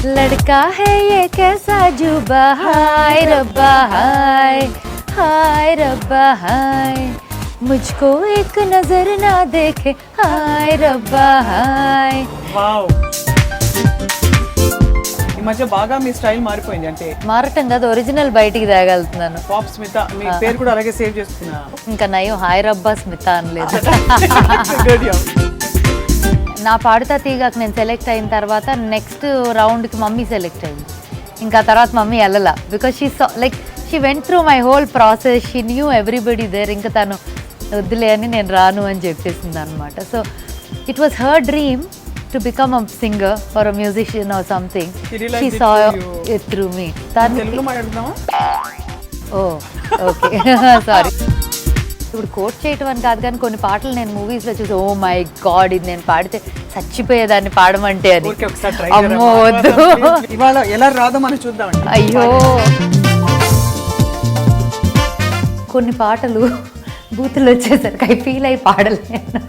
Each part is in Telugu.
लड़का है ये कैसा जुबा हाय रब्बा हाय हाय रब्बा हाय मुझको एक नजर ना देखे हाय रब्बा हाय వావ్ ఈ మధ్య బాగా మీ స్టైల్ మారిపోయింది అంటే మారటం కదా ఒరిజినల్ బయటికి తేగలుగుతున్నాను పాప్ స్మిత మీ పేరు కూడా అలాగే సేవ్ చేసుకున్నా ఇంకా నయం హాయ్ రబ్బా స్మిత అనలేదు Good job. నా పాడుతా తీగాకు నేను సెలెక్ట్ అయిన తర్వాత నెక్స్ట్ రౌండ్కి మమ్మీ సెలెక్ట్ అయింది ఇంకా తర్వాత మమ్మీ వెళ్ళలా because she like she went through my whole process she knew everybody there ఇంకా తను వద్దులే అని నేను రాను అని చెప్పేసింది అనమాట so it was her dream to become a singer or a musician or something she saw it through me తెలుగులో మాట్లాడుతున్నావా ఓ ఓకే సారీ ఇప్పుడు కోట్ చేయటం అని కాదు కానీ కొన్ని పాటలు నేను మూవీస్లో చూసి ఓ మై గాడ్ ఇది నేను పాడితే చచ్చిపోయేదాన్ని పాడమంటే అని ఊరికే ఒకసారి try అమ్మో వద్దు ఇవాళ ఎలా రాదో మనం చూద్దామండి అయ్యో కొన్ని పాటలు బూతులు వచ్చేసరికి అవి ఫీల్ అయి పాడలేను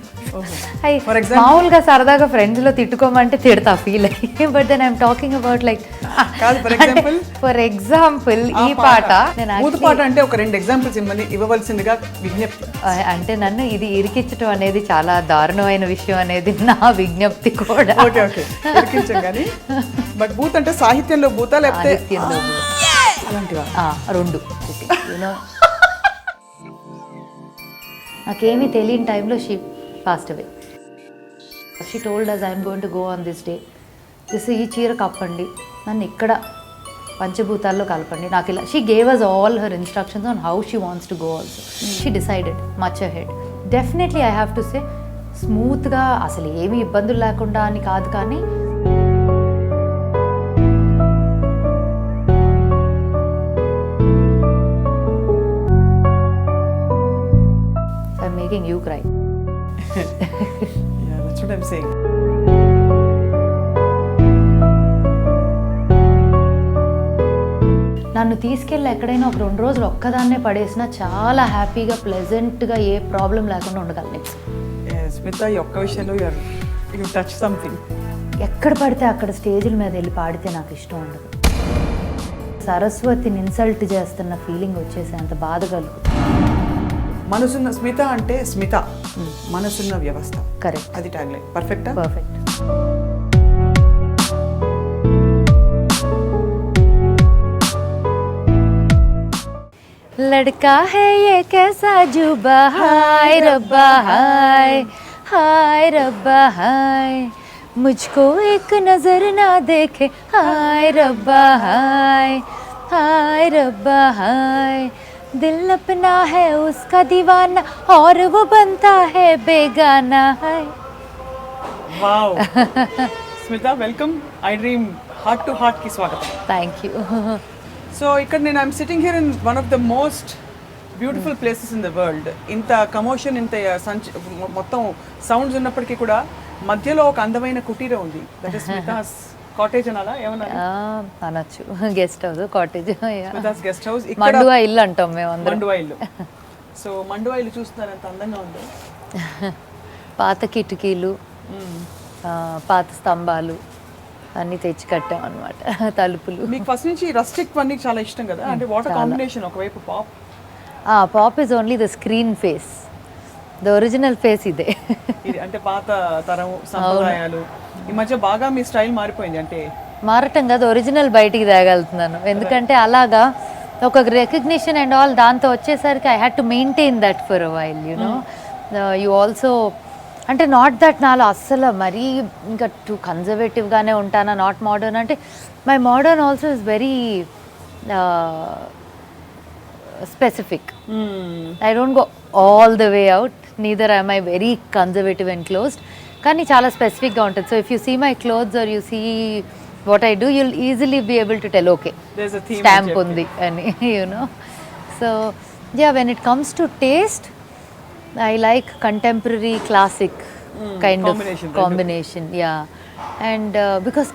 అయ్యి మామూలుగా సరదాగా ఫ్రెండ్స్లో తిట్టుకోమంటే తిడతా ఫీల్ అయ్యి but then I'm talking about like for example ఈ పాట బూతు పాట అంటే ఒక రెండు ఎగ్జాంపుల్స్ ఇవ్వవలసిందిగా విజ్ఞప్తి అంటే నన్ను ఇది ఇరికించడం అనేది చాలా దారుణమైన విషయం అనేది నా విజ్ఞప్తి కూడా ఓకే ఓకే ఇరికించం కానీ బట్ బూత్ అంటే సాహిత్యంలో బూతా లేకపోతే అలాంటివా రెండు యూనో నాకేమీ తెలియని టైంలో she passed away she told us I'm going to go on this day ఈ చీర కప్పండి నన్ను ఇక్కడ పంచభూతాల్లో కలపండి నాకు ఇలా she gave us all her instructions on how she wants to go also she decided much ahead definitely I have to say స్మూత్గా అసలు ఏమీ ఇబ్బందులు లేకుండా అని కాదు కానీ I'm making you cry Yeah, that's what I'm saying. నన్ను తీసుకెళ్ళి ఎక్కడైనా ఒక 2 రోజులు ఒక్కదాన్నే పడేసినా చాలా హ్యాపీగా ప్లెజెంట్గా ఏ ప్రాబ్లం లేకుండా ఉండగలను స్మిత ఈ ఒక్క విషయంలో యు టచ్ సంథింగ్ ఎక్కడ పడితే అక్కడ స్టేజ్ల మీద వెళ్ళి పాడితే నాకు ఇష్టం ఉండదు సరస్వతిని ఇన్సల్ట్ చేస్తున్న ఫీలింగ్ వచ్చేసి అంత బాధ కలుగుతుంది మనసున్న స్మిత అంటే స్మిత మనసున్న వ్యవస్థ కరెక్ట్ అది ట్యాగ్ లైన్ పర్ఫెక్టా పర్ఫెక్ట్ लड़का है ये कैसा जुबा हाय रब्बा हाय हाय रब्बा हाय मुझको एक नजर ना देखे हाय रब्बा हाय हाय रब्बा हाय दिल अपना है उसका दीवाना और वो बनता है बेगाना है wow Smita welcome I dream heart to heart కి స్వాగతం థ్యాంక్ యూ సో ఇక్కడ నేను I'm sitting here in one of the most beautiful places in the world ఇంత కమోషన్ ఇంత మొత్తం సౌండ్స్ ఉన్నప్పటికీ కూడా మధ్యలో ఒక అందమైన కుటీర ఉంది దట్ ఇస్ స్మితాస్ కాటేజ్ అనాలా ఏమన్నా అనొచ్చు guest house cottage Smita's guest house మండువా ఇల్లు అంటాం మేము అందరం మండువా ఇల్లు సో మండువా ఇల్లు చూస్తున్నారు ఎంత అందంగా ఉందో పాత కిటికీలు పాత స్తంభాలు అన్నీ తెచ్చి కట్టాం అనమాట తలుపులు మీకు ఫస్ట్ నుంచి రస్టిక్ అన్నీ చాలా ఇష్టం కదా అంటే వాటర్ కాంబినేషన్ ఒకవైపు pop pop is only the screen face the original face ఇదే ఇది అంటే పాత తరం సంప్రదాయాలు ఈ మధ్య బాగా మీ స్టైల్ మారిపోయింది అంటే మారటం కదా ఒరిజినల్ బయటికి తేగలుగుతున్నాను ఎందుకంటే అలాగా ఒక రికగ్నిషన్ అండ్ ఆల్ దాంతో వచ్చేసరికి I had to maintain that for a while you know you also అంటే నాట్ దట్ నాలో అస్సలు మరీ ఇంకా టూ కన్జర్వేటివ్గానే ఉంటానా నాట్ మోడర్న్ అంటే my modern also is very specific I don't go all the way out neither I my very conservative and closed కానీ చాలా స్పెసిఫిక్గా ఉంటుంది so if you see my clothes or you see what I do you'll easily be able to tell okay stamp ఉంది అని you know so yeah when it comes to taste I like contemporary classic kind of combination, yeah. And because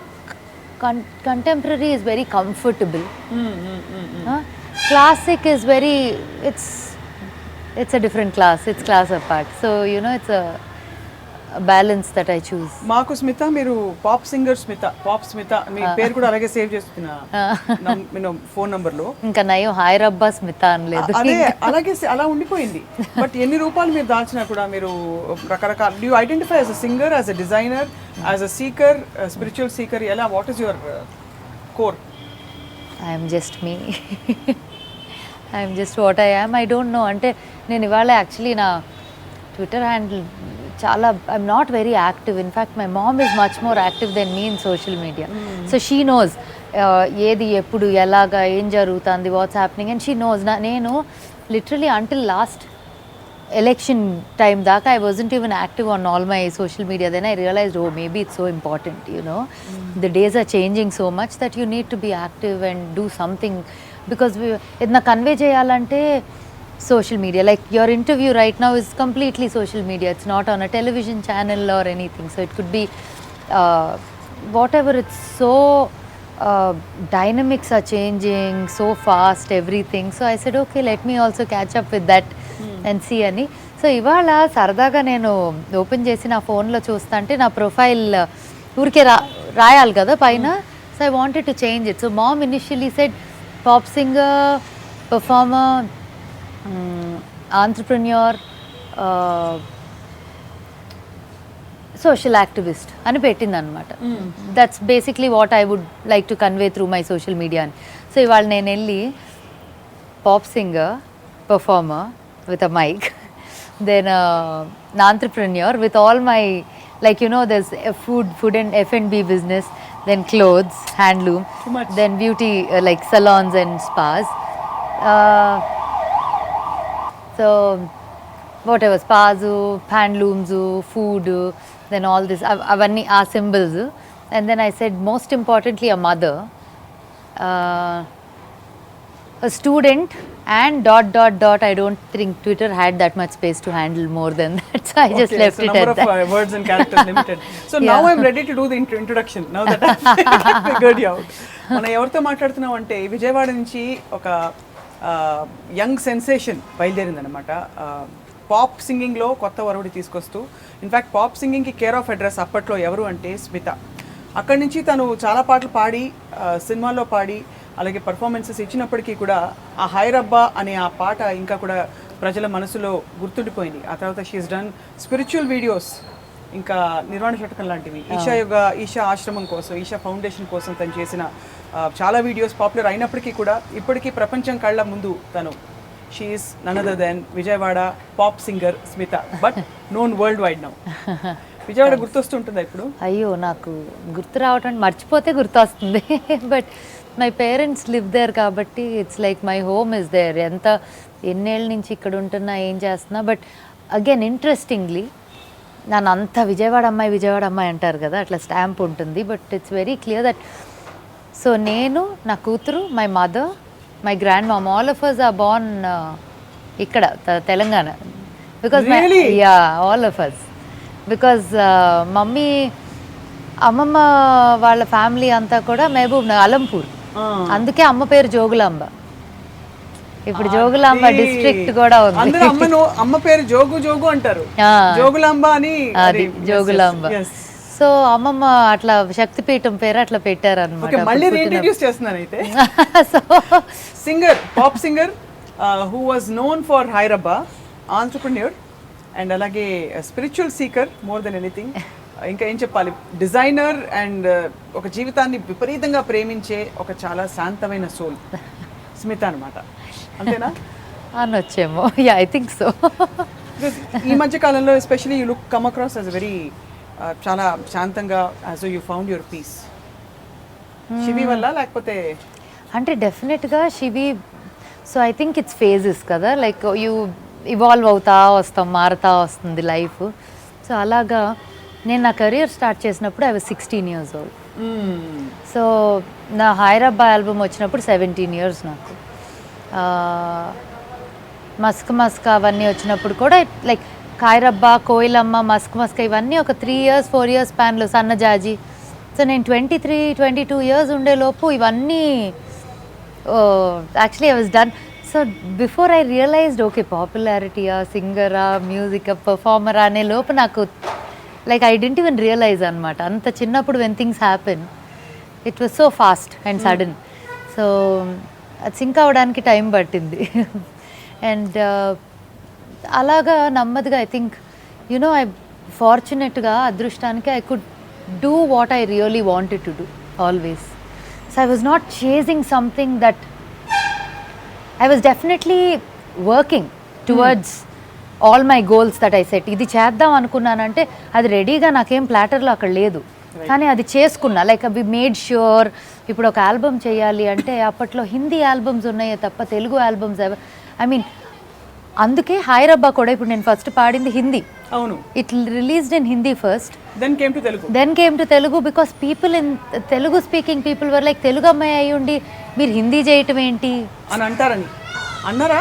contemporary is very comfortable. Classic is very, it's a different class. It's class apart. So, you know, it's a balance that I choose. మాకు స్మిత మీరు pop singer Smita, pop Smita మీ పేరు కూడా అలాగే సేవ్ చేస్తున్నా ఫోన్ నంబర్ లో. ఇంకా నయం హైరబ్బా స్మిత అనలేదు. అదే అలాగే అలా ఉండిపోయింది. బట్ ఎన్ని రూపాయలు మీరు దాల్చినా కూడా మీరు రకరకాల you identify as a singer, as a designer, as a seeker, spiritual seeker, ఎలా what is your core? I'm just me. I'm just what I am. I don't know. అంటే నేను ఇవాళ యాక్చువల్లీ నా ట్విట్టర్ హ్యాండిల్ చాలా I'm not very active. In fact my mom is much more active than me in social media. So she knows ఏది ఎప్పుడు ఎలాగా ఏం జరుగుతుంది, what's happening, and she nose. నేను literally until last election time దాకా I wasn't even active on all my social media. Then I realized, oh, maybe it's so important, you know. The days are changing so much that you need to be active and do something, because idna convey cheyalante social media, like your interview right now is completely social media. It's not on a television channel or anything. So it could be whatever. It's so dynamics are changing so fast, everything. So I said, okay, let me also catch up with that and see అని. సో ఇవాళ సరదాగా నేను ఓపెన్ చేసి నా ఫోన్లో చూస్తా అంటే నా ప్రొఫైల్ ఊరికే రాయాలి కదా పైన. So I wanted to change it. So mom initially said pop singer, performer, entrepreneur, social activist అని పెట్టిందనమాట. That's basically what I would like to convey through my social media అని. సో ఇవాళ నేను వెళ్ళి pop singer, performer with a mic, then an entrepreneur with all my, like, you know, there's a food and F&B business, then clothes, handloom, then beauty, like salons and spas, so whatever, spas, handlooms, food, then all this avanni are symbols. And then I said, most importantly, a mother, a student, and ... I don't think Twitter had that much space to handle more than that, so I just left it at that. Number of words and characters limited. So now I'm ready to do the introduction, now that I've figured you out. మనం ఎవరితో మాట్లాడుతున్నాం అంటే విజయవాడ నుంచి ఒక యంగ్ సెన్సేషన్ బయలుదేరిందనమాట. పాప్ సింగింగ్లో కొత్త వరవడి తీసుకొస్తూ, ఇన్ఫ్యాక్ట్ పాప్ సింగింగ్కి కేర్ ఆఫ్ అడ్రస్ అప్పట్లో ఎవరు అంటే స్మిత. అక్కడి నుంచి తను చాలా పాటలు పాడి, సినిమాల్లో పాడి, అలాగే పర్ఫార్మెన్సెస్ ఇచ్చినప్పటికీ కూడా ఆ హైరబ్బా అనే ఆ పాట ఇంకా కూడా ప్రజల మనసులో గుర్తుండిపోయింది. ఆ తర్వాత షీఈస్ డన్ స్పిరిచువల్ వీడియోస్, ఇంకా నిర్వాణ శతకం లాంటివి, ఈషా ఆశ్రమం కోసం, ఈషా ఫౌండేషన్ కోసం తను చేసిన చాలా వీడియోస్ పాపులర్ అయినప్పటికీ కూడా ఇప్పటికీ ప్రపంచం కళ్ళ ముందు తను she is none other than Vijayawada pop singer Smita, but known worldwide now. Vijayawada గుర్తొస్తుంటుందా ఇప్పుడు? అయ్యో, నాకు గుర్తు రావటం, మర్చిపోతే గుర్తొస్తుంది. But my parents live there కాబట్టి it's like my home is there. ఎన్నేళ్ళ నుంచి ఇక్కడ ఉంటున్నా, ఏం చేస్తున్నా. బట్ అగైన్ ఇంట్రెస్టింగ్లీ నన్ను అంత విజయవాడ అమ్మాయి అంటారు కదా, అట్లా స్టాంప్ ఉంటుంది. But it's very clear that, so నేను, నా కూతురు, my mother, my grandmom, all of us are born ఇక్కడ Telangana. Because all of us, because mummy, అమ్మమ్మ వాళ్ళ ఫ్యామిలీ అంతా కూడా మహబూబ్ నగర్, అలంపూర్. అందుకే అమ్మ పేరు జోగులాంబ. ఇప్పుడు జోగులాంబ డిస్ట్రిక్ట్ కూడా ఉంది. అమ్మ పేరు జోగు అంటారు, జోగులాంబ అని. అది జోగులాంబ. సో అమ్మమ్మ అట్లా శక్తిపీఠం పేరు అట్లా పెట్టారు అనమాట. మళ్ళీ రీఇంట్రడ్యూస్ చేస్తున్నాను అయితే. So singer, pop singer who was known for హైరబ్బా, entrepreneur, and అలాగే spiritual seeker more than anything. ఇంకా ఏం చెప్పాలి, డిజైనర్, అండ్ ఒక జీవితాన్ని విపరీతంగా ప్రేమించే ఒక చాలా శాంతమైన సోల్ స్మిత అనమాట. అంతేనా? అనొచ్చేమో. Yeah, I think so. ఈ మధ్య కాలంలో especially you look come across as very చాలా శాంతంగా, as you found your peace. శివి వల్ల లేకపోతే? అంటే డెఫినెట్గా శివి. So I think it's phases కదా, లైక్ యూ ఇవాల్వ్ అవుతా వస్తాం, మారుతా వస్తుంది లైఫ్. సో అలాగా నేను నా కెరియర్ స్టార్ట్ చేసినప్పుడు I was 16 years old. So నా హైరబ్బా ఆల్బమ్ వచ్చినప్పుడు 17 years నాకు. మస్క్ అవన్నీ వచ్చినప్పుడు కూడా లైక్ హైరబ్బా, కోయిలమ్మ, మస్క్ ఇవన్నీ ఒక 3 years 4 years స్పాన్లో, సన్నజాజి. సో నేను 23-22 years ఉండేలోపు ఇవన్నీ actually I was done. So before I realised, okay, పాపులారిటీయా, సింగరా, మ్యూజిక్, పర్ఫార్మరా అనే లోపు నాకు like I didn't even realise అనమాట. అంత చిన్నప్పుడు when things happen it was so fast and sudden. So అది సింక్ అవ్వడానికి టైం పట్టింది. అండ్ అలాగా నెమ్మదిగా ఐ థింక్ యునో ఐ ఫార్చునేట్గా అదృష్టానికి I could do what I really wanted to do always. So I was not chasing something that I was definitely working towards all my goals that I set. ఇది చేద్దాం అనుకున్నానంటే అది రెడీగా నాకేం ప్లాటర్లో అక్కడ లేదు, కానీ అది చేసుకున్నా. లైక్ అవి మేడ్ ష్యూర్. ఇప్పుడు ఒక ఆల్బమ్ చేయాలి అంటే అప్పట్లో హిందీ ఆల్బమ్స్ ఉన్నాయే తప్ప తెలుగు ఆల్బమ్స్ ఐ మీన్ అందుకే హైరబ్బా కూడా ఇప్పుడు నేను ఫస్ట్ పాడింది హిందీ. అవును, it released in Hindi first, then came to Telugu because people in Telugu speaking people were like Telugu అమ్మాయి అయ్యి ఉండి మీరు హిందీ చేయటం ఏంటి అని అన్నారా?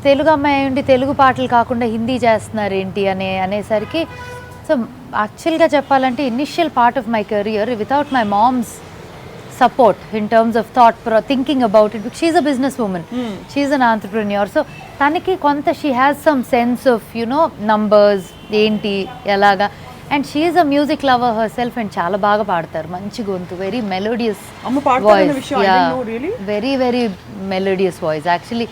తెలుగు అమ్మాయి అయ్యి ఉండి తెలుగు పాటలు కాకుండా హిందీ చేస్తున్నారు ఏంటి అనేసరికి. సో యాక్చువల్గా చెప్పాలంటే initial part of my career without my mom's support in terms of thinking about it, because she's a business woman, she's an entrepreneur, so taniki konta she has some sense of numbers enti elaga, and she is a music lover herself and chaala baga paadtaru, manchi gontu, very melodious amma paadtaru vishayam I didn't know, really very very melodious voice actually.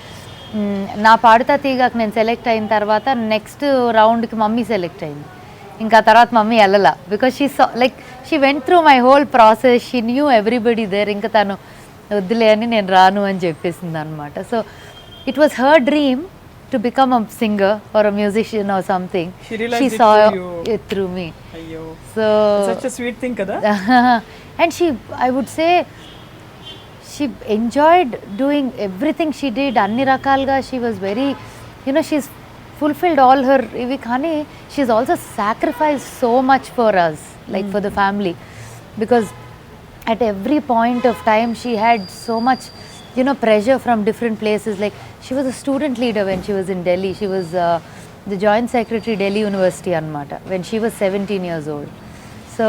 నా పాడుతా తీగకు నేను సెలెక్ట్ అయిన తర్వాత నెక్స్ట్ రౌండ్కి మమ్మీ సెలెక్ట్ అయింది. ఇంకా తర్వాత మమ్మీ వెళ్ళలా because she went through my whole process, she knew everybody there. ఇంకా తను వద్దులే అని నేను రాను అని చెప్పేసింది అనమాట. So it was her dream to become a singer or a musician or something. She saw it through me. So such a sweet thing kada. And I would say she enjoyed doing everything she did. Anni rakalga she was very, she's fulfilled all her ivi, kani she's also sacrificed so much for us, like for the family, because at every point of time she had so much pressure from different places. Like she was a student leader when she was in Delhi. She was the joint secretary Delhi University anamata when she was 17 years old. So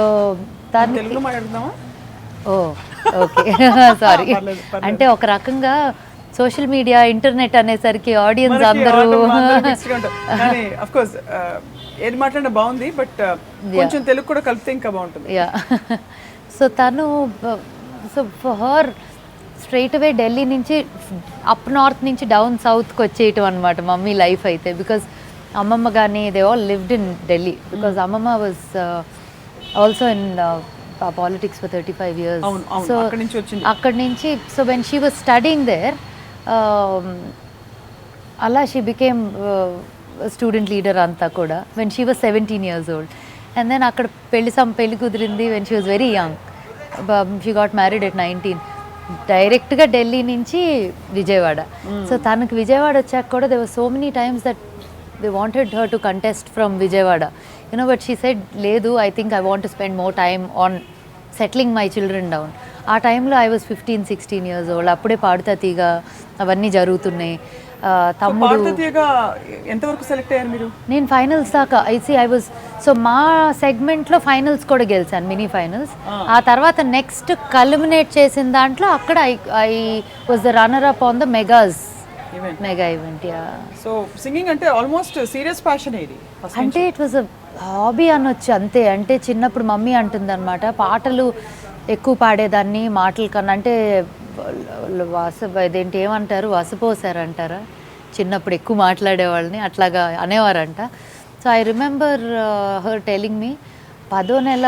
telugu maatladama. Oh okay. Sorry. అంటే ఒక రకంగా సోషల్ మీడియా ఇంటర్నెట్ అనేసరికి ఆడియన్స్ అందరూ కానీ ఆఫ్ కోర్స్ ఏది మాట్లాడినా బాగుంది, బట్ కొంచెం తెలుగు కూడా కలిపితే ఇంకా బాగుంటుంది. యా సో తను so for her straight away Delhi నుంచి అప్ నార్త్ నుంచి డౌన్ సౌత్కి వచ్చేయటం అనమాట మమ్మీ లైఫ్ అయితే. బికాజ్ అమ్మమ్మ కానీ they all lived in Delhi because అమ్మమ్మ was also in politics for 35 years. So అక్కడి నుంచి so when she was studying there అలా షీ బికేమ్ స్టూడెంట్ లీడర్ అంతా కూడా when she was 17 years old. And then అక్కడ పెళ్లి కుదిరింది when she was very young. She got married at 19. డైరెక్ట్గా ఢిల్లీ నుంచి విజయవాడ. సో తనకు విజయవాడ వచ్చాక కూడా they were so many times that they wanted her to contest from Vijayawada, but she said లేదు, I think I want to spend more time on settling my children down. ఆ టైంలో ఐ వాజ్ 15-16 years old. అప్పుడే పాడుతా తీగ అవన్నీ జరుగుతున్నాయి. తమ్ముడు ఎంతవరకు సెలెక్ట్ అయ్యారు మీరు? నేను ఫైనల్స్ దాకా ఐ వాజ్ సో మా సెగ్మెంట్లో ఫైనల్స్ కూడా గెలిచాను, మినీ ఫైనల్స్. ఆ తర్వాత నెక్స్ట్ కల్మినేట్ చేసిన దాంట్లో అక్కడ I was the runner up on the mega event. So singing అంటే ఆల్మోస్ట్ సీరియస్ ప్యాషన్ ఇది అంటే ఇట్ వాజ్ అ హాబీ అనొచ్చు అంతే. అంటే చిన్నప్పుడు మమ్మీ అంటుంది అనమాట, పాటలు ఎక్కువ పాడేదాన్ని మాటల కన్నా. అంటే ఇదేంటి ఏమంటారు, వసపోసారంటారా, చిన్నప్పుడు ఎక్కువ మాట్లాడేవాళ్ళని అట్లాగా అనేవారంట. So I remember her telling me 10వ నెల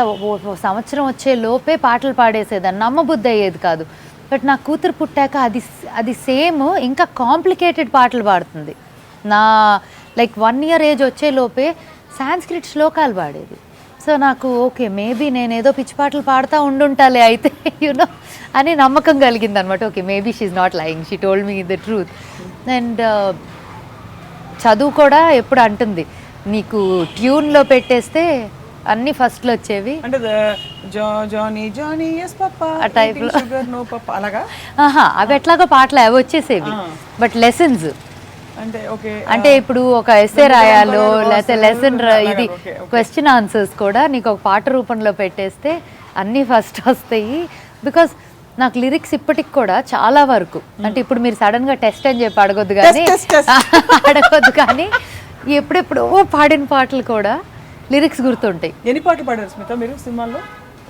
సంవత్సరం వచ్చే లోపే పాటలు పాడేసేదాన్ని. నమ్మబుద్ధి అయ్యేది కాదు. బట్ నా కూతురు పుట్టాక అది సేమ్ ఇంకా కాంప్లికేటెడ్ పాటలు పాడుతుంది. నా లైక్ 1 year ఏజ్ వచ్చే లోపే సాంస్క్రిట్ శ్లోకాలు పాడేది. సో నాకు ఓకే మేబీ నేను ఏదో పిచ్చి పాటలు పాడుతూ ఉండుంటాలే అయితే అని నమ్మకం కలిగింది అనమాట. Okay maybe she's not lying, she told me the truth. And చదువు కూడా ఎప్పుడు అంటుంది, నీకు ట్యూన్లో పెట్టేస్తే అన్ని ఫస్ట్లో వచ్చేవి ఆ టైప్లో. అవి ఎట్లాగో పాటలు అవి వచ్చేసేవి, బట్ లెసన్స్ అంటే ఇప్పుడు ఒక ఎస్సే రాయాలో లేకపోతే లెసన్ ఇది క్వశ్చన్ ఆన్సర్స్ కూడా నీకు ఒక పాట రూపంలో పెట్టేస్తే అన్నీ ఫస్ట్ వస్తాయి. బికాస్ నాకు లిరిక్స్ ఇప్పటికి కూడా చాలా వరకు అంటే ఇప్పుడు మీరు సడన్గా టెస్ట్ అని చెప్పి అడగొద్దు కానీ ఎప్పుడెప్పుడో పాడిన పాటలు కూడా లిరిక్స్ గుర్తుంటాయి. ఎన్ని పాటలు పాడారు స్మిత మీరు సినిమాల్లో?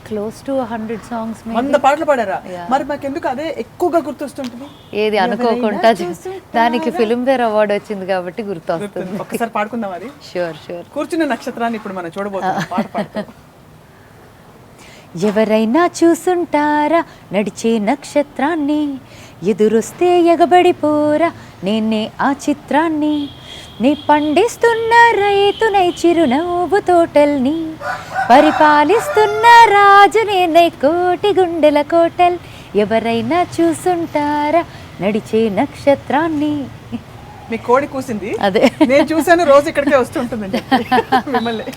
Close to 100 songs. 100 పాటలు పాడారా? మరి మాకెందుకు అదే ఎక్కువగా గుర్తొస్తుంటుంది? ఏది అనుకోకుండా దానికి ఫిల్మ్ఫేర్ అవార్డు వచ్చింది కాబట్టి గుర్తొస్తుంది. ఒకసారి పాడుకుందాం అది. Sure sure. కూర్చున్న నక్షత్రాన్ని ఇప్పుడు మనం చూడబోతున్నాం పాట పాడుతూ. ఎవరైనా చూసుంటారా నడిచే నక్షత్రాన్ని, ఎదురొస్తే ఎగబడిపోరా నేనే ఆ చిత్రాన్ని, నీ పండిస్తున్న రైతునై చిరునవ్వు తోటల్ని, పరిపాలిస్తున్న రాజు నేనై కోటి గుండెల కోటల్, ఎవరైనా చూసుంటారా నడిచే నక్షత్రాన్ని. మీ కోడి కూసింది అదే నేను చూసాను, రోజు ఇక్కడికే వస్తుంటుందండి మిమ్మల్ని.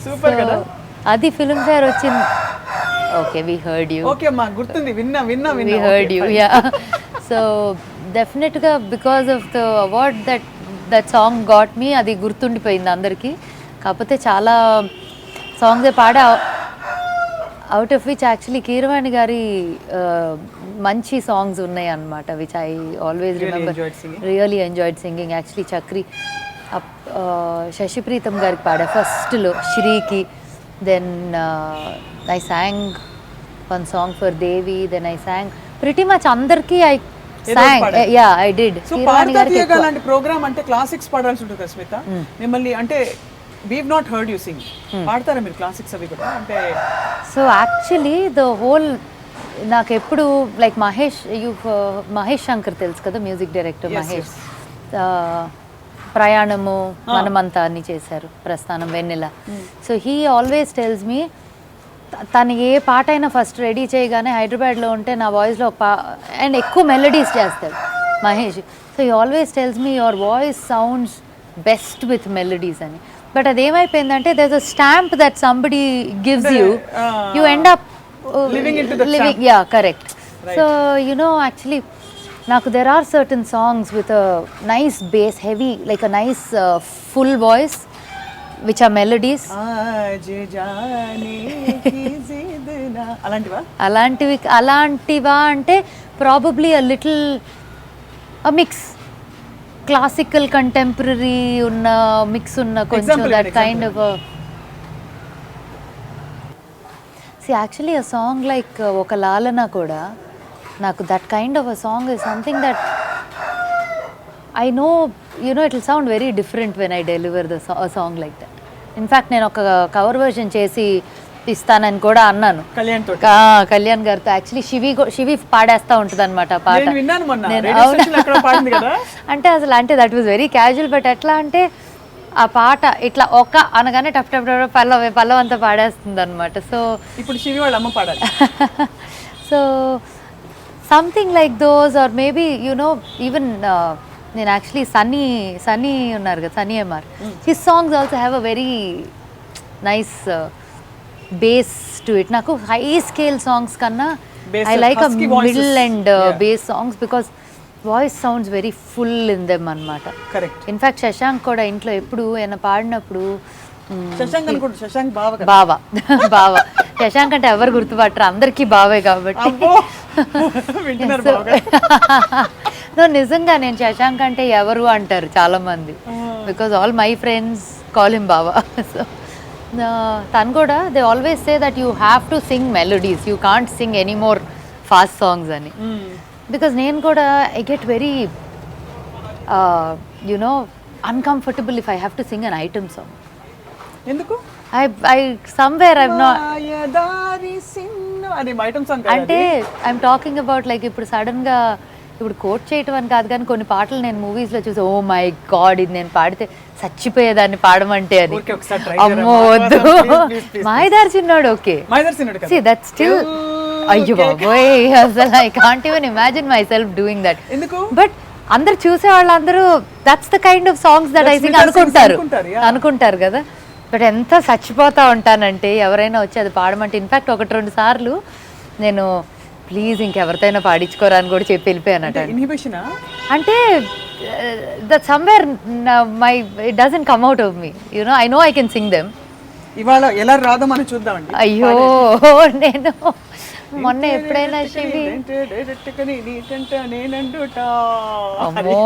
సూపర్ కదా. అది ఫిల్మ్ఫేర్ వచ్చింది. Okay we heard you. Okay అమ్మా గుర్తుంది, విన్నా we heard you. Yeah so డెఫినెట్గా because of the award that song got me, అది గుర్తుండిపోయింది అందరికీ. కాకపోతే చాలా సాంగ్స్ పాడా, out of which actually Keeravani గారి మంచి సాంగ్స్ ఉన్నాయి అన్నమాట, which I always remember. Really enjoyed singing. Actually Chakri Sashi Preetham గారికి పాడా ఫస్ట్లో, శ్రీకి. Then I sang one song for Devi. Then I sang pretty much andarki. I sang. Yeah, I did. So పాడతాతీయగా లాంటి ప్రోగ్రామ్ అంటే క్లాసిక్స్ పాడాల్సి ఉంటుంది కదా స్మిత. మిమ్మల్ని అంటే we've not heard you sing. పాడతారా మీరు క్లాసిక్స్ అవి కూడా అంటే? సో యాక్చువల్లీ ద హోల్ నాకు ఎప్పుడు లైక్ మహేష్ శంకర్ తెలుసు కదా, మ్యూజిక్ డైరెక్టర్ మహేష్. ప్రయాణము మనమంతా అన్ని చేశారు, Prasthanam, Vennela. So he always tells me, తను ఏ పాట అయినా ఫస్ట్ రెడీ చేయగానే హైదరాబాద్లో ఉంటే నా వాయిస్లో అండ్ ఎక్కువ మెలడీస్ చేస్తాడు Mahesh. So he always tells me your voice sounds best with melodies అని. బట్ అదేమైపోయిందంటే there is a stamp that somebody gives you end up living. Yeah correct. So you know actually నాకు there are certain songs with a nice bass, heavy, like a nice full voice, which are melodies. అలాంటివా అంటే probably a little a mix, classical contemporary ఉన్న మిక్స్ ఉన్న కొంచెం that kind of a see actually a song like ఒక లాలన కూడా నాకు that kind of a song is something that I know it will sound very different when I deliver the song like that. In fact నేను ఒక కవర్ వర్షన్ చేసి ఇస్తానని కూడా అన్నాను కళ్యాణ్ గారితో. యాక్చువల్లీ శివి పాడేస్తూ ఉంటుంది అనమాట ఆ పాట. అంటే అసలు అంటే that was very casual. But ఎట్లా అంటే ఆ పాట ఇట్లా ఒక అనగానే టప్ టప్ టప్ పల్లవ అంతా పాడేస్తుంది అనమాట. సో ఇప్పుడు శివి వాళ్ళ అమ్మ పాడాలి. So something like those, or maybe even నేను యాక్చువల్లీ సన్నీ ఉన్నారు కదా, Sunny MR, his songs also have a very nice bass to it. నాకు హై స్కేల్ సాంగ్స్ కన్నా I like a middle and bass songs because voice sounds very full in them అనమాట. కరెక్ట్. ఇన్ఫ్యాక్ట్ శశాంక్ కూడా ఇంట్లో ఎప్పుడు ఏమైనా పాడినప్పుడు బావా శశాంక్ అంటే ఎవరు గుర్తుపట్టరు, అందరికీ బావే కాబట్టి. నిజంగా నేను శశాంక్ అంటే ఎవరు అంటారు చాలా మంది, because all my friends call him బావా. సో తను కూడా they always say that you have to sing melodies, you can't sing any more fast songs అని. బికాజ్ నేను కూడా I get very uncomfortable if I have to sing an item song. ఎందుకు? I somewhere I'm not అంటే ఐఎమ్ టాకింగ్ అబౌట్ లైక్ ఇప్పుడు సడన్ గా ఇప్పుడు కోట్ చేయటం అని కాదు కానీ కొన్ని పాటలు నేను మూవీస్లో చూసి ఓ మై గాడ్ ఇది నేను పాడితే చచ్చిపోయేదాన్ని పాడమంటే అని. అమ్మో వద్దు, మాయదారి చిన్నాడు. ఓకే see that's still అయ్యో బాబోయ్, అసలు I can't even imagine my self doing that. But అందరు చూసే వాళ్ళందరూ that's the kind of songs that I think అనుకుంటారు కదా. బట్ ఎంత చచ్చిపోతా ఉంటానంటే ఎవరైనా వచ్చి అది పాడమంటే. ఇన్ఫ్యాక్ట్ 1-2 సార్లు నేను ప్లీజ్ ఇంకెవరితోనైనా పాడించుకోరా అని కూడా చెప్పి వెళ్ళిపోయాను. అంటే that somewhere my it doesn't come out of me, I know I can sing them. ఇవాళ ఎలా రాదో మనం చూద్దామండి. అయ్యో నేను మొన్న ఎప్పుడైనా శివి అమ్మో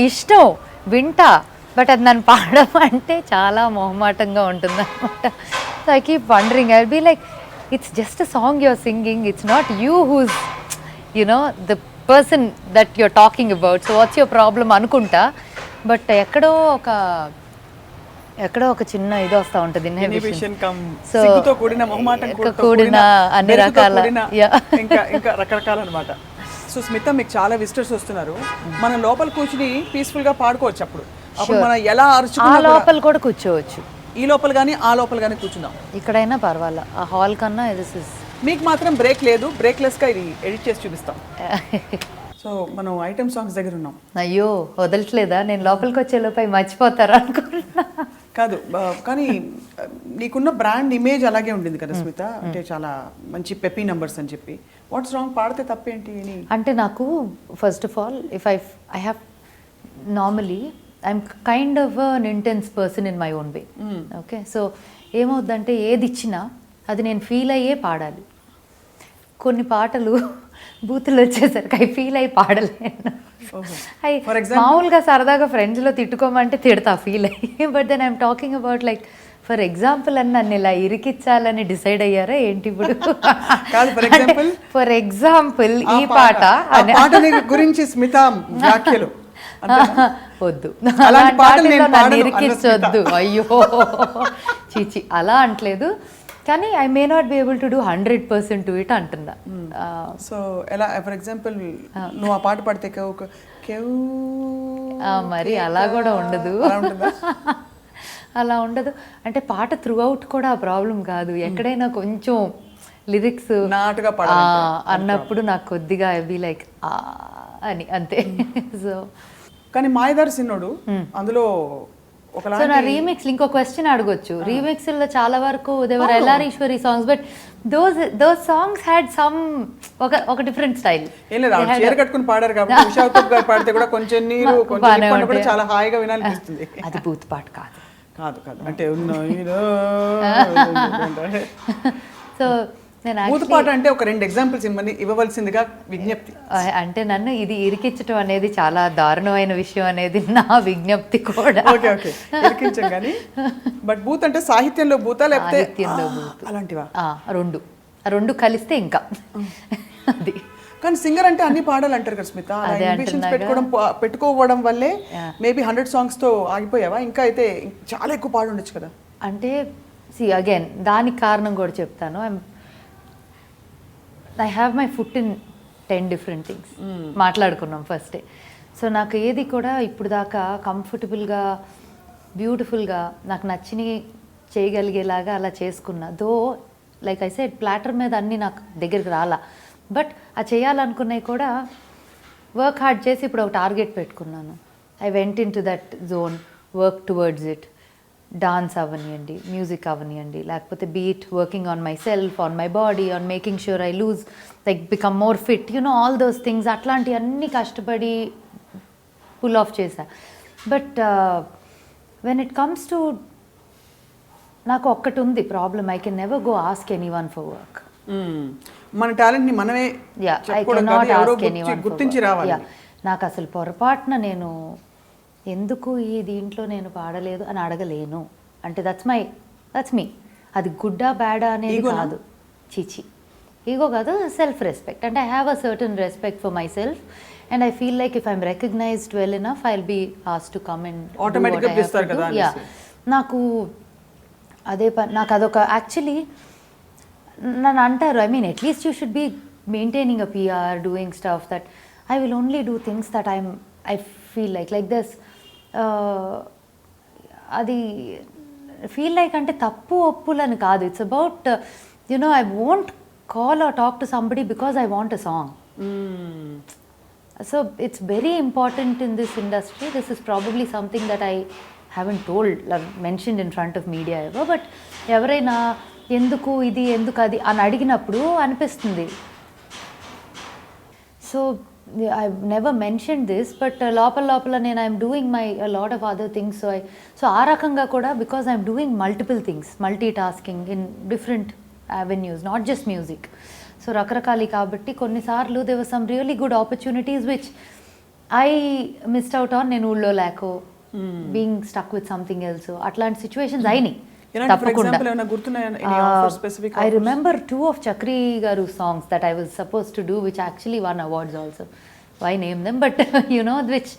ఇష్టం వింటా, బట్ అది నన్ను పాడమంటే చాలా మొహమాటంగా ఉంటుంది అనమాట. So I keep wondering, I be like it's just a song you're singing, it's not you who's the person that you're talking about, so what's your problem అనుకుంటా. బట్ ఎక్కడో ఒక చిన్న ఇది వస్తూ ఉంటుంది, ఇన్హిబిషన్. సో కూడిన అన్ని రకాల ఇంకా రకరకాల అనమాట. సో స్మిత, మీకు చాలా విజిటర్స్ వస్తున్నారు, మనం లోపల కూర్చుని పీస్ఫుల్ గా పాడుకోవచ్చు. అప్పుడు మనం ఎలా ఆ లోపల కూడా కూర్చోవచ్చు, ఈ లోపల కానీ ఆ లోపల కానీ కూర్చుందాం, ఇక్కడైనా పర్వాలా. ఆ హాల్ కన్నా ఇది మీకు మాత్రం బ్రేక్ లేదు, బ్రేక్లెస్ గా ఇది ఎడిట్ చేసి చూపిస్తాం. సో మనం ఐటమ్ సాంగ్స్ దగ్గర ఉన్నాం. అయ్యో వదలట్లేదా, నేను లోపలికి వచ్చే లోపల మర్చిపోతారా అనుకుంటున్నా. కాదు, కానీ నీకున్న బ్రాండ్ ఇమేజ్ అలాగే ఉండింది కదా స్మిత, అంటే చాలా మంచి పెప్పీ నంబర్స్ అని చెప్పి. వాట్స్ రాంగ్, పాడితే తప్పేంటి అంటే నాకు first of all if I have normally I'm kind of an intense person in my own way. Okay, so ఏమవుద్దంటే ఏది ఇచ్చినా అది నేను ఫీల్ అయ్యే పాడాలి. కొన్ని పాటలు బూతులు వచ్చేసరికి అవి ఫీల్ అయ్యి పాడలేను. మామూలుగా సరదాగా ఫ్రెండ్స్లో తిట్టుకోమంటే తిడతా ఫీల్ అయ్యి, but then I'm talking about like for example అని నన్ను ఇలా ఇరికిచ్చాలని డిసైడ్ అయ్యారా ఏంటి ఇప్పుడు? ఫర్ ఎగ్జాంపుల్ ఈ పాట గురించి స్మిత వ్యాఖ్యలు వద్దు, నన్ను ఇరికించొద్దు, అయ్యో చీచి అలా అంటలేదు. కానీ I may not be able to do 100% to it అంటున్నా. సో ఎలా, ఫర్ ఎగ్జాంపుల్ నువ్వు ఆ పాట పాడితే మరి అలా కూడా ఉండదు, అలా ఉండదు. అంటే పాట త్రూ అవుట్ కూడా ఆ ప్రాబ్లం కాదు, ఎక్కడైనా కొంచెం లిరిక్స్ నాటుగా అన్నప్పుడు నాకు కొద్దిగా ఐ బి లైక్ అని అంతే. సో కానీ మాయదారి సిన్నోడు అందులో సో నా రీమిక్స్ ఇంకో క్వశ్చన్ అడగొచ్చు. రీమిక్స్ లో చాలా వరకు దేవర్ ఎల్ఆరీశ్వరి songs, but those songs had some ఒక డిఫరెంట్ స్టైల్. ఏం లేదు, చీర కట్టుకుని పాడారు కాబట్టి ఉషాతో గారు పాడితే కూడా కొంచెం నీరు కొంచెం కూడా చాలా హాయిగా వినాలనిపిస్తుంది. అది బూత్ పాట కాదు, కాదు కాదు అంటే సో బూత్ పాట అంటే ఒక 2 ఎగ్జాంపుల్స్ ఇవ్వవలసిందిగా విజ్ఞప్తి. అంటే నన్ను ఇది ఇరికించడం అనేది చాలా దారుణమైన విషయం అనేది నా విజ్ఞప్తి కూడా. ఓకే ఓకే, ఇరికించం కానీ బట్ బూత్ అంటే సాహిత్యంలో బూతా లేకపోతే అలాంటివా? రెండు కలిస్తే ఇంకా అది. కానీ సింగర్ అంటే అన్ని పాడాలంటారు కదా స్మిత, పెట్టుకోవడం వల్లే మేబీ 100 సాంగ్స్ తో ఆగిపోయావా? ఇంకా అయితే చాలా ఎక్కువ పాడు ఉండొచ్చు కదా. అంటే అగైన్ దానికి కారణం కూడా చెప్తాను. I have my foot in 10 different things. మాట్లాడుకున్నాం ఫస్టే. సో నాకు ఏది కూడా ఇప్పుడు దాకా కంఫర్టబుల్గా బ్యూటిఫుల్గా నాకు నచ్చినవి చేయగలిగేలాగా అలా చేసుకున్నా. Though like I said platter మీద అన్నీ నాకు దగ్గరికి రాలా, బట్ ఆ చేయాలనుకున్నవి కూడా వర్క్ హార్డ్ చేసి ఇప్పుడు ఒక టార్గెట్ పెట్టుకున్నాను. I went into that zone, work towards it. Dance అవనియండి, మ్యూజిక్ అవనియండి, లేకపోతే be it working on myself, on my body, on making sure I lose like become more fit, all those things. అట్లాంటి అన్నీ కష్టపడి పుల్ ఆఫ్ చేశా. But when it comes to నాకు ఒక్కటి ఉంది problem, I can never go ask anyone for work. మన టాలెంట్ని మనమే I can not ask any one గుర్తించి రావాలి. నాకు అసలు పొరపాటున నేను ఎందుకు ఈ దీంట్లో నేను పాడలేదు అని అడగలేను. అంటే దట్స్ మీ. అది గుడ్డా బ్యాడా అనేది కాదు, చీచి ఈగో కాదు, సెల్ఫ్ రెస్పెక్ట్. అంటే I have a certain respect for my self and I feel like if I'm recognised well enough I will be asked to come and ఆటోమేటిక్గా పిలుస్తారు కదా. యా, నాకు అదే నాకు అదొక యాక్చువల్లీ నన్ను అంటారు, I mean at least you should be maintaining a PR, doing stuff that I will only do things that I feel like this. అది ఫీల్ లైక్ అంటే తప్పు ఒప్పులని కాదు. It's about I won't call or talk to somebody because I want a song. So it's very important in this industry. This is probably something that I haven't told mentioned in front of media ever. But ఎవరైనా ఎందుకు ఇది ఎందుకు అది అని అడిగినప్పుడు అనిపిస్తుంది. So I've never mentioned this, but లోపల నేను I'm doing a lot of other things. So ఆ రకంగా కూడా because I'm doing multiple things, multitasking in different avenues, not just music. So రకరకాలి కాబట్టి కొన్నిసార్లు there were some really good opportunities which I missed out on. నేను ఊళ్ళో లేకో being stuck with something else, అట్లాంటి సిచ్యువేషన్స్ అయినాయి తప్పకుండా. I remember 2 of Chakri garu songs that I was supposed to do, which actually won awards also. Why name them? But you know, which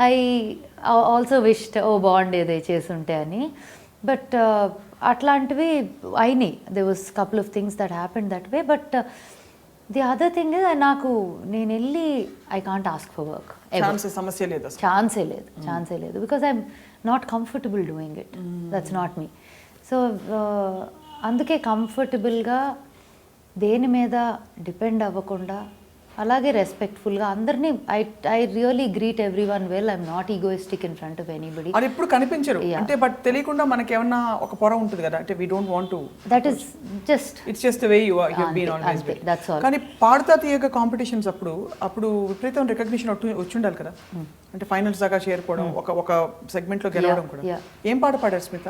I also wished, oh బాగుండేదే చేస్తుంటే అని. బట్ అట్లాంటివి అయినాయి. there was couple of things that happened that way. But the other thing is, నేను వెళ్ళి I can't ask for work. ఛాన్సే లేదు because I'm not comfortable doing it. That's not me. So అందుకే కంఫర్టబుల్గా దేని మీద డిపెండ్ అవ్వకుండా అలాగే రెస్పెక్ట్ఫుల్గా అందరినీ I really greet every one well. I'm not egoistic in front of anybody. అది ఎప్పుడు కనిపించరు అంటే, బట్ తెలియకుండా మనకి ఏమన్నా ఒక పొర ఉంటుంది కదా, అంటే we don't want to. That is just it's just the way you have been always. That's all. కానీ పాడతా తీయగా కాంపిటీషన్స్ అప్పుడు విపరీతం రికగ్నిషన్ వచ్చి ఉండాలి కదా, అంటే ఫైనల్స్ దాకా చేరుకోవడం, ఒక సెగ్మెంట్ లో గెలవడం కూడా. ఏం పాట పాడారు స్మిత?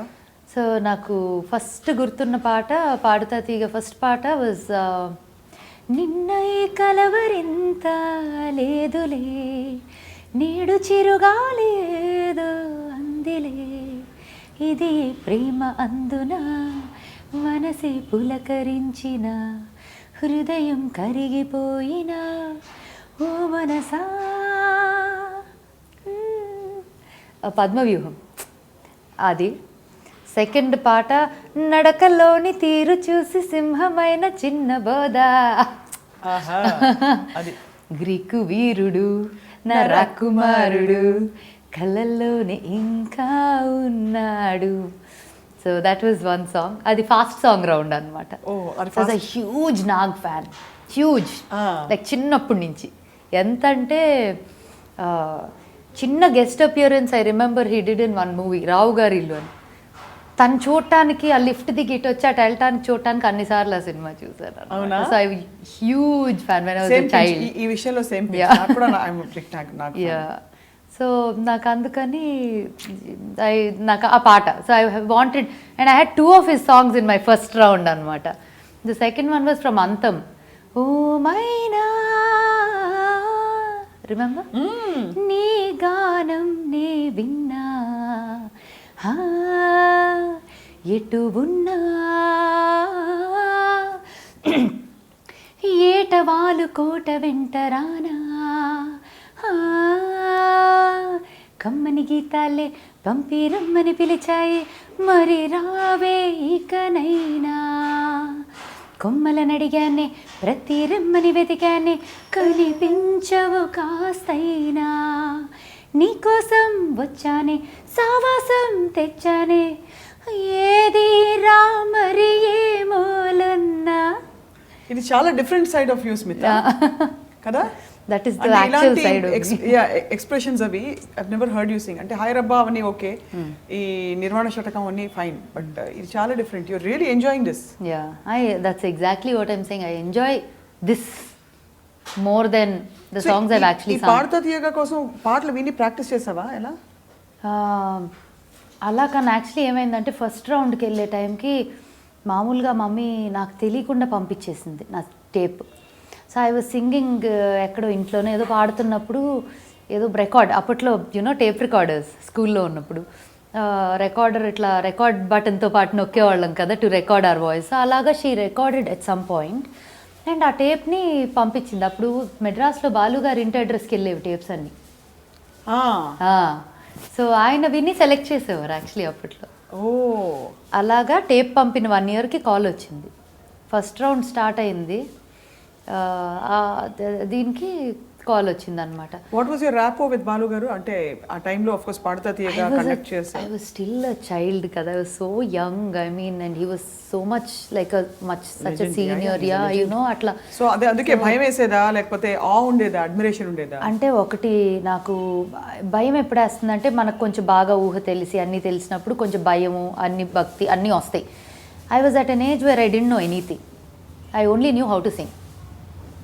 సో నాకు ఫస్ట్ గుర్తున్న పాట పాడుతా తీగ ఫస్ట్ పాట వాజ్ నిన్నై కలవరింత లేదులే, నేడు చిరుగాలేదో అందిలే, ఇది ప్రేమ అందున మనసి పులకరించిన, హృదయం కరిగిపోయిన ఓ మనసా. పద్మవ్యూహం అది. సెకండ్ పాట నడకలోని తీరు చూసి సింహమైన చిన్న బోధ, గ్రీకు వీరుడు నా రాకుమారుడు కళ్ళల్లోనే ఇంకా ఉన్నాడు. So that was one song. అది ఫాస్ట్ సాంగ్ రౌండ్ అనమాట. Huge Nag fan, huge. Like చిన్నప్పటి నుంచి ఎంత అంటే చిన్న guest appearance I remember he did in one movie Rao Gari Illu అని. తను చూడటానికి ఆ లిఫ్ట్ దిగి ఇటు వచ్చి అటు వెళ్ళటానికి చూడటానికి అన్నిసార్లు ఆ సినిమా చూసాను. So I huge fan when I was a child. ఈ విషయంలో సేమ్. సో నాకు అందుకని నాకు ఆ పాట. So I wanted and I had 2 of his songs in my first round అనమాట. The second one was from అంతం. ఓ మైనా రిమెంబర్, నీ గానం నే విన్నా, ఎటు ఉన్నా ఏటవాలు కోట వెంటరానా, కమ్మని గీతాలే పంపిరమ్మని పిలిచాయి, మరి రావే ఇకనైనా, కొమ్మలనడిగానే ప్రతి రెమ్మని వెతికానే, కనిపించవు కాస్తైనా, నీకోసం వచ్చానే సావాసం తెచ్చానే, ఏది రామరి ఏమోలన్నా. ఇది చాలా different side of you Smitha కదా. That is the actual side of me. Expressions అవి I never heard you sing. అంటే హైరబ్బా అవన్నీ ఓకే, ఈ నిర్వాణ శతకం అన్నీ ఫైన్, బట్ ఇది చాలా different. You are really enjoying this. Yeah, that's exactly what I'm saying. I enjoy this more than the songs I've actually sung. పాడతా తీయగా కోసం పాటలు విని ప్రాక్టీస్ చేసావా ఎలా? అలా కానీ యాక్చువల్లీ ఏమైందంటే ఫస్ట్ రౌండ్కి వెళ్ళే టైంకి మామూలుగా మమ్మీ నాకు తెలియకుండా పంపించేసింది నా tape. So I was singing ఎక్కడో ఇంట్లోనే ఏదో పాడుతున్నప్పుడు ఏదో రికార్డ్, అప్పట్లో యూనో టేప్ రికార్డర్స్ స్కూల్లో ఉన్నప్పుడు రికార్డర్ ఇట్లా రికార్డ్ బటన్తో పాటు నొక్కేవాళ్ళం కదా టు రికార్డ్ అవర్ వాయిస్. అలాగా she recorded at some point and ఆ టేప్ని పంపించింది. అప్పుడు మెడ్రాస్లో బాలుగారు ఇంటి అడ్రస్కి వెళ్ళేవి టేప్స్ అన్నీ. సో ఆయన విని సెలెక్ట్ చేసేవారు యాక్చువల్లీ అప్పట్లో. అలాగా టేప్ పంపిన 1 yearకి కాల్ వచ్చింది. ఫస్ట్ రౌండ్ స్టార్ట్ అయింది, దీనికి కాల్ వచ్చింది అనమాట. What was your rapport with Balu garu? అంటే ఆ టైంలో ఆఫ్ కోర్స్ పాడతా తీయగా కండక్ట్ చేశారు. I was still a child కదా, I was so young. I mean and he was so much like such a senior, yeah you know అట్లా. సో అందుకే భయం వేసేదా లేకపోతే ఆ ఉండేదా, అడ్మిరేషన్ ఉండేదా? అంటే ఒకటి నాకు భయం ఎప్పుడు వేస్తుందంటే మనకు కొంచెం బాగా ఊహ తెలిసి అన్నీ తెలిసినప్పుడు కొంచెం భయము అన్ని భక్తి అన్నీ వస్తాయి. I was at an age where I dent know anything, I only knew how to sing.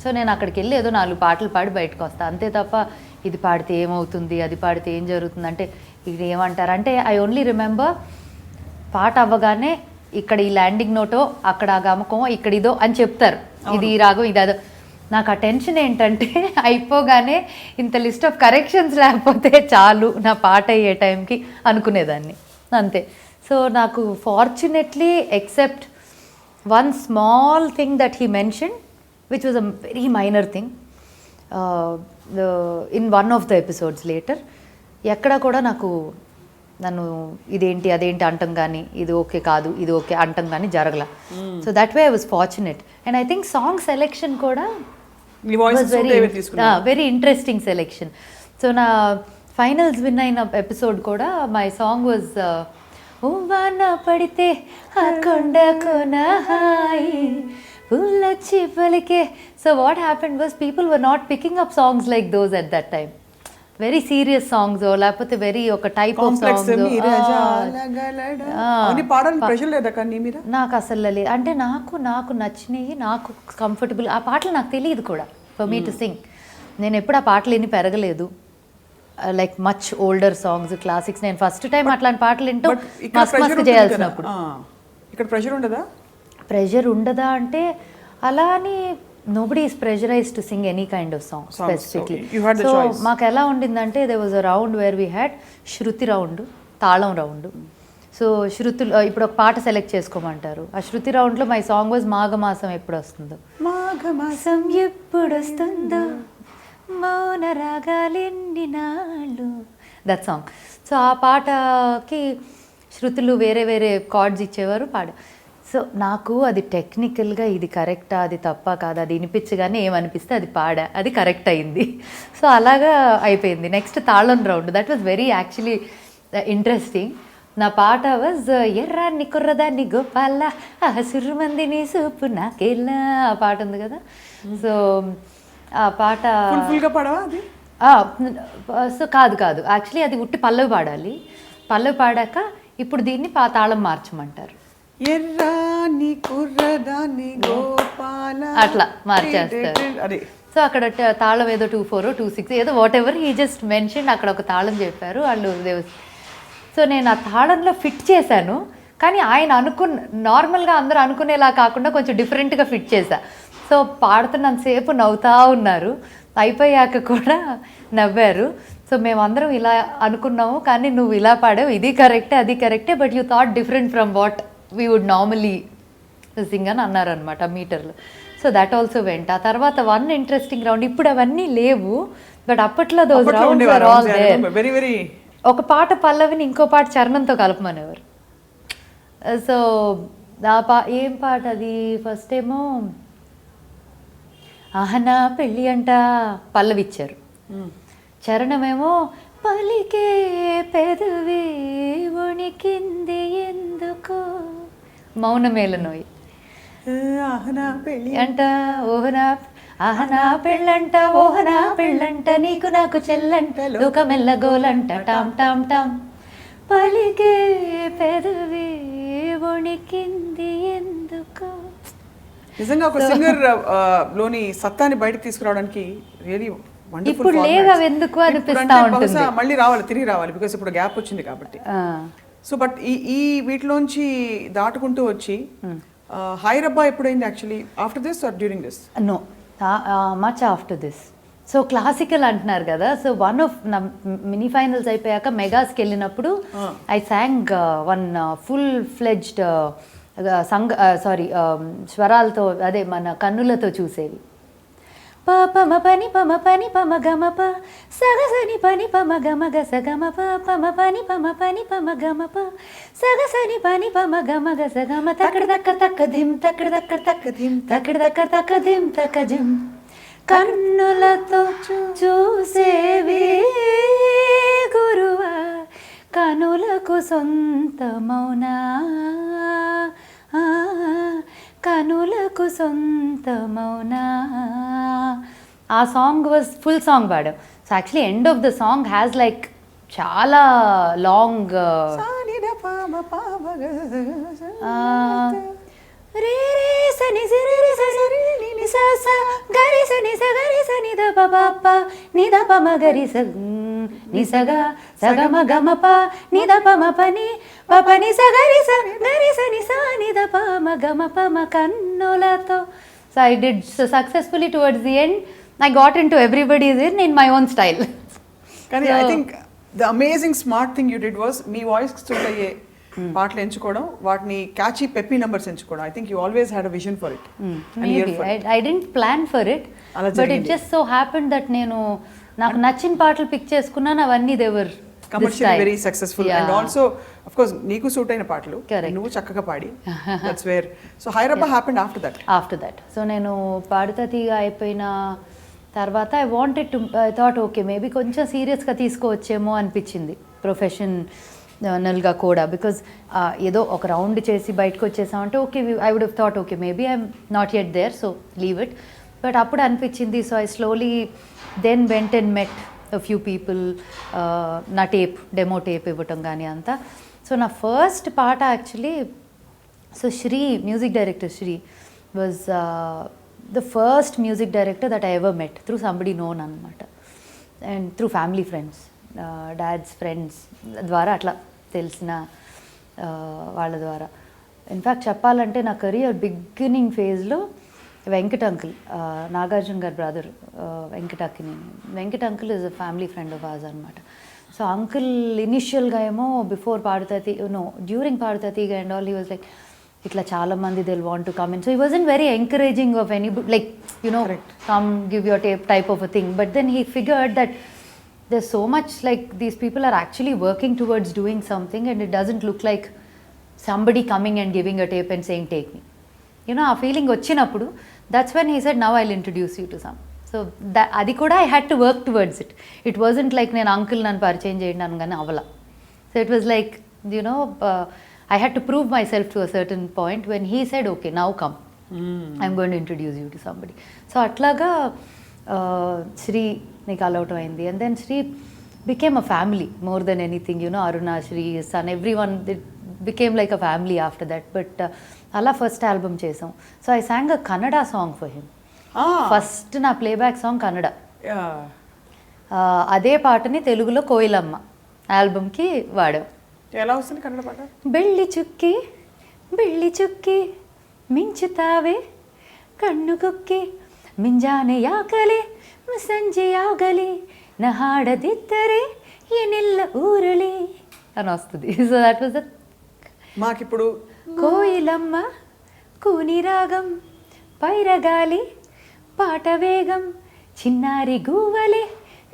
So నేను అక్కడికి వెళ్ళి ఏదో 4 పాటలు పాడి బయటకు వస్తాను అంతే తప్ప ఇది పాడితే ఏమవుతుంది అది పాడితే ఏం జరుగుతుంది అంటే ఇది ఏమంటారు అంటే ఐ ఓన్లీ రిమెంబర్ పాట అవ్వగానే ఇక్కడ ఈ ల్యాండింగ్ నోటో అక్కడ ఆ గమకమో ఇక్కడ ఇదో అని చెప్తారు, ఇది ఈ రాగం ఇది అదో. నాకు ఆ టెన్షన్ ఏంటంటే అయిపోగానే ఇంత లిస్ట్ ఆఫ్ కరెక్షన్స్ లేకపోతే చాలు నా పాట అయ్యే టైంకి అనుకునేదాన్ని అంతే. సో నాకు fortunately except one small thing that he mention which was a very minor thing in one of the episodes later, ఎక్కడ కూడా నన్ను ఇదేంటి అదేంటి అంటం కానీ ఇది ఓకే కాదు ఇది ఓకే అంటం కానీ జరగల. So that way I was fortunate. And I think song selection కూడా వెరీ ఇంట్రెస్టింగ్ సెలెక్షన్. సో నా ఫైనల్స్ విన్ అయిన ఎపిసోడ్ కూడా మై సాంగ్ వాజ్ వాన పడితే ఆ కొండ కొన హాయి పూలొచ్చి పలికే. So what happened was people were not picking up songs like those at that time. Very serious songs లేకపోతే వెరీ ఒక టైప్ ఆఫ్ సాంగ్స్ నాకు అసలు లేదు. అంటే నాకు నచ్చినవి, నాకు కంఫర్టబుల్ ఆ పాటలు నాకు తెలియదు కూడా ఫర్ మీ టు సింగ్. నేను ఎప్పుడు ఆ పాటలు ఎన్ని పెరగలేదు. Like much older songs classics నేను ఫస్ట్ టైం అట్లాంటి పాటలు వింటూ మస్తు చేయాల్సినప్పుడు. ఇక్కడ ప్రెషర్ ఉండదా? ప్రెషర్ ఉండదా అంటే అలా అని nobody is pressurized to sing any kind of song specifically. So, you had the choice. మాకు ఎలా ఉండిందంటే there was a round where we had Shruti round, తాళం రౌండ్. సో శృతులు ఇప్పుడు ఒక పాట సెలెక్ట్ చేసుకోమంటారు. ఆ శృతి రౌండ్లో మై సాంగ్ వాజ్ మాఘమాసం ఎప్పుడు వస్తుందో, మాఘమాసం ఎప్పుడు వస్తుందో మౌన రాగాలెన్ని నాళ్ళు, దట్ సాంగ్. సో ఆ పాటకి శృతులు వేరే వేరే కార్డ్స్ ఇచ్చేవారు పాడ. సో నాకు అది టెక్నికల్గా ఇది కరెక్టా అది తప్ప కాదు అది వినిపించగానే ఏమనిపిస్తే అది పాడా, అది కరెక్ట్ అయింది. సో అలాగా అయిపోయింది. నెక్స్ట్ తాళం round, that was very actually interesting. నా పాట వాజ్ ఎర్రాన్ని కుర్రదాన్ని గోపాల సుర్రుమందిని సూపు నాకెళ్ళా, ఆ పాట ఉంది కదా. సో ఆ పాట సో కాదు యాక్చువల్లీ అది ఉట్టి పల్లవి పాడాలి. పల్లవి పాడాక ఇప్పుడు దీన్ని తాళం మార్చమంటారు, అట్లా మార్చేస్తారు. సో అక్కడ తాళం ఏదో 2/4 2/6 ఏదో what ever he just mention, అక్కడ ఒక తాళం చెప్పారు వాళ్ళు. సో నేను ఆ తాళంలో ఫిట్ చేశాను, కానీ ఆయన నార్మల్గా అందరూ అనుకునేలా కాకుండా కొంచెం డిఫరెంట్గా ఫిట్ చేశా. సో పాడుతున్నంతసేపు నవ్వుతూ ఉన్నారు, అయిపోయాక కూడా నవ్వారు. సో మేమందరం ఇలా అనుకున్నాము, కానీ నువ్వు ఇలా పాడావు, ఇది కరెక్టే అది కరెక్టే, but you thought different from what we would normally sing అని అన్నారనమాట మీటర్లు. సో దట్ ఆల్సో వెంట. ఆ తర్వాత వన్ ఇంట్రెస్టింగ్ రౌండ్, ఇప్పుడు అవన్నీ లేవు బట్ అప్పట్లో those rounds are all there. ఒక పాట పల్లవిని ఇంకో పాట చరణంతో కలపమనేవారు. సో ఏం పాట అది, ఫస్ట్ ఏమో ఆహనా పెళ్ళి అంట పల్లవి ఇచ్చారు, చరణమేమో పలికే పెదవి వణికింది ఎందుకో మౌనమేలనోయి అంట ఓహనా ఆహనా పెళ్ళంట ఓహనా పెళ్ళంట నీకు నాకు చెల్లంట లోకమెల్ల గోలంట టామ్ టామ్ టామ్ పలికే పెదవి వణికింది ఎందుకో. నిజంగా ఒక సింగర్ లోని సత్తాని బయటకు తీసుకురావడానికి రియలీ ఇప్పుడు లేవు అవి ఎందుకు అనిపిస్తా ఉంటుంది. మళ్ళీ రావాలి, తిరిగి రావాలి, బికాస్ ఇప్పుడు గ్యాప్ వచ్చింది కాబట్టి. సో బట్ ఈ వీటిలోంచి దాటుకుంటూ వచ్చి హైరబ్బా ఎప్పుడైంది actually, after this or during this? No, much after this. So classical అంటున్నారు కదా, సో వన్ ఆఫ్ నా మినీ ఫైనల్స్ అయిపోయాక మెగాస్కి వెళ్ళినప్పుడు I sang one full fledged స్వరాలతో, అదే మన కన్నులతో చూసేవి. పమ పని పమ పని పమ గమ ప సగసని పని పమ గమ గ సగమ పమ పని పమ పని పమ గమ ప సగసని పని పమ గమ గ సగమ తక్కడ దక్క తక్క ధిమ్ తక్కడ దక్క తక్క ధిమ్ తక్కడ దక్క తక్క ధిమ్ తక్క జిమ్ కన్నులతో చూసేవి గురువా కనులకు సొంతమౌనా కనులకు సొంతమౌనా. ఆ సాంగ్ వాజ్ ఫుల్ సాంగ్ పాడాం. So actually end of the song has like చాలా లాంగ్ రే రే సని సిరి సరి ని స స గరి సని స గరి సని ద ప ప ప ని ద ప మ గరి స ని స గ స గ మ గ మ ప ని ద ప మ ప ని ప ప ని స గరి స ని స ని ద ప మ గ మ ప మ కన్నులతో. So so I did so successfully towards the end I got into everybody's in my own style. కానీ I think the amazing smart thing you did was మీ వాయిస్కి సూట్ అయ్యే పాటలు ఎంచుకోవడం, వాటిని క్యాచీ పెప్పీ నెంబర్స్ ఎంచుకోవడం. I think you always had a vision for it. I didn't plan for it, but it just so happened that నేను నాకు నచ్చిన పాటలు పిక్ చేసుకున్నాను, అవన్నీ దేవర్ commercial very successful and also of course నీకు సూట్ అయిన పాటలు నువ్వు చక్కగా పాడి. దట్స్ వేర్ సో హైరబ్బా హ్యాపెండ్ ఆఫ్టర్ దట్. సో నేను పాడుతా తీగ అయిపోయిన తర్వాత ఐ థాట్ ఓకే మేబీ కొంచెం సీరియస్గా తీసుకోవచ్చేమో అనిపించింది ప్రొఫెషనల్గా కూడా, బికాజ్ ఏదో ఒక రౌండ్ చేసి బయటకు వచ్చేసామంటే okay I would have thought okay maybe I'm not yet there so leave it. But అప్పుడు అనిపించింది, so I slowly then went and met a few people, నా డెమో టేప్ ఇవ్వటం కానీ అంతా. సో నా ఫస్ట్ పాట actually, so Sri music director Sri was the first music director that I ever met through somebody known అనమాట, and through family friends, dad's friends ద్వారా అట్లా తెలిసిన వాళ్ళ ద్వారా. ఇన్ఫ్యాక్ట్ చెప్పాలంటే నా కెరియర్ బిగినింగ్ ఫేజ్లో వెంకట్ అంకుల్, నాగార్జున గారి brother Venkat uncle is a family friend of ours అనమాట. సో అంకుల్ ఇనిషియల్గా ఏమో బిఫోర్ పాడుతీ during Padutha Theega and all he was like ఇట్లా చాలా మంది they want to come in. So he wasn't very encouraging of any like come give your type of a thing. But then he figured that there's so much like these people are actually working towards doing something and it doesn't look like somebody coming and giving a tape and saying take me. ఆ ఫీలింగ్ వచ్చినప్పుడు that's when he said now I'll introduce you to some. So అది కూడా I had to work towards it. It wasn't like నేను అంకుల్ నన్ను పరిచయం చేయండి అనగానే అవలా. So it was like I had to prove myself to a certain point when he said okay now come, I'm going to introduce you to somebody. So అట్లాగా శ్రీ నీకు అలౌట్ అయింది, and then Sri became a family more than anything, Aruna, Shri, son, everyone, it became like a family after that. But అలా ఫస్ట్ ఆల్బమ్ చేసాం. So I song a Kannada song for him. First నా ప్లేబ్యాక్ సాంగ్ కన్నడ. అదే పాటని తెలుగులో కోయిలమ్మ ఆల్బమ్కి వాడాం. ఎలా వస్తుంది కన్నడ పాట? ಬೆಳ್ಳಿ ಚುಕ್ಕಿ ಬೆಳ್ಳಿ ಚುಕ್ಕಿ ಮಿಂಚುತ್ತಾವೆ ಕಣ್ಣು ಕುಕ್ಕಿ ಮಿಂಜಾನೆ ಯಾಕಲೆ ಸಂಜೆಯಾಗಲಿ ನ ಹಾಡದಿದ್ದರೆ ಏನೆಲ್ಲ ಊರಲಿ అని వస్తుంది. సో దట్ వాజ్ మాకిప్పుడు కోయిలమ్మ కూని రాగం పైరగాలి పాట వేగం చిన్నారి గువ్వలే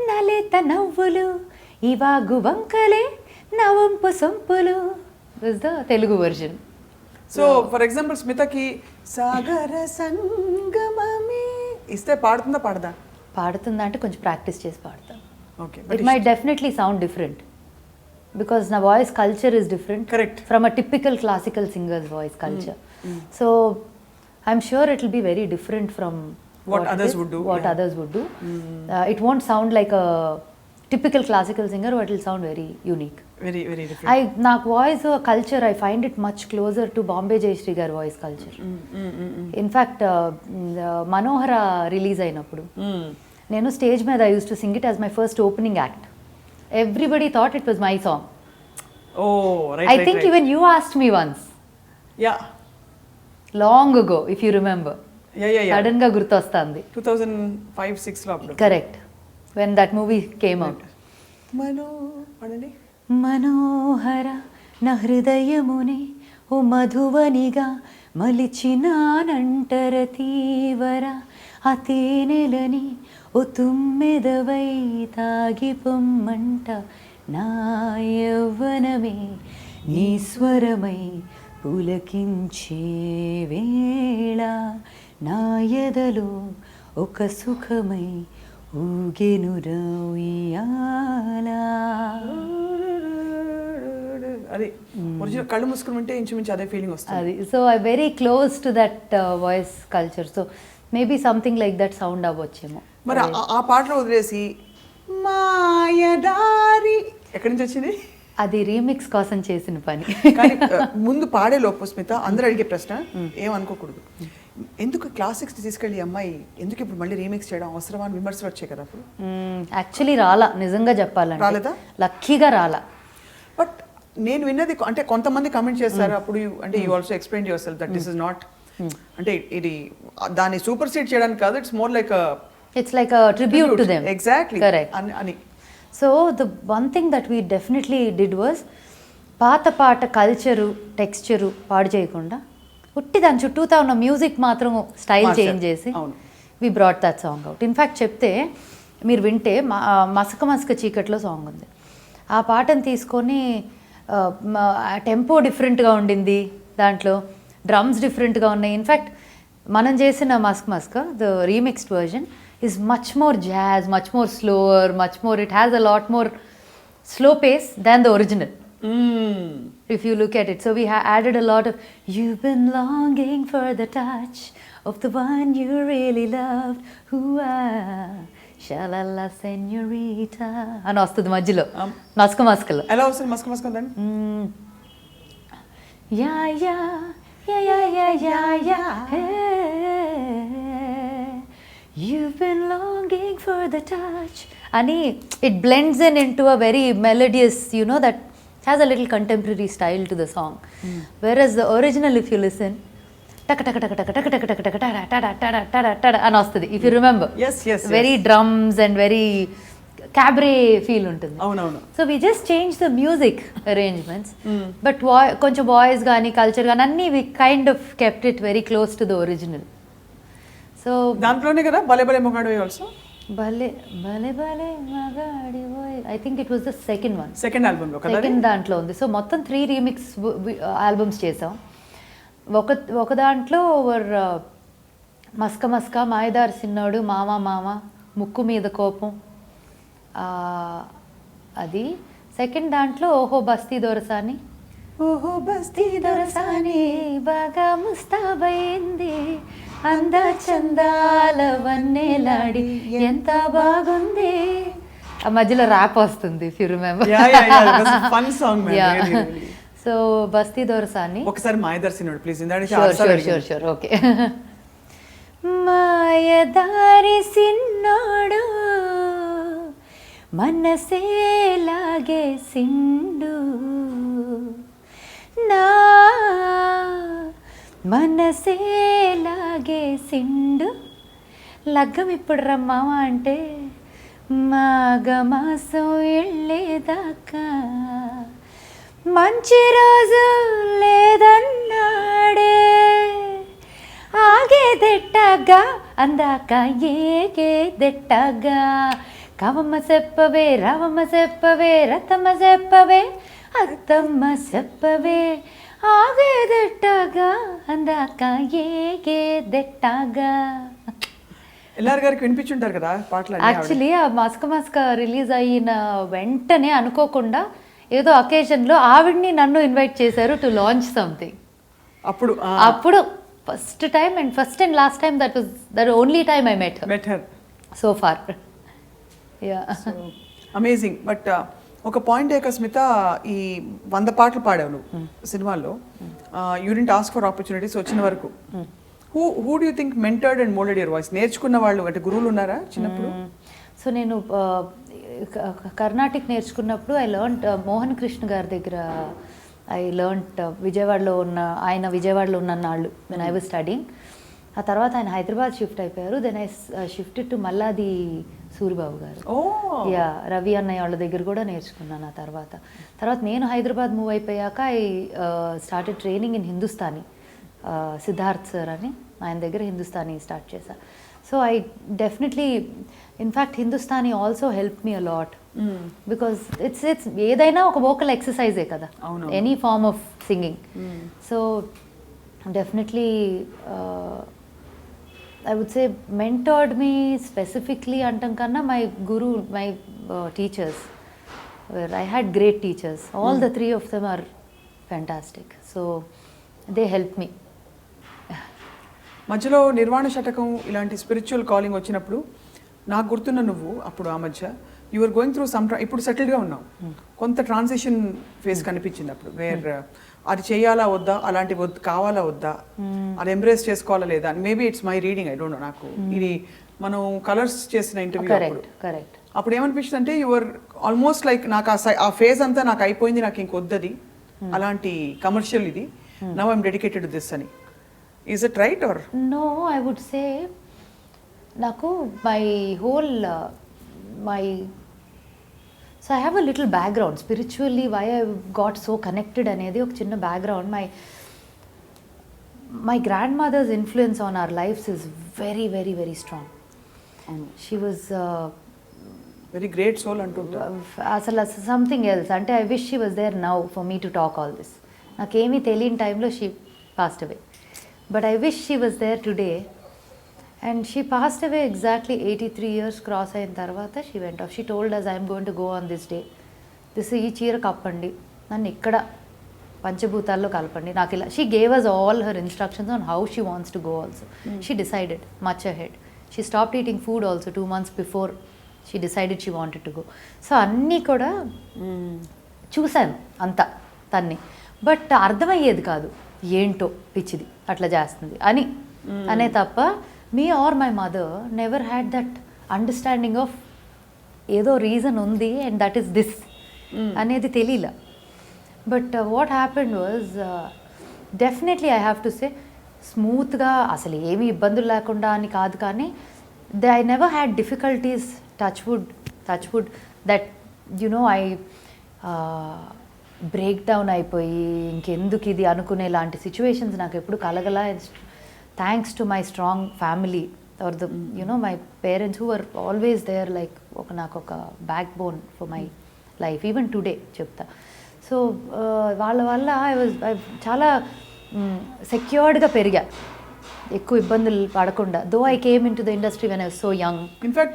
నలేత నవ్వులు ఇవాగు వంకలే నవంపు సొంపులు was the Telugu version. So for example స్మితకి సాగర సంగమమే ఇస్తే పాడుతుందా పాడదా? పాడుతుందా అంటే కొంచెం ప్రాక్టీస్ చేసి పాడతాను. Okay, it my definitely sound different because నా voice culture is different correct from a typical classical singer's voice culture. So I'm sure it will be very different from what others would do. Others would do. It won't sound like a typical classical singer, but it will sound very unique, very very different. నా voice culture I find it much closer to Bombay Jayashri గారి voice culture. In fact Manohara release అయినప్పుడు నేను స్టేజ్ మీద I used to sing it as my first opening act. Everybody thought it was my song. Oh, right. I think even you asked me once. Yeah. Long ago, if you remember. Yeah. Sudden ga gurtostandi. 2005-6 లో అప్పుడు. Correct. When that movie came out. పాడండి. మనోహర నా హృదయమునే ఓ మధువనిగా మలిచినానంటర తీవర అతేనెలని ఓ తుమ్మెదవై తాగిపొమ్మంట నా యవ్వనమే నీ స్వరమై పులకించే వేళ నా ఎదలో ఒక సుఖమై ఊగెనురా ఉయ్యాలా. అది ఒరిజినల్ కళ్ళు మూసుకుని ఉంటే ఇంచుమించు అదే ఫీలింగ్ వస్తుంది. అది so I very close to that voice culture. So maybe something like that sound అవ్వచ్చేమో. మరి ఆ పాటలో వదిలేసి మాయదారి ఎక్కడి నుంచి వచ్చింది? అది రీమిక్స్ కోసం చేసిన పని. కానీ ముందు పాడే లోపు స్మిత అందరూ అడిగే ప్రశ్న ఏమనుకోకూడదు, ఎందుకు క్లాసిక్స్ తీసుకెళ్ళి అమ్మాయి ఎందుకు ఇప్పుడు మళ్ళీ రీమిక్స్ చేయడం అవసరమా అని విమర్శలు వచ్చాయి కదా అప్పుడు. యాక్చువల్లీ రాలా, నిజంగా చెప్పాలంటే రాలేదా? లక్కీగా రాలా. బట్ నేను విన్నది అంటే కొంతమంది కమెంట్ చేస్తారు అప్పుడు, అంటే you also explain yourself that this is not అంటే ఇది దాన్ని సూపర్ సీడ్ చేయడానికి కాదు, it's more like it's like a tribute to them. Exactly correct. అని so the one thing that we definitely did was పాత పాట కల్చరు టెక్స్చరు పాడు చేయకుండా ఉట్టి దాని చుట్టూతా ఉన్న మ్యూజిక్ మాత్రం స్టైల్ చేంజ్ చేసి we brought that song out. In fact చెప్తే మీరు వింటే మసక మసక చీకట్లో సాంగ్ ఉంది. ఆ పాటను తీసుకొని టెంపో డిఫరెంట్గా ఉండింది, దాంట్లో డ్రమ్స్ డిఫరెంట్గా ఉన్నాయి. ఇన్ఫ్యాక్ట్ మనం చేసిన మస్క్ మస్క the remixed version is much more jazz, much more slower, much more, it has a lot more slow pace than the original. If you look at it, so we added a lot of "You've been longing for the touch of the one you really loved, who shalala señorita" అని వస్తుంది మధ్యలో మస్క మస్కలో. ఎలా వస్తుంది మస్క మస్క దాన్ని? Yeah yeah yeah yeah yeah yeah yeah "You've been longing for the touch" ani it blends into a very melodious, you know, that has a little contemporary style to the song. Whereas the original, if you listen, taka taka taka taka taka taka taka taka tada tada tada tada tada అని వస్తుంది. If you remember, yes, very drums and very cabaret feel ఉంటుంది. అవునవును. So we just changed the music arrangements, but కొంచెం వాయిస్ కానీ కల్చర్ కానీ అన్నీ we kind of kept it very close to the original. So దాంట్లోనే కదా భలే భలే మొగాడు ఆల్సో. భలే భలే భలే మగాడి ఓయ్, I think it was the second one, second ఆల్బమ్లో కదా, సెకండ్ దాంట్లో ఉంది. సో మొత్తం 3 రీమిక్స్ ఆల్బమ్స్ చేసాం. ఒక దాంట్లో మస్క మస్క, మాయదారి సిన్నోడు, మామ మామ, ముక్కు మీద కోపం, అది. సెకండ్ దాంట్లో ఓహో బస్తీ దొరసాని, ఓహో బస్తీ దొరసాని బాగా ముస్తాబైంది, అంద చందాల వన్నెలాడి ఎంత బాగుంది. ఆ మధ్యలో ర్యాప్ వస్తుంది, if you remember. Fun song. So బస్తీ దొరసాని. ఒకసారి మాయదారి ప్లీజ్. Sure okay. మాయదారి సిన్నోడు మనసేలాగే సిండు, నా మనసేలాగే సిండు, లగ్గం ఇప్పుడు రమ్మావా అంటే మాఘమాసం వెళ్ళేదాకా మంచి రోజు లేదన్నాడే, ఆగేదెట్టగా అందాక ఏగేదెట్టగా, కవమ్మ చెప్పవే రావమ్మ చెప్పవే రతమ్మ చెప్పవే అత్తమ్మ చెప్పవే, ఆగేదెట్టగా అందాక ఏగేదెట్టగా. ఎల్ఆర్ గారికి వినిపించుంటారు కదా పాటలు. యాక్చువల్లీ ఆ మస్క మస్క రిలీజ్ అయిన వెంటనే అనుకోకుండా ఏదో అకేషన్లో ఆవిడ్ని నన్ను ఇన్వైట్ చేశారు టు లాంచ్ సంథింగ్. అప్పుడు first time and last time, that was that only time I met her so far. Yeah, amazing. But ఒక పాయింట్ ఏక స్మిత, ఈ 100 పాటలు పాడావు నువ్వు సినిమాల్లో, you didn't ask for opportunities వచ్చిన వరకు. Who do you think mentored and moulded your voice? నేర్చుకున్న వాళ్ళు అంటే గురువులు ఉన్నారా చిన్నప్పుడు? సో నేను కర్ణాటిక్ నేర్చుకున్నప్పుడు ఐ లెర్న్డ్ మోహన్ కృష్ణ గారి దగ్గర. ఐ లెర్న్డ్ విజయవాడలో ఉన్న నాళ్ళు వెన్ ఐ వాజ్ స్టడీయింగ్. ఆ తర్వాత ఆయన హైదరాబాద్ షిఫ్ట్ అయిపోయారు. Then I shifted to Malladi Suribabu garu. Yeah, Ravi అన్నయ్య వాళ్ళ దగ్గర కూడా నేర్చుకున్నాను. ఆ తర్వాత నేను హైదరాబాద్ మూవ్ అయిపోయాక I started training in Hindustani. Siddharth sir అని ఆయన దగ్గర హిందుస్థానీ స్టార్ట్ చేశా. So I definitely, in fact Hindustani also help me a lot, because it's ఏదైనా ఒక వోకల్ ఎక్సర్సైజే కదా, any form of singing. So definitely I would say mentored me specifically antam kanna my teachers, where I had great teachers. All the 3 of them are fantastic, so they helped me. మధ్యలో నిర్వాణ శతకం ఇలాంటి స్పిరిచువల్ కాలింగ్ వచ్చినప్పుడు నాకు గుర్తున్న నువ్వు అప్పుడు ఆ మధ్య you are going through some, ఇప్పుడు సెటిల్డ్గా ఉన్నావు, కొంత ట్రాన్సిషన్ ఫేజ్ కనిపించింది అప్పుడు, వేర్ అది చేయాలా వద్దా, అలాంటి కావాలా వద్దా, అది ఎంబ్రేస్ చేసుకోవాలా లేదా అని. Maybe it's my reading, I don't no. నాకు ఇది మనం కలర్స్ చేసిన ఇంటర్వ్యూ అప్పుడు ఏమనిపించింది అంటే యువర్ ఆల్మోస్ట్ లైక్ నాకు ఆ ఫేజ్ అంతా నాకు అయిపోయింది, నాకు ఇంకొద్దది అలాంటి కమర్షియల్ ఇది, నవ్ ఐమ్ డెడికేటెడ్ దిస్ అని. Is it right or? No, I would say నాకు my whole my so I have a little background spiritually why I got so connected అనేది ఒక చిన్న background. My grandmother's influence on our lives is very very very strong. She was very great soul అంటుంటారు. అసలు సంథింగ్ ఎల్స్. అంటే I wish she was there now for me to talk all this. నాకేమీ తెలియని టైంలో she passed away, but I wish she was there today. And she passed away exactly 83 years cross అయిన తర్వాత she went off. She told us I'm going to go on this day. ఈ చీర కప్పండి, నన్ను ఇక్కడ పంచభూతాల్లో కలపండి, నాకు ఇలా. She gave us all her instructions on how she wants to go also. She decided much ahead. She stopped eating food also 2 months before she decided she wanted to go. So అన్నీ కూడా చూశాను అంతా తన్ని, బట్ అర్థమయ్యేది కాదు ఏంటో పిచ్చిది అట్లా చేస్తుంది అని అనే తప్ప me or my mother never had that understanding of ఏదో రీజన్ ఉంది అండ్ దట్ ఈస్ దిస్ అనేది తెలియలే. But what happened was definitely I have to say స్మూత్గా అసలు ఏమీ ఇబ్బందులు లేకుండా అని కాదు, కానీ I never had difficulties. Touch wood that I break down అయిపోయి ఇంకెందుకు ఇది అనుకునే లాంటి సిచ్యువేషన్స్ నాకు ఎప్పుడు కలగల. Thanks to my strong family or my parents who are always there, like నాకు ఒక backbone for my life even today చెప్తా. సో వాళ్ళ వల్ల ఐ చాలా సెక్యూర్డ్గా పెరిగా, ఎక్కువ ఇబ్బందులు పడకుండా. Though I came in to the industry when I was so young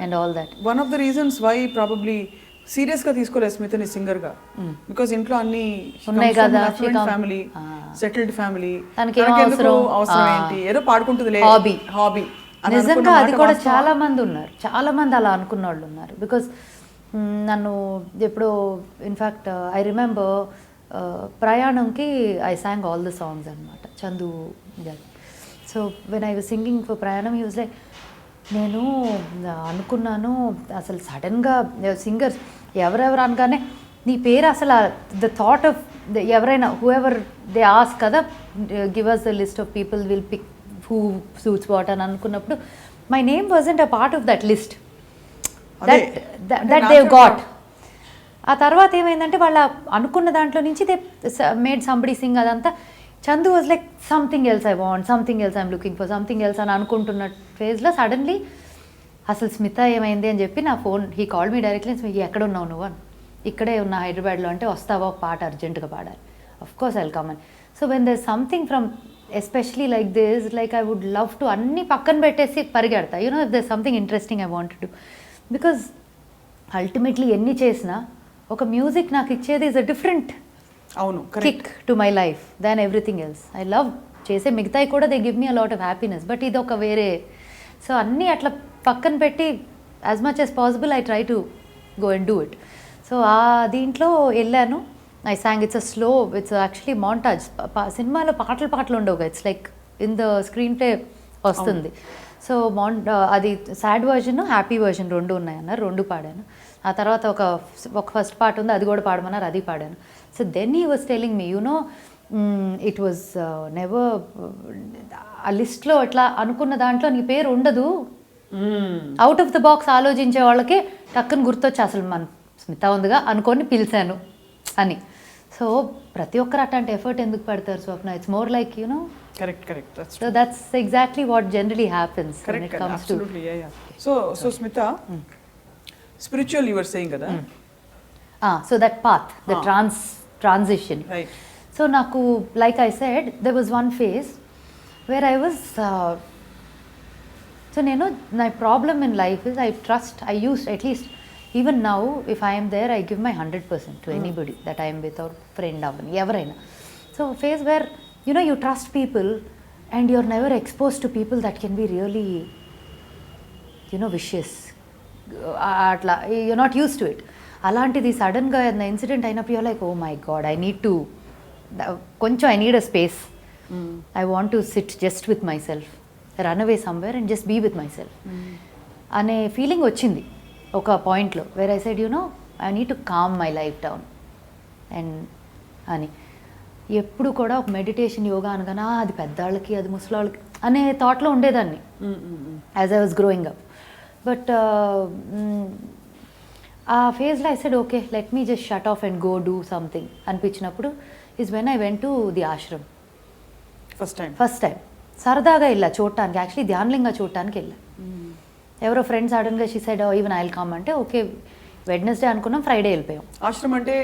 and all that. One of the reasons why probably సీరియస్గా తీసుకోలేదు స్మితని సింగర్గా, బికాస్ ఇంట్లో అన్ని ఉన్నాయి కదా, ఫ్యామిలీ, సెటిల్డ్ ఫ్యామిలీ, తనకి అవసరం ఏంటి, ఏదో పాడుకుంటుంది హాబీ. నిజంగా అది కూడా చాలా మంది ఉన్నారు, చాలా మంది అలా అనుకున్న వాళ్ళు ఉన్నారు. బికాస్ నన్ను ఎప్పుడో ఇన్ఫ్యాక్ట్ ఐ రిమెంబర్ ప్రయాణంకి I sang all the songs అనమాట చందు గారు. So when I was singing for Prayanam he was like, నేను అనుకున్నాను అసలు సడన్గా సింగర్స్ ఎవరెవరు అనగానే నీ పేరు అసలు ద థాట్ ఆఫ్ ఎవరైనా హూ ఎవర్ దే ఆస్ కదా, give us the list of people will pick who suits what అని అనుకున్నప్పుడు my name wasn't a part of that list that they got. ఆ తర్వాత ఏమైందంటే వాళ్ళ అనుకున్న దాంట్లో నుంచి దే మేడ్ సంబడి సింగ్ అదంతా. Chandu was like something else I want, something else I'm looking for, something else అని అనుకుంటున్న ఫేజ్లో సడన్లీ అసలు స్మిత ఏమైంది అని చెప్పి నా phone, he call me directly, ఎక్కడ ఉన్నావు నువ్వు అని. ఇక్కడే ఉన్నా హైదరాబాద్లో. అంటే వస్తావా ఒక పాట అర్జెంటుగా పాడాలి. Of course I will come అని. So when there something from especially like this, like I would love to అన్నీ పక్కన పెట్టేసి పరిగెడతా. If there something interesting I want to, because ultimately ఎన్ని చేసినా ఒక మ్యూజిక్ నాకు ఇచ్చేది is a different kick to my life than everything else. I love చేసే మిగతాయి కూడా they give me a lot of happiness, but ఇది ఒక వేరే. సో అన్నీ అట్లా పక్కన పెట్టి as much as possible I try to go and do it. So ఆ దీంట్లో వెళ్ళాను. I song, it's a slow, it's actually montage. సినిమాలో పాటలు ఉండవు, it's like in the screen play వస్తుంది. సో అది సాడ్ వర్జన్, హ్యాపీ వర్జన్ రెండు ఉన్నాయన్నారు, రెండు పాడాను. ఆ తర్వాత ఒక ఫస్ట్ పార్ట్ ఉంది, అది కూడా పాడమన్నారు, అది పాడాను. So then he was telling me it was never ఆ లిస్ట్లో ఇట్లా అనుకున్న దాంట్లో నీ పేరు ఉండదు. అవుట్ ఆఫ్ ద బాక్స్ ఆలోచించే వాళ్ళకి టక్కుని గుర్తొచ్చి అసలు మన స్మిత ఉందిగా అనుకొని పిలిచాను అని. సో ప్రతి ఒక్కరు అట్లాంటి ఎఫర్ట్ ఎందుకు పెడతారు Swapna? It's more like correct. So that's exactly what generally happens when it comes to. So Smita, spiritual you were saying kada. So that path, the transition. Right. So naku, like I said, there was one phase where I was so my problem in life is I used, at least even now if I am there, I give my 100% to anybody that I am with, or friend avani evaraina. So phase where you trust people and you're never exposed to people that can be really vicious. Atla you're not used to it. అలాంటిది సడన్గా ఇన్సిడెంట్ అయినప్పుడు your like, oh my god, I need to కొంచెం I need a space. I want to sit just with myself, run away somewhere and just be with myself అనే ఫీలింగ్ వచ్చింది ఒక పాయింట్లో. Where I said I need to calm my life down and అని. ఎప్పుడు కూడా ఒక మెడిటేషన్ యోగా అనగానే అది పెద్దవాళ్ళకి అది ముసలాళ్ళకి అనే థాట్లో ఉండేదాన్ని as I was growing up. But ఆ ఫేజ్లో I said okay let me just shut off and go do something అనిపించినప్పుడు is when I went to the ashram first time. సరదాగా వెళ్ళా చూడటానికి, యాక్చువల్లీ ధ్యానలింగా చూడటానికి వెళ్ళా. ఎవరో ఫ్రెండ్స్ సడన్గా she said even I will come అంటే ఓకే వెడ్నెస్డే అనుకున్నాం, ఫ్రైడే వెళ్ళిపోయాం. ఆశ్రమం అంటే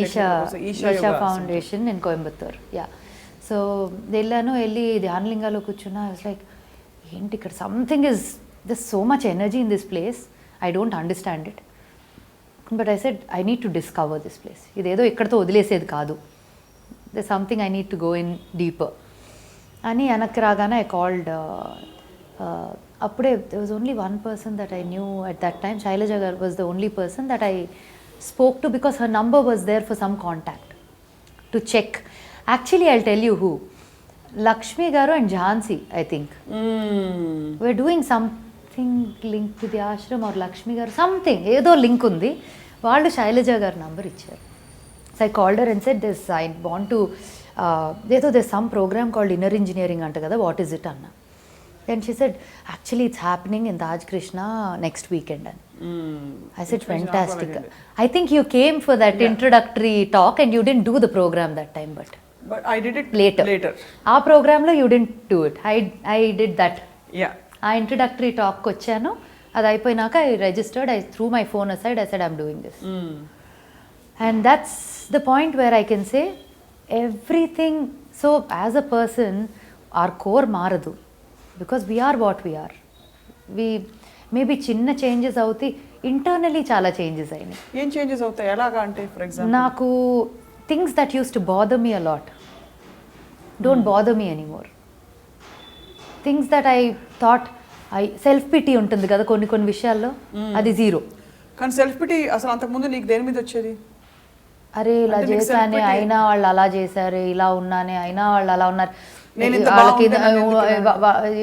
Isha Foundation in Coimbatore. Yeah, so వెళ్ళి ధ్యానలింగాలో కూర్చున్నా. ఐ వాస్ లైక్ ఏంటి ఇక్కడ something is this so much energy in this place, I don't understand it, but I said I need to discover this place. ఇదేదో ఇక్కడతో వదిలేసేది కాదు, the something I need to go in deeper అని. వెనక్కి రాగానే ఐ కాల్డ్, అప్పుడే there was only one person that I knew at that time. Shailaja Gar was the only person that I spoke to because her number was there for some contact to check. Actually, I'll tell you who. Lakshmi Garu and Jhansi, I think. We're doing something linked to the ashram or Lakshmi Garu, something. Edo link undi. Vallu Shailaja Garu number icharu. So I called her and said this, I want to, there's some program called Inner Engineering anta kada, what is it anna? And she said, actually it's happening in Taj Krishna next weekend. I said, fantastic. I think you came for that introductory talk and you didn't do the program that time, but I did it later. Our program lo you didn't do it. I did that. Yeah. ఆ introductory talk వచ్చాను, అది అయిపోయినాక I registered, I threw my phone aside, I said I'm doing this. And that's the point where I can say everything. So as a person, our core మారదు, because we are what we are. We maybe చిన్న చేంజెస్ అవుతాయి, ఇంటర్నలీ చాలా చేంజెస్ అయినాయి. ఏం చేంజెస్ అవుతాయి ఎలాగా అంటే ఫర్ ఎగ్జాంపుల్ నాకు things that use to bother me a lot don't bother me anymore. Things that I thought self pity ఉంటుంది కదా కొన్ని విషయాల్లో, అది జీరో. కానీ సెల్ఫ్ పిటీ అసలు అంతకుముందు నీకు దేని మీద వచ్చేది? అరే ఇలా చేశానే అయినా వాళ్ళు అలా చేశారు, ఇలా ఉన్నానే అయినా వాళ్ళు అలా ఉన్నారు,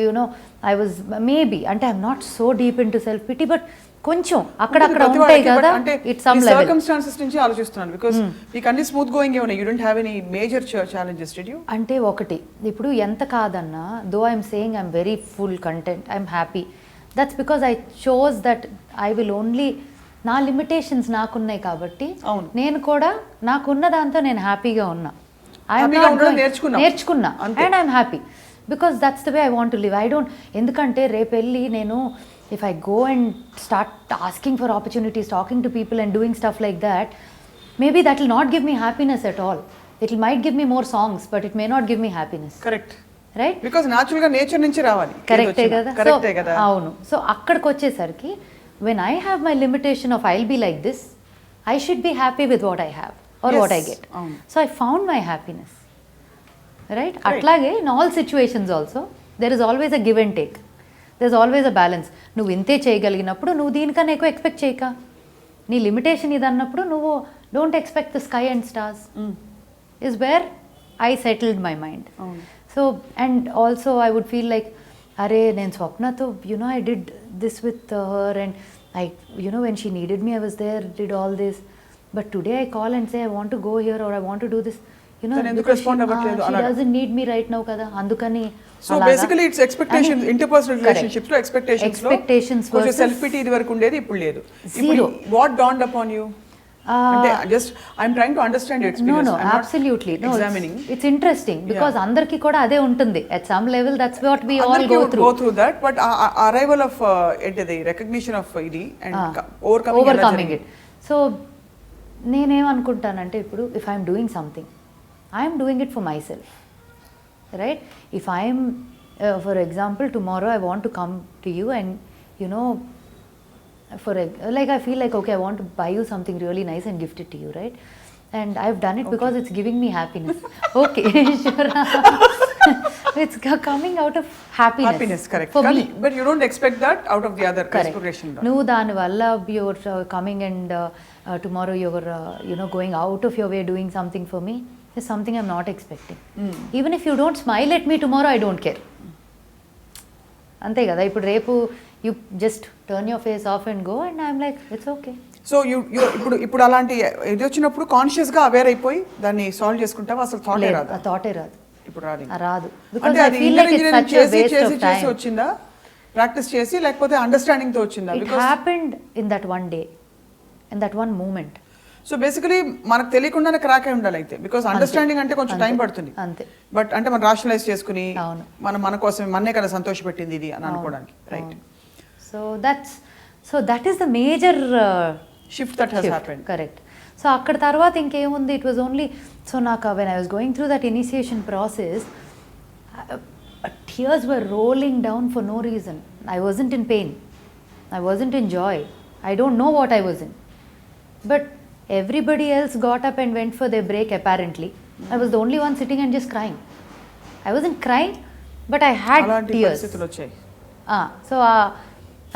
యూనో ఐ వాజ్ మేబీ అంటే I'm not so deep in to self pity, but కొంచెం అక్కడక్కడ ఉంటాయి కదా. ఇట్స్ సమ్ లెవెల్ సర్కమ్స్టాన్సెస్ నుంచి ఆలోచిస్తున్నాను, బికాజ్ మీకు అన్ని స్మూత్ గోయింగ్ ఏమన్నా, you don't have any major challenges did you? అంటే ఒకటి ఇప్పుడు ఎంత కాదన్నా, though I'm saying I'm very full content, I'm happy, that's because I chose that I will only, నా లిమిటేషన్స్ నాకున్నాయి కాబట్టి నేను కూడా నాకున్న దాంతో నేను హ్యాపీగా ఉన్నా. నేర్చుకున్నా and I'm happy because that's the way I want to live. I don't, ఎందుకంటే రేపు వెళ్ళి నేను if I go and start asking for opportunities, talking to people and doing stuff like that, maybe that will not give me happiness at all. It will might give me more songs, but it may not give me happiness. Correct, right? Because natural గా నేచర్ నుంచి రావాలి. కరెక్టే కదా. అవును. సో అక్కడికి వచ్చేసరికి when I have my limitation of I'll be like this, I should be happy with what I have or what I get. So I found my happiness, right? Atlage in all situations also there is always a give and take, there's always a balance. నువ్వు ఇంతే చేయగలిగినప్పుడు నువ్వు దీనికన్నా ఎక్కువ ఎక్స్పెక్ట్ చేయక, నీ లిమిటేషన్ ఇది అన్నప్పుడు నువ్వు don't expect the sky and stars is where I settled my mind. So and also I would feel like అరే నేను స్వప్నతో you know I did this with her and I you know when she needed me I was there, did all this, but today I call and say I want to go here or I want to do this, you know she doesn't need me right now కదా, అందుకని. So basically it's expectations, interpersonal relationships లో ఎక్స్పెక్టేషన్స్ వర్సెస్ సెల్ఫ్ పిటీ ఇది వరకు ఉండేది, ఇప్పుడు లేదు. ఇప్పుడు what dawned upon you? Just I'm trying to understand your experience. No, absolutely. No, it's interesting because andarki kuda ade untundi at some level. That's what we all go through that, but arrival of the recognition of idi and overcoming it. So నేనేం అనుకుంటానంటే ఇప్పుడు if I'm doing something, I'm doing it for myself, right? If I'm for example tomorrow I want to come to you and you know like I feel like okay I want to buy you something really nice and gift it to you, right? And I've done it because it's giving me happiness. Okay, sure. It's coming out of happiness, correct, for me. But you don't expect that out of the other inspiration. No, dani valla you're coming and tomorrow you're you know going out of your way doing something for me is something I'm not expecting. Even if you don't smile at me tomorrow, I don't care. అంతే కదా. ఇప్పుడు రేపు you just turn your face off and go and I'm like it's okay. So ఇప్పుడు అలాంటి ఇది వచ్చినప్పుడు కాన్షియస్గా అవేర్ అయిపోయి దాన్ని సాల్వ్ చేసుకుంటావా? అసలు థాటే రాదు? ఆ థాటే రాదు. ఇప్పుడు రాదు. రాదు. అంటే అది ఇంజనీరింగ్ చేసి వచ్చిందా, ప్రాక్టీస్ చేసి, లేకపోతే అండర్స్టాండింగ్ తో వచ్చిందా? It happened in that one day, in that one moment. So basically మనకు తెలియకుండానే క్రాక్ అయి ఉండాలి అయితే, బికాస్ అండర్స్టాండింగ్ అంటే కొంచెం టైం పడుతుంది. అంతే. బట్ అంటే మనం రాషనలైజ్ చేసుకుని మన కోసం మన్నే కదా సంతోషపెట్టింది ఇది అని అనుకోవడానికి. Right. So that is the major shift that has happened. Correct. So అక్కడ తర్వాత ఇంకేముంది, ఇట్ వాజ్ ఓన్లీ, సో నాకు when I was going through that initiation process, tears were rolling down for no reason. I wasn't in pain, I wasn't in joy, I don't know what I was in, but everybody else got up and went for their break apparently. I was the only one sitting and just crying. I wasn't crying, but I had tears. So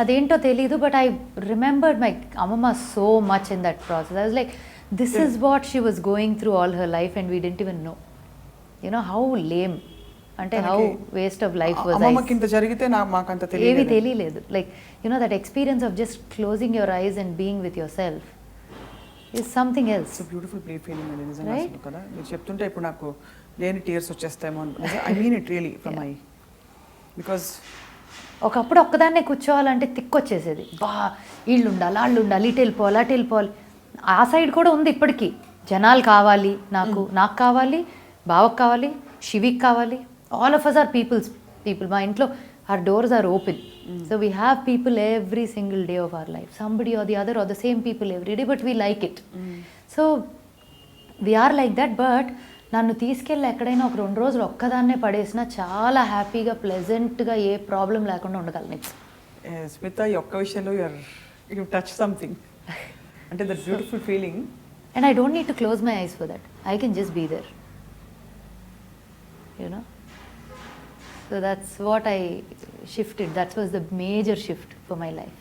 అదేంటో తెలీదు, బట్ ఐ రిమెంబర్డ్ మై అమ్మమ్మ so much in that process. I was like, this is what she was going through all her life and we didn't even know. You know how lame, అంటే how waste of life was. అమ్మమ్మకి ఇంత జరిగితే మాకు అంత ఏమీ తెలియలేదు. Like you know that experience of just closing your eyes and being with yourself is something else. Beautiful feeling అండి నిజంగా కదా. మీరు చెప్తుంటే ఇప్పుడు నాకు లేని టీయర్స్ వచ్చేస్తాయేమో. I mean it really from my, because ఒకప్పుడు ఒక్కదాన్నే కూర్చోవాలంటే తిక్కొచ్చేసేది. వీళ్ళు ఉండాలి, వాళ్ళు ఉండాలి, ఇటు వెళ్ళిపోవాలి, అటు వెళ్ళిపోవాలి. ఆ సైడ్ కూడా ఉంది ఇప్పటికీ. జనాలు కావాలి, నాకు కావాలి, బావకు కావాలి, శివికి కావాలి. All of us are people. మా ఇంట్లో our doors are open. So we have people every single day of our life. Somebody or the other or the same people every day, but we like it. So we are like that, but నన్ను తీసుకెళ్ళి ఎక్కడైనా ఒక 2 రోజులు ఒక్కదాన్నే పడేసినా చాలా హ్యాపీగా ప్లెజెంట్గా ఏ ప్రాబ్లం లేకుండా ఉండగలను. స్మిత, ఈ ఒక్క విషయంలో యు టచ్ సంథింగ్, అంటే that beautiful feeling. And I don't need to close my eyes for that. I can just be there, you know. So that's what I shifted. That was the major shift for my life.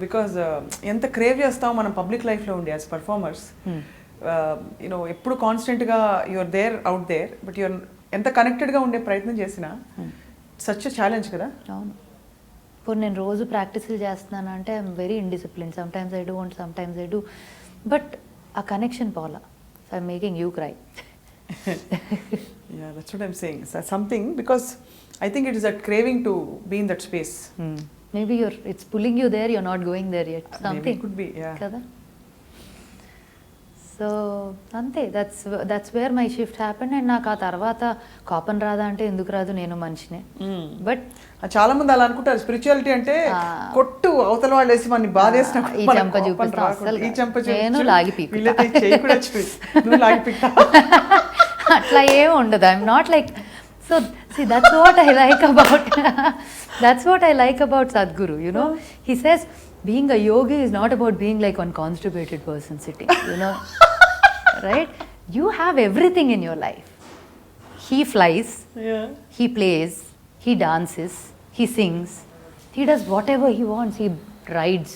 Because ఎంత క్రేవ్ చేస్తామో మనం పబ్లిక్ లైఫ్లో ఉండి యాజ్ పర్ఫార్మర్స్. యూనో ఎప్పుడు కాన్స్టెంట్గా you're there, out there, but you're ఎంత కనెక్టెడ్గా ఉండే ప్రయత్నం చేసినా సచ్ ఛాలెంజ్ కదా. అవును. ఇప్పుడు నేను రోజు ప్రాక్టీసులు చేస్తున్నాను అంటే I'm very indiscipline. Sometimes I do and sometimes I do, but ఆ కనెక్షన్ పోలా. So I'm making you cry. Yeah, that's what I'm saying. So something, because I think it is that craving to be in that space. Maybe it's pulling you there, you're not going there yet. Something. Maybe it could be, yeah. Kada? So ante, that's where my shift happened. And నాకు ఆ తర్వాత కోపం రాదా అంటే ఎందుకు రాదు, నేను మనిషినే. బట్ చాలా మంది అలా అనుకుంటారు. స్పిరిచువాలిటీ అంటే కొట్టు అవతల వాళ్ళు వేసి మనని బాధేసిన ఈ చెంప చూపిస్తా, నేను లాగి పీకు, అట్లా ఏం ఉండదు. I'm not like. So see, that's what I like about Sadhguru, you know. He says being a yogi is not about being like one constipated person sitting, you know. Right? You have everything in your life. He flies, he plays, he dances, he sings, he does whatever he wants, he rides.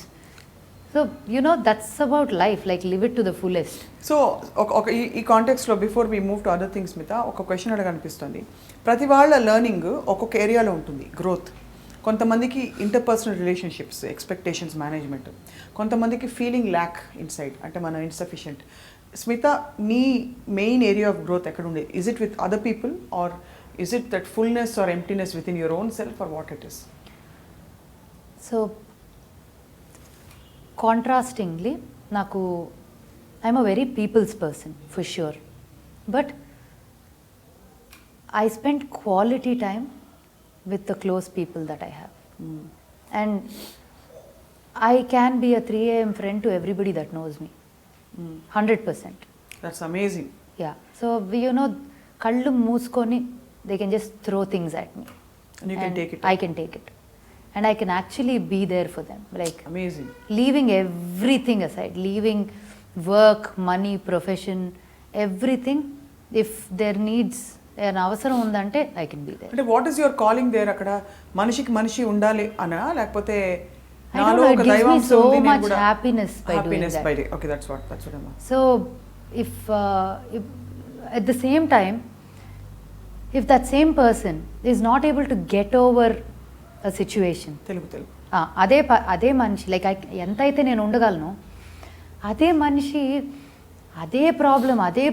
So, you know, that's about life, like live it to the fullest. So ఈ కాంటెక్స్లో before we move to other things మీద ఒక క్వశ్చన్ అడగనిపిస్తుంది. ప్రతి వాళ్ళ లెర్నింగ్ ఒక్కొక్క ఏరియాలో ఉంటుంది, గ్రోత్. కొంతమందికి ఇంటర్పర్సనల్ రిలేషన్షిప్స్, ఎక్స్పెక్టేషన్స్ మేనేజ్మెంట్. కొంతమందికి ఫీలింగ్ ల్యాక్ ఇన్సైడ్, అంటే మనం ఇన్సఫిషియంట్. స్మిత, నీ మెయిన్ ఏరియా ఆఫ్ గ్రోత్ ఎక్కడ ఉండేది? Is it with other people, or is it that fullness or emptiness within your own self, or what it is? So contrastingly, నాకు I'm a very people's person for sure, but I spend quality time with the close people that I have. And I can be a 3 a.m. friend to everybody that knows me. 100%. That's amazing. Yeah. So, you know, kallu mooskoni, they can just throw things at me. And you can take it. I can take it. And I can actually be there for them. Like, amazing. Leaving everything aside, leaving work, money, profession, everything, if there needs ఏమైనా అవసరం ఉందంటే ఐ కెన్ బీ దేర్. అంటే what is your calling there? అక్కడ మనిషికి మనిషి ఉండాలి అనా, లేకపోతే నాలో ఒక దైవాంశం ఉంది, నేను కూడా happiness by doing that. Okay, that's what I mean. So if at the same time, if that same person is not able to get over a situation, Telugu అదే మనిషి లైక్ ఎంత అయితే నేను ఉండగలను, అదే మనిషి అదే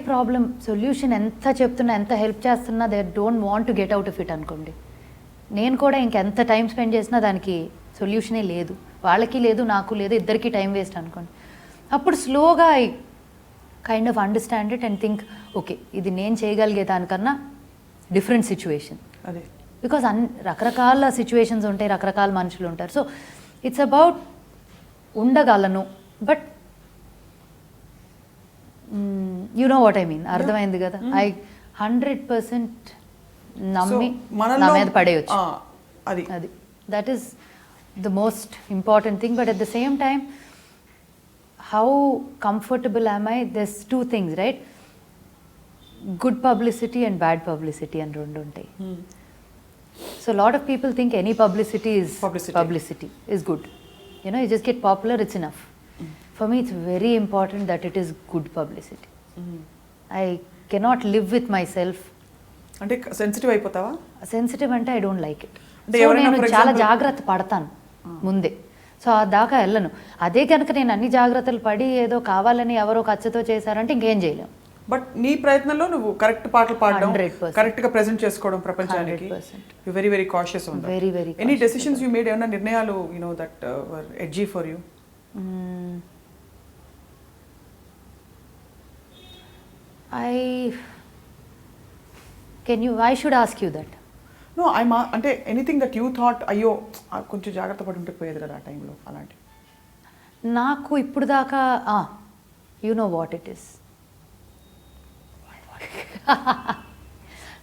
ప్రాబ్లం సొల్యూషన్ ఎంత చెప్తున్నా, ఎంత హెల్ప్ చేస్తున్నా, they don't want to get out of it అనుకోండి. నేను కూడా ఇంకెంత టైం స్పెండ్ చేసినా దానికి సొల్యూషనే లేదు, వాళ్ళకి లేదు, నాకు లేదు, ఇద్దరికి టైం వేస్ట్ అనుకోండి. అప్పుడు స్లోగా I kind of understand it and think okay, ఇది నేను చేయగలిగే దానికన్నా డిఫరెంట్ సిచ్యువేషన్. అదే బికాజ్ రకరకాల సిచ్యువేషన్స్ ఉంటాయి, రకరకాల మనుషులు ఉంటారు. సో ఇట్స్ అబౌట్ ఉండగలను, but you know what I mean, అర్థమైంది కదా. ఐ 100% నమ్మి నా మీద పడేయచ్చు. అది that is the most important thing. But at the same time how comfortable am I, these 2 things, right? Good publicity and bad publicity అని 2 ఉంటాయి. So a lot of people think any publicity is good. You know, you just get popular, it's enough. For me, it's very important that it is good publicity. I cannot live with myself. అంటే సెన్సిటివ్ అయిపోతావా? సెన్సిటివ్ అంటే ఐ డోంట్ లైక్ ఇట్. నేను చాలా జాగ్రత్త పడతాను ముందే. సో ఆ దాకా వెళ్ళను. అదే కనుక నేను అన్ని జాగ్రత్తలు పడి ఏదో కావాలని ఎవరో ఖర్చుతో చేశారంటే ఇంకేం చేయలేం. బట్ నీ ప్రయత్నంలో నువ్వు కరెక్ట్ పాటలు పాడడం, కరెక్ట్ గా ప్రెజెంట్ చేసుకోవడం ప్రపంచానికి, you very very cautious on that. Very very. Any decisions you made, ఏమైనా నిర్ణయాలు you know that were edgy for you? I should ask you that. No, అంటే ఎనీథింగ్ దట్ యూ థాట్ అయ్యో కొంచెం జాగ్రత్త పడి ఉంటే పోయేది కదా ఆ టైంలో, అలాంటి. నాకు ఇప్పుడు దాకా you know what it is.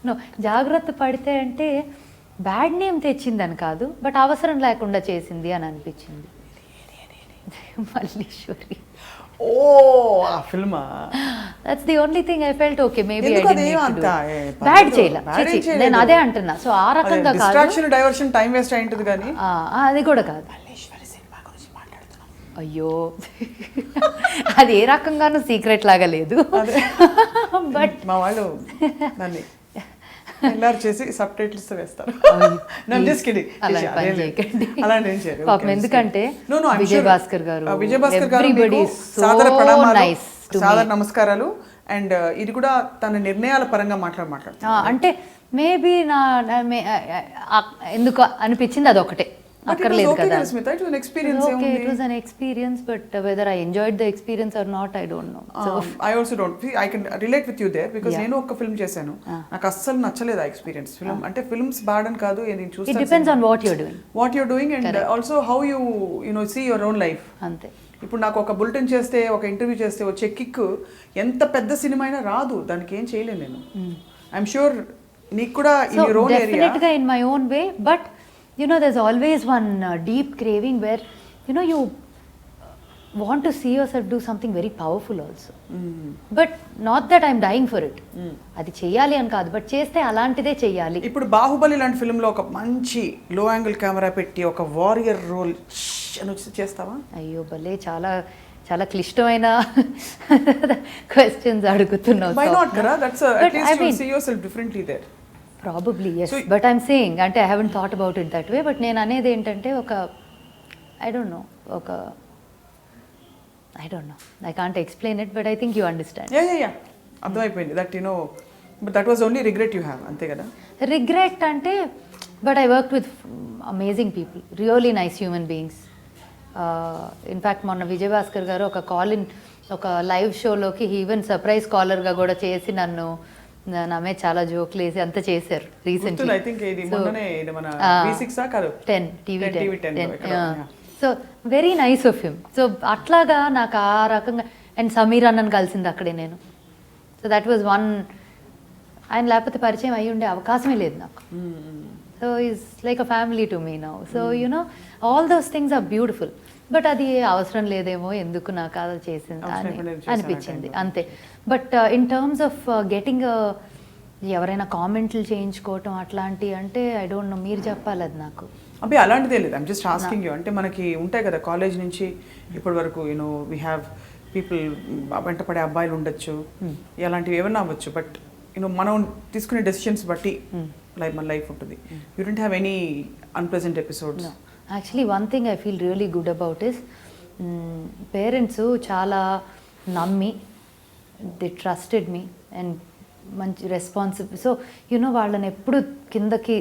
No, జాగ్రత్త పడితే అంటే బ్యాడ్ నేమ్ తెచ్చిందని కాదు, బట్ అవసరం లేకుండా చేసింది అని అనిపించింది. మల్లీశ్వరి. ఓ ఆ ఫిల్మా? That's the only thing I felt okay maybe I didn't need to bad చేయలా. నేను అదే అంటున్నా. సో ఆ రకంగా కాదు, డిస్ట్రాక్షన్, డైవర్షన్, టైం వేస్ట్ అయి ఉంటుంది కానీ అది కూడా కాదు. మల్లీశ్వరి సినిమా గురించి మాట్లాడుతున్నాం. అయ్యో అది ఏ రకంగానూ సీక్రెట్ లాగా లేదు. బట్ మా వాళ్ళు దాన్ని ఎల్ఆర్ చేసి సబ్ టైటిల్స్ వేస్తారు. ఎందుకంటే విజయ్ భాస్కర్ గారు, సాదర ప్రణామాలు, సాదర నమస్కారాలు. అండ్ ఇది కూడా తన నిర్ణయాల పరంగా మాట్లాడు అంటే మేబీ ఎందుకు అనిపించింది అదొకటే, అక్కర్లేదు కదా. It was an experience. Okay, it was an experience, but whether I enjoyed the experience or not, I don't know. So I also don't. I can relate with you there because నేను ఒక ఫిల్మ్ చేశాను, నాకు అస్సలు నచ్చలేదు ఆ ఎక్స్పీరియన్స్. ఫిల్మ్ అంటే ఫిల్మ్స్ బ్యాడ్ అని కాదు, నేను చూస్తాను. It depends on what you're doing and also how you know see your own life. అంతే. ఇప్పుడు నాకు ఒక బులెటిన్ చేస్తే, ఒక ఇంటర్వ్యూ చేస్తే వచ్చే కిక్ ఎంత పెద్ద సినిమా అయినా రాదు, దానికి ఏం చేయలేను నేను. ఐఎమ్ షూర్ నీకు కూడా in your own area. Definitely in my own way, but you know, there's always one deep craving where, you know, you want to see yourself do something very powerful also. But not that I'm dying for it. అది చెయ్యాలి అని కాదు, బట్ చేస్తే అలాంటిదే చెయ్యాలి. ఇప్పుడు బాహుబలి లాంటి ఫిల్మ్లో ఒక మంచి లో యాంగిల్ కెమెరా పెట్టి ఒక వారియర్ రోల్ అని చేస్తావా? అయ్యో భలే, చాలా చాలా క్లిష్టమైన క్వశ్చన్స్ అడుగుతున్నావు. Why not, Kara? That's at least you see yourself differently there. Probably yes, but I'm saying అంటే I haven't thought about it that way. But నేను అనేది ఏంటంటే ఒక I don't know, I can't explain it, but I think you understand. Yeah. అర్థమైపోయింది. That you know, but that was only regret you have, అంతే కదా? Regret అంటే, but I worked with amazing people, really nice human beings. In fact మొన్న విజయ్ భాస్కర్ గారు ఒక కాల్ ఇన్, ఒక లైవ్ షోలోకి ఈవెన్ సర్ప్రైజ్ కాలర్గా కూడా చేసి నన్ను నామే చాలా జోక్లు వేసి అంత చేశారు రీసెంట్లీ. ఐ థింక్ ఇది మొన్ననే ఇది మన V6 కాదు 10 TV 10. So very nice of him. So అట్లాగా నాకు ఆ రకంగా. అండ్ సమీర్ అన్నను కలిసింది అక్కడే నేను. So that was one. ఆయన లేకపోతే పరిచయం అయ్యి ఉండే అవకాశమే లేదు నాకు. So is like a family to me now. So you know all those things are beautiful. But అది అవసరం లేదేమో, ఎందుకు నాకు అది చేసింది అని అనిపించింది అంతే. But in terms of getting ఎవరైనా కామెంట్లు చేయించుకోవటం అట్లాంటి అంటే ఐ డోంట్ నో, మీరు చెప్పాలి అది నాకు. అబ్బే అలాంటిదే లేదు. I'm just asking you. అంటే మనకి ఉంటాయి కదా కాలేజ్ నుంచి ఇప్పటి వరకు, యూనో వీ హ్యావ్ పీపుల్, వెంటపడే అబ్బాయిలు ఉండొచ్చు, అలాంటివి ఏమన్నా అవ్వచ్చు. బట్ యూనో మనం తీసుకునే డెసిషన్స్ బట్టి మన లైఫ్ ఉంటుంది. You don't have any unpleasant episodes? Actually one thing I feel really good about is parents చాలా నమ్మి ది ట్రస్టెడ్ మీ అండ్ మంచి రెస్పాన్సిబుల్. సో వాళ్ళని ఎప్పుడు కిందకి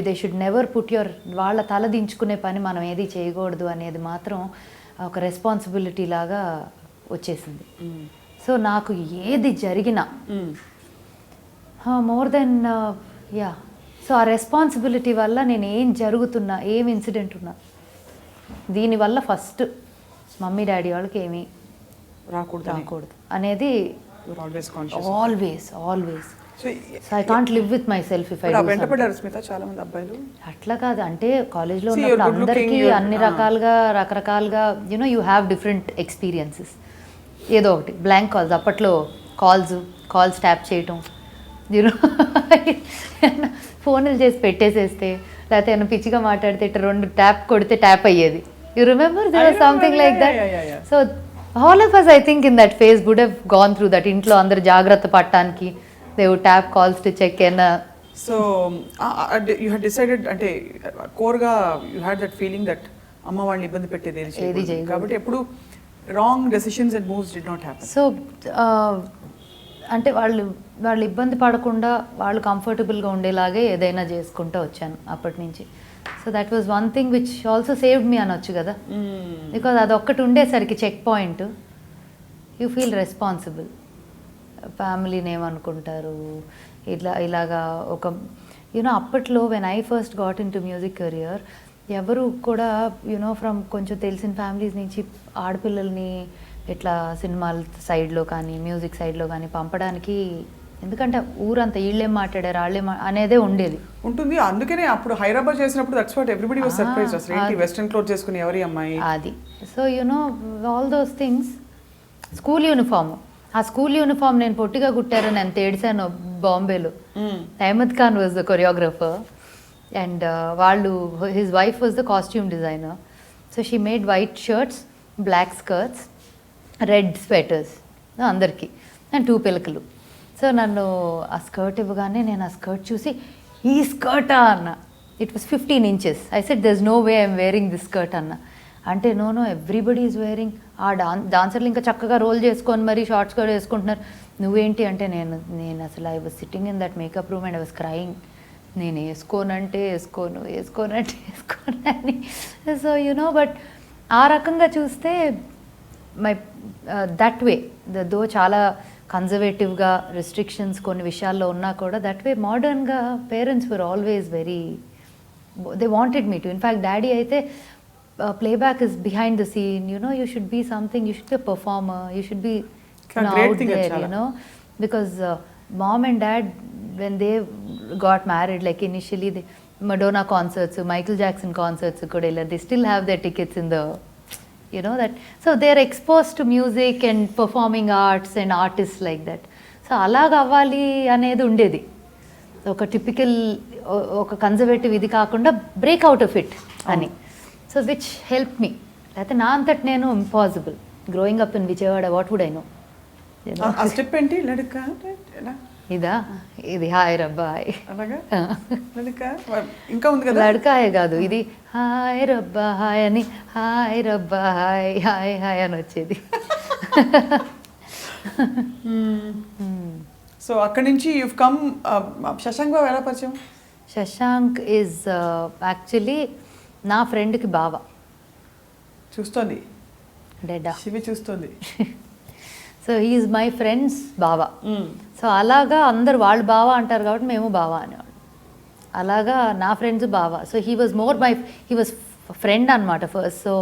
they should never put your వాళ్ళ తల దించుకునే పని మనం ఏది చేయకూడదు అనేది మాత్రం ఒక రెస్పాన్సిబిలిటీ లాగా వచ్చేసింది. సో నాకు ఏది జరిగినా మోర్ దెన్ సో ఆ రెస్పాన్సిబిలిటీ వల్ల నేను ఏం జరుగుతున్నా, ఏం ఇన్సిడెంట్ ఉన్నా దీనివల్ల ఫస్ట్ మమ్మీ డాడీ వాళ్ళకి ఏమీ రాకూడదు అనేది always. So I can't live with myself if I వెంటపడ్డారు స్మిత చాలా మంది అబ్బాయిలు. అట్లా కాదు, అంటే కాలేజ్లో ఉన్నప్పుడు అందరికీ అన్ని రకరకాలుగా యూ హ్యావ్ డిఫరెంట్ ఎక్స్పీరియన్సెస్. ఏదో ఒకటి బ్లాంక్ కాల్స్, అప్పట్లో కాల్స్ ట్యాప్ చేయటం, ఫోన్లు చేసి పెట్టేసేస్తే, లేకపోతే ఏమైనా పిచ్చిగా మాట్లాడితే ఇట్లా 2 ట్యాప్ కొడితే ట్యాప్ అయ్యేది. You remember there was something like that. So all of us I think in that phase would have gone through that. ఇంట్లో అందరు జాగ్రత్త పడటానికి they would tap calls to check in. So you had decided, అంటే కోర్గా you had that feeling that అమ్మ వాళ్ళని ఇబ్బంది పెట్టేది ఏది చేయకూడదు కాబట్టి ఎప్పుడు wrong decisions and moves did not happen. So అంటే వాళ్ళు ఇబ్బంది పడకుండా వాళ్ళు కంఫర్టబుల్గా ఉండేలాగే ఏదైనా చేసుకుంటూ వచ్చాను అప్పటి నుంచి. So that was one thing which also saved me అనొచ్చు కదా, బికాజ్ అదొక్కటి ఉండేసరికి checkpoint. You feel responsible. ఫ్యామిలీని ఏమనుకుంటారు, ఇలాగా ఒక అప్పట్లో when I first got into music career ఎవరు కూడా ఫ్రమ్ కొంచెం తెలిసిన ఫ్యామిలీస్ నుంచి ఆడపిల్లల్ని ఇట్లా సినిమాల సైడ్లో కానీ మ్యూజిక్ సైడ్లో కానీ పంపడానికి, ఎందుకంటే ఊరంతా వీళ్ళేం మాట్లాడారు వాళ్ళేం అనేదే ఉండేది ఉంటుంది. అందుకనే అప్పుడు హైదరాబాద్ చేసినప్పుడు that's what everybody was surprised. అసలు ఏంటి వెస్టర్న్ క్లోత్ చేసుకుని ఎవరి అమ్మాయి అది. So all those things. School uniform, ఆ స్కూల్ యూనిఫామ్ నేను పొట్టిగా కుట్టారని ఎంత ఏడ్చాను బాంబేలో. Ahmed Khan was the choreographer and his wife was the costume designer. So she made white shirts, black skirts, red sweaters అందరికీ అండ్ 2 పిలకలు. సో నన్ను ఆ స్కర్ట్ ఇవ్వగానే నేను ఆ స్కర్ట్ చూసి ఈ స్కర్టా అన్న. It was 15 inches. I said there is no way I'm wearing this skirt అన్న. అంటే నో ఎవ్రీబడి ఈజ్ వేరింగ్. ఆ డాన్సర్లు ఇంకా చక్కగా రోల్ చేసుకొని మరి షార్ట్స్ కూడా వేసుకుంటున్నారు, నువ్వేంటి అంటే నేను అసలు I was sitting in that makeup room and I was crying. నేను వేసుకోను అని. సో బట్ ఆ రకంగా చూస్తే మై దట్ వే దో చాలా కన్జర్వేటివ్గా రిస్ట్రిక్షన్స్ కొన్ని విషయాల్లో ఉన్నా కూడా దట్ వే మోడర్న్గా parents were always very, they wanted me to. In fact daddy అయితే playback is behind the scene, you should be something, you should be a performer, you should be out there, because mom and dad when they got married, like initially the Madonna concerts, Michael Jackson concerts kuda they still have their tickets in the that. So they are exposed to music and performing arts and artists like that. So అలాగా అవ్వాలి అనేది ఉండేది. ఒక టిపికల్ ఒక కన్జర్వేటివ్ ఇది కాకుండా బ్రేక్ అవుట్ ఆఫ్ ఇట్ అని. So which help me. లేకపోతే నా అంతటి నేను impossible. Growing up in Vijayawada, what would I know. Step ఏంటి లడక ఇదా, ఇది హాయ్ రబ్బాయ్ అలాగా ఇంకా ఉంది కదా. లడకాయే కాదు ఇది, హాయ్ రబ్బా హాయ్ అని, హాయ్ రబ్బా హాయ్ హాయ్ హాయ్ అని వచ్చేది. సో అక్కడి నుంచి యువ్ కమ్. శశాంక్ బాబు ఎలా పరిచయం? శశాంక్ ఈజ్ యాక్చువల్లీ నా ఫ్రెండ్కి బావ. చూస్తుంది డెడా శివి చూస్తుంది. సో హీఈస్ మై ఫ్రెండ్స్ బావ. సో అలాగా అందరు వాళ్ళు బావ అంటారు కాబట్టి మేము బావ అనేవాడు. అలాగా నా ఫ్రెండ్స్ బావ. సో హీ వాజ్ ఫ్రెండ్ అనమాట ఫస్ట్. సో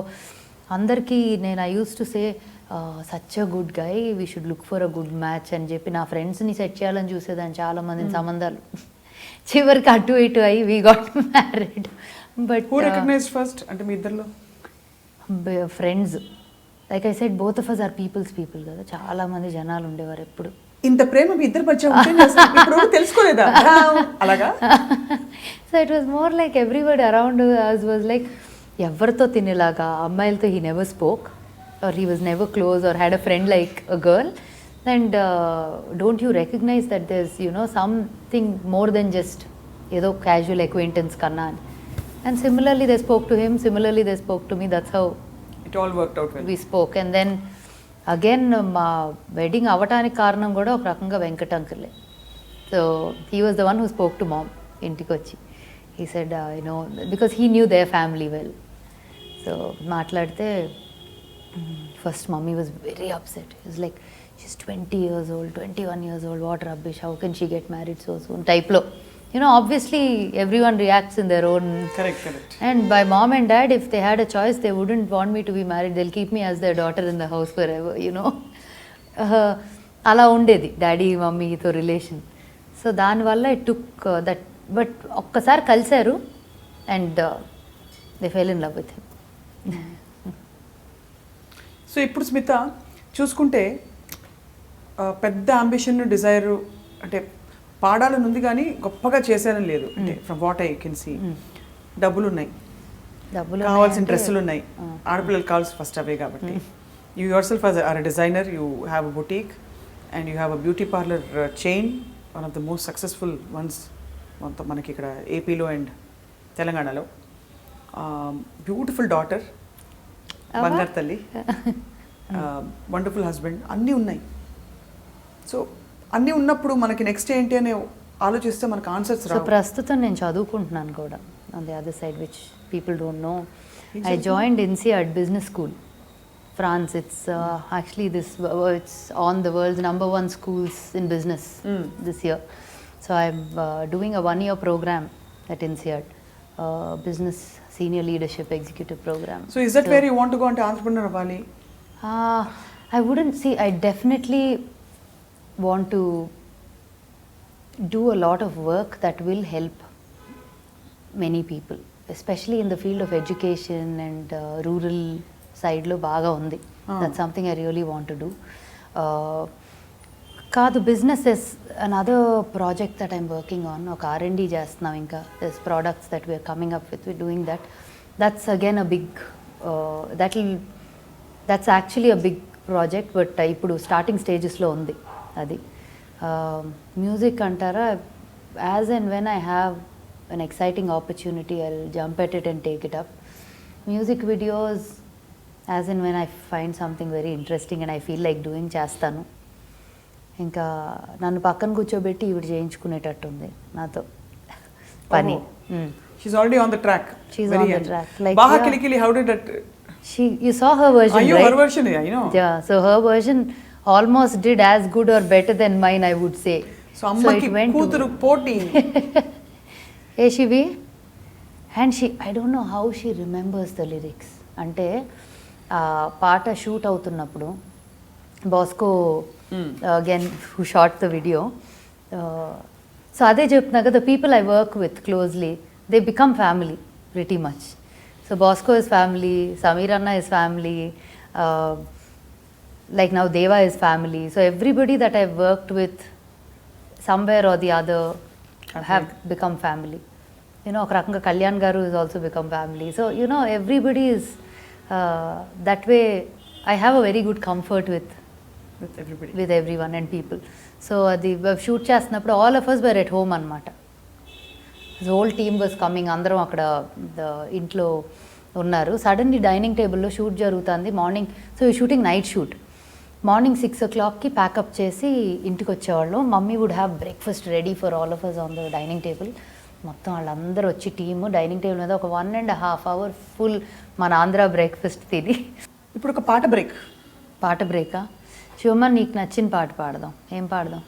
అందరికీ నేను I use to say such a good guy, we should look for a good match అని చెప్పి నా ఫ్రెండ్స్ని సెట్ చేయాలని చూసేదాన్ని చాలామందిని సంబంధాలు. చివరికి అటు ఇటు అయ్యి we got married. But who recognised first అంటే మీ ఇద్దరిలో? Friends. Like I said both of us are peoples people కదా, చాలా మంది జనాలు ఉండేవారు ఎప్పుడు. ఇంత ప్రేమ మీ ఇద్దరు మధ్య తెలుసుకోలేదా అలాగా? So it was more like everybody around us was like ఎవరితో తినేలాగా. అమ్మాయిలతో he never spoke or he was never close or had a friend like a girl. And don't you recognise that there is something more than just ఏదో క్యాజువల్ అక్వైంటెన్స్ కన్నా అని. And similarly they spoke to him, similarly they spoke to me. That's how It all worked out well. we spoke. And then again మా వెడ్డింగ్ అవ్వటానికి కారణం కూడా ఒక రకంగా వెంకట్ అంకులే. So he was the one who spoke to mom ఇంటికి వచ్చి. He said, because he knew their family well. So మాట్లాడితే first mommy was very upset. It was like, she's 20 years old, 21 years old, what rubbish, how can she get married so soon type lo. Obviously everyone reacts in their own. Correct. And by mom and dad, if they had a choice, they wouldn't want me to be married. They'll keep me as their daughter in the house forever, అలా ఉండేది డాడీ మమ్మీతో రిలేషన్. సో దానివల్ల ఇట్ టుక్ దట్. బట్ ఒక్కసారి కలిశారు and they fell in love with him. So ఇప్పుడు స్మిత చూసుకుంటే పెద్ద అంబిషన్ డిజైర్ అంటే పాడాలని ఉంది కానీ గొప్పగా చేశారని లేదు. అంటే from what I can see డబ్బులు ఉన్నాయి, కావాల్సిన డ్రెస్సులు ఉన్నాయి, ఆడపిల్లలు కావాల్సి ఫస్ట్ అవే కాబట్టి. You yourself are a designer, you have a boutique and you have a beauty parlour chain, one of the most successful ones మొత్తం మనకి ఇక్కడ ఏపీలో అండ్ తెలంగాణలో. బ్యూటిఫుల్ డాటర్, బంగారు తల్లి, వండర్ఫుల్ హస్బెండ్, అన్నీ ఉన్నాయి. సో అన్నీ ఉన్నప్పుడు మనకి నెక్స్ట్ ఏంటి అని ఆలోచిస్తే మనకు ఆన్సర్స్ రావు. ప్రస్తుతం నేను చదువుకుంటున్నాను కూడా on the other side, which people don't know. I joined INSEAD Business School, France. It's actually it's on the world's #1 schools in business this year. So I'm doing a 1-year program at INSEAD, Business Senior Leadership Executive Program. So is that where you want to go into entrepreneur Bali? I wouldn't see. I definitely want to do a lot of work that will help many people, especially in the field of education and rural side lo baga undi. That's something I really want to do. Kaadu business is another project that I'm working on. Oka R&D chestunam inka. There's products that we're coming up with. We're doing that. That's again a big that's actually a big project, but ippudu starting stages lo undi adi. Music antara, as and when I have an exciting opportunity, I'll jump at it and take it up. Music videos, as and when I find something very interesting and I feel like doing, చేస్తాను. ఇంకా నన్ను పక్కన కూర్చోబెట్టి ఇవి చేయించుకునేటట్టు ఉంది నాతో పని. She's already on the track. She's on the track. Like Baha Kili Kili, how did that? You saw her version, right? Her version, yeah, you know. Yeah, so her version almost did as good or better than mine, I would say. So అమ్మకి కూతురు పోటీ. Shivi, and I don't know how she remembers the lyrics. అంటే పాట షూట్ అవుతున్నప్పుడు Bosco again who shot the video. So అదే చెప్తున్నా కదా, people I work with closely, they become family pretty much. So Bosco is family, Sameer అన్న is family, like now Deva is family. So everybody that I've worked with somewhere or the other have become family. ఒక రకంగా కళ్యాణ్ గారు is also become family. So everybody is that way. I have a very good comfort with everyone and people. So the shoot చేస్తున్నప్పుడు all of us were at home అన్నమాట. The whole team was coming, అందరం అక్కడ ఇంట్లో ఉన్నారు. సడన్లీ డైనింగ్ టేబుల్లో షూట్ జరుగుతుంది మార్నింగ్. సో ఈ షూటింగ్ నైట్ షూట్. మార్నింగ్ 6 o'clockకి ప్యాకప్ చేసి ఇంటికి వచ్చేవాళ్ళు. Mummy would have breakfast ready for all of us on the dining table. మొత్తం వాళ్ళందరూ వచ్చి టీము డైనింగ్ టేబుల్ మీద ఒక 1.5 hours ఫుల్ మన ఆంధ్ర బ్రేక్ఫాస్ట్ తిని. ఇప్పుడు ఒక పాట బ్రేకా? శివమ్మ, నీకు నచ్చిన పాట పాడదాం. ఏం పాడదాం?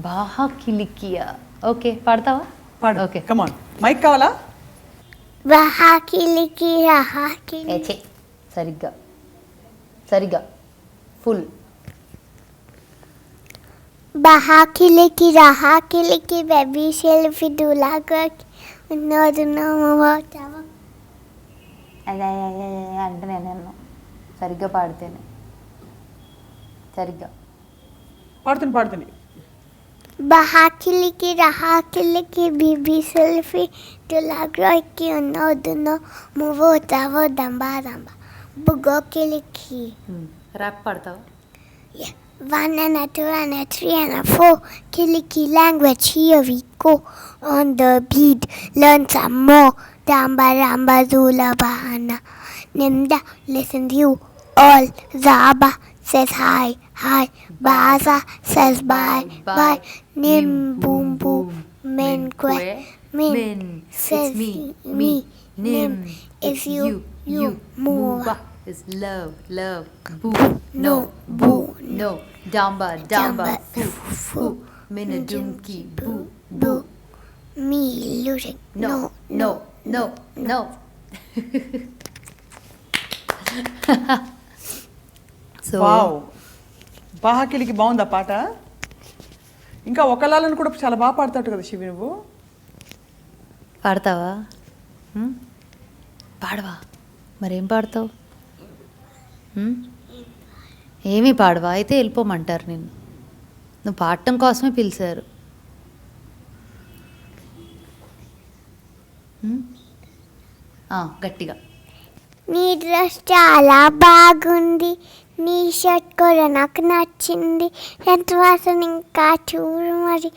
బాహా కిలికియా. ఓకే, పాడతావా? పాడు. Okay, come on. మైక్ కావాలా? బాహా కిలికియా హాకిలి. సరిగ్గా ఫుల్. బాహా కిలికి రాహా కిలికి బేబీ సెల్ఫీ డూలాగా ఉన్నోదున్నాము. అదే అంటే నేను సరిగ్గా పాడితేనే. సరిగ్గా పాడుతుంది. బాహా కిలికి రాహా కిలికి బేబీ సెల్ఫీ డూలాగా ఉన్నోదున్నో మువో తావో దంబా బుగో కిలికి. ర్యాప్ పాడతావా? 1 and a 2 and a 3 and a 4. Kiliki language, here we go. On the beat, learn some more. Damba ramba zula bahana. Nimda, listen you all. Zaba says hi, hi. Baza says bye, bye. Nim boom boom. Min kwe, min says me. Nim is you, Muva is love, love. Boo, no, boo, no. Damba, damba, foo, foo. Minadumki, boo, boo. Me losing. No, no, no, no. So, wow, బాహాకిలికి బాగుందా పాట? ఇంకా ఒకలాలను కూడా చాలా బాగా పాడతాడు కదా శివి నువ్వు. పాడతావా? పాడవా? మరేం పాడతావు? ఏమీ పాడవా? అయితే వెళ్ళిపోమంటారు నిన్ను. నువ్వు పాడటం కోసమే పిలిచారు. గట్టిగా. నీ డ్రెస్ చాలా బాగుంది, నీ షర్ట్ కూడా నాకు నచ్చింది, ఎంత వాసన ఇంకా చూడు మరి,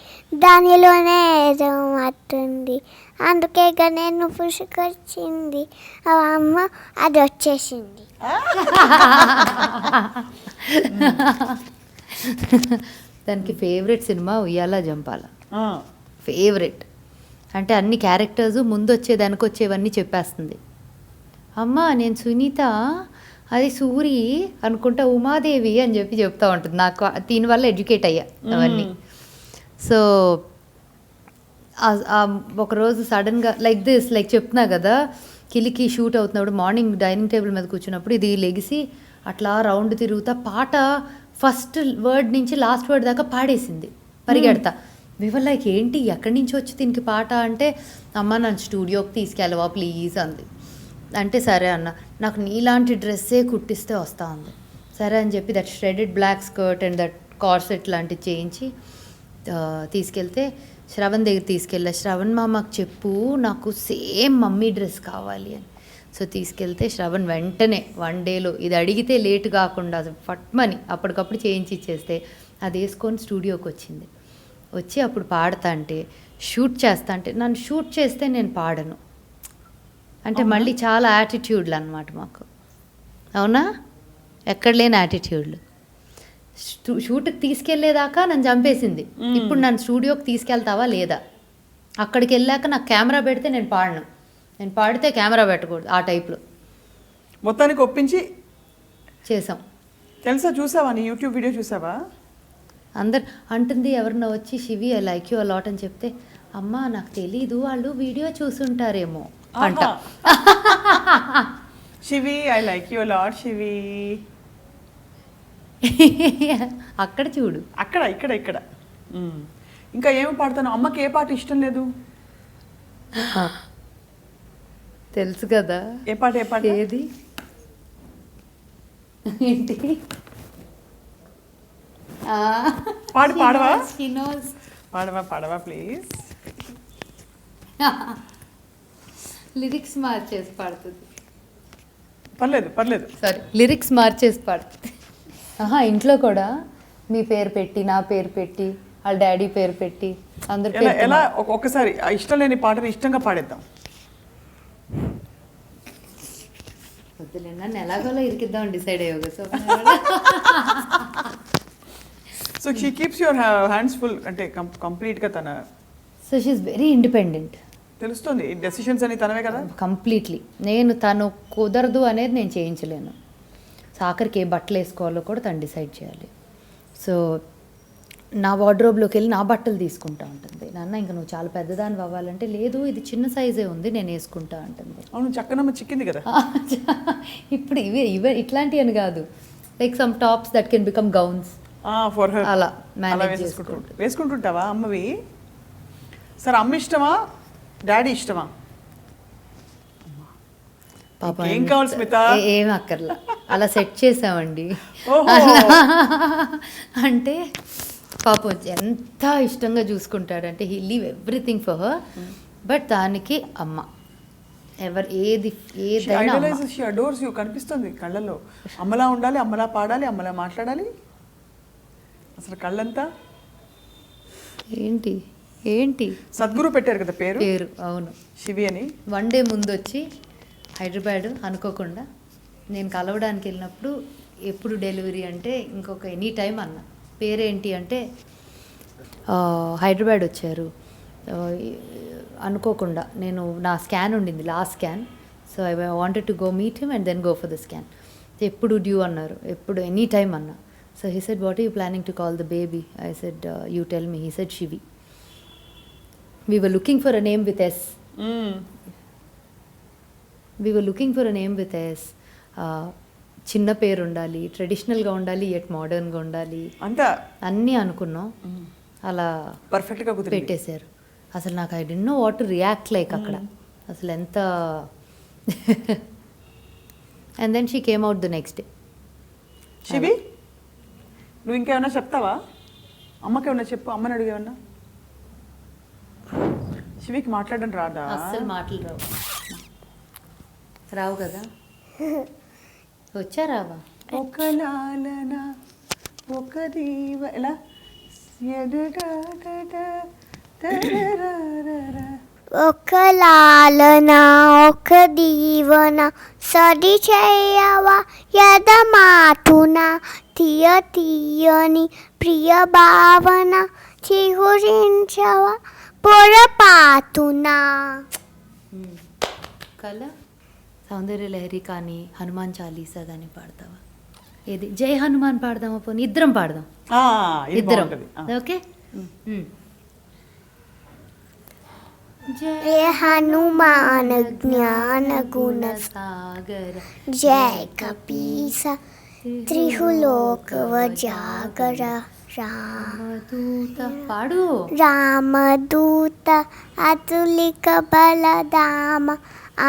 దానిలోనే ఏదో మట్టుంది, అందుకేగా నేను పుసుకొచ్చింది, అమ్మ అది వచ్చేసింది. దానికి ఫేవరెట్ సినిమా ఉయ్యాల జంపాల. ఫేవరెట్ అంటే అన్ని క్యారెక్టర్స్ ముందు వచ్చేదానికి వచ్చేవన్నీ చెప్పేస్తుంది. అమ్మ నేను సునీత, అది సూరి అనుకుంటా, ఉమాదేవి అని చెప్పి చెప్తూ ఉంటుంది. నాకు దీనివల్ల ఎడ్యుకేట్ అయ్యా అవన్నీ. సో ఒకరోజు సడన్గా లైక్ చెప్తున్నా కదా, కిలికి షూట్ అవుతున్నప్పుడు మార్నింగ్ డైనింగ్ టేబుల్ మీద కూర్చున్నప్పుడు ఇది లెగిసి అట్లా రౌండ్ తిరుగుతా పాట ఫస్ట్ వర్డ్ నుంచి లాస్ట్ వర్డ్ దాకా పాడేసింది పరిగెడతా. లైక్ ఏంటి ఎక్కడి నుంచి వచ్చి దీనికి పాట అంటే, అమ్మ నన్ను స్టూడియోకి తీసుకెళ్ళవా ప్లీజ్ అంది. అంటే సరే అన్న, నాకు నీలాంటి డ్రెస్సే కుట్టిస్తే వస్తా ఉంది. సరే అని చెప్పి that shredded black skirt and that corset లాంటివి చేయించి తీసుకెళ్తే శ్రవణ్ దగ్గర తీసుకెళ్ళా. శ్రవణ్ మామకు చెప్పు నాకు సేమ్ మమ్మీ డ్రెస్ కావాలి అని. సో తీసుకెళ్తే శ్రవణ్ వెంటనే 1 డేలో ఇది అడిగితే లేట్ కాకుండా ఫట్మని అప్పటికప్పుడు చేయించి ఇచ్చేస్తే అది వేసుకొని స్టూడియోకి వచ్చింది. వచ్చి అప్పుడు పాడతా అంటే షూట్ చేస్తా అంటే, నన్ను షూట్ చేస్తే నేను పాడను అంటే మళ్ళీ చాలా యాటిట్యూడ్లు అనమాట మాకు. అవునా? ఎక్కడ లేని యాటిట్యూడ్లు. షూట్కి తీసుకెళ్లేదాకా నన్ను చంపేసింది. ఇప్పుడు నన్ను స్టూడియోకి తీసుకెళ్తావా లేదా, అక్కడికి వెళ్ళాక నాకు కెమెరా పెడితే నేను పాడను, నేను పాడితే కెమెరా పెట్టకూడదు, ఆ టైప్లో మొత్తానికి ఒప్పించి చేసాం. తెలుసా, చూసావా? నీ యూట్యూబ్ వీడియో చూసావా? అందరు అంటుంది ఎవరన్నా వచ్చి శివి ఐ లైక్ యూ అలాట్ అని చెప్తే, అమ్మ నాకు తెలీదు వాళ్ళు వీడియో చూసుంటారేమో అంట. శివి ఐ లైక్ యూ అలాట్ శివి. అక్కడ చూడు, అక్కడ ఇక్కడ ఇక్కడ. ఇంకా ఏమి పాడతాను? అమ్మకి ఏ పాట ఇష్టం లేదు? తెలుసు కదా. ఏ పాట? ఏ పాట? ఏది ఏంటి? పాడవా? పాడవా ప్లీజ్. లిరిక్స్ మార్చేసి పాడుతుంది. పర్లేదు సారీ, లిరిక్స్ మార్చేసి పాడుతుంది. ఇంట్లో కూడా మీ పేరు పెట్టి, నా పేరు పెట్టి, వాళ్ళ డాడీ పేరు పెట్టి, అందరు ఎలా ఒక్కసారి ఇష్టం లేని పాటని ఇష్టంగా పాడేద్దాం. వద్దులే, నన్ను ఎలాగోలా ఇరికిద్దాం డిసైడ్ అయ్యోగా. So she keeps your hands full అంటే కంప్లీట్గా తన. So she is very independent. తెలుస్తుంది, డెసిషన్స్ అని తనవే కదా కంప్లీట్లీ. నేను తను కుదరదు అనేది నేను చేయించలేను. సో ఆఖరికి ఏ బట్టలు వేసుకోవాలో కూడా తను డిసైడ్ చేయాలి. సో నా వార్డ్రోబ్లోకి వెళ్ళి నా బట్టలు తీసుకుంటా ఉంటుంది. నాన్న ఇంకా నువ్వు చాలా పెద్దదాన్ని అవ్వాలంటే, లేదు ఇది చిన్న సైజే ఉంది నేను వేసుకుంటా ఉంటుంది. అవును, చక్కనమ్మ చిక్కింది కదా. ఇప్పుడు ఇవి ఇట్లాంటివి అని కాదు, like some tops that can become gowns for her అలా వేసుకుంటుంటావా అమ్మవి? సరే, అమ్మ ఇష్టమా డాడీ ఇష్టమా? పాపం ఏం కావాలి స్మిత? ఏం అక్కర్లా, అలా సెట్ చేసామండి. అంటే పాపం ఎంత ఇష్టంగా చూసుకుంటాడంటే he leave everything for her. But దానికి అమ్మ ఏదైనా షీ అడోర్స్ యూ. కనిపిస్తుంది కళ్ళల్లో. అమ్మలా ఉండాలి, అమ్మలా పాడాలి, అమ్మలా మాట్లాడాలి. అసలు కళ్ళంతా ఏంటి ఏంటి సద్గురు పెట్టారు కదా పేరు, అవును, శివి అని. 1 డే ముందు వచ్చి హైదరాబాద్ అనుకోకుండా నేను కలవడానికి వెళ్ళినప్పుడు ఎప్పుడు డెలివరీ అంటే ఇంకొక ఎనీ టైం అన్న. పేరేంటి అంటే హైదరాబాద్ వచ్చారు అనుకోకుండా. నేను నా స్కాన్ ఉండింది, last scan. So I wanted to go meet him and then go for the scan. ఎప్పుడు డ్యూ అన్నారు, ఎప్పుడు ఎనీ టైం అన్నా. So he said what are you planning to call the baby? I said you tell me. He said Shivi. We were looking for a name with S. We were looking for a name with S. చిన్న పేరు ఉండాలి, ట్రెడిషనల్గా ఉండాలి, ఎట్ మోడర్న్గా ఉండాలి, అంతా అన్నీ అనుకున్నాం. అలా పర్ఫెక్ట్గా పెట్టేశారు. అసలు నాకు I don't know what to react like అక్కడ. అసలు ఎంత and then she came out the next day. Shivi, నువ్వు ఇంకేమన్నా చెప్తావా? అమ్మకి ఏమన్నా చెప్పు, అమ్మని అడిగేమన్నా. శివికి మాట్లాడడం రాదా? అస్సలు మాటలు రావు కదా. వచ్చారావా? ఒక లాలన ఒక దీవ ఎలా ఒక లాలన ఒక దీవన సరి చేయవా యదమాతున తీయ తీయని ప్రియ భావన చిగురించవా పొరపాతున. కళ సౌందర్య లహరి కానీ హనుమాన్ చాలీసా కానీ పాడతావా? ఏది జై హనుమాన్ పాడదామా? పోనీ ఇద్దరం పాడదాం. ఇద్దరం ఓకే. జయ హనుమాన్ జ్ఞాన గుణ సాగర జయ కపీస త్రిహులోక జాగర రామదూత పాడు. రామదూత అతులిక బలదామ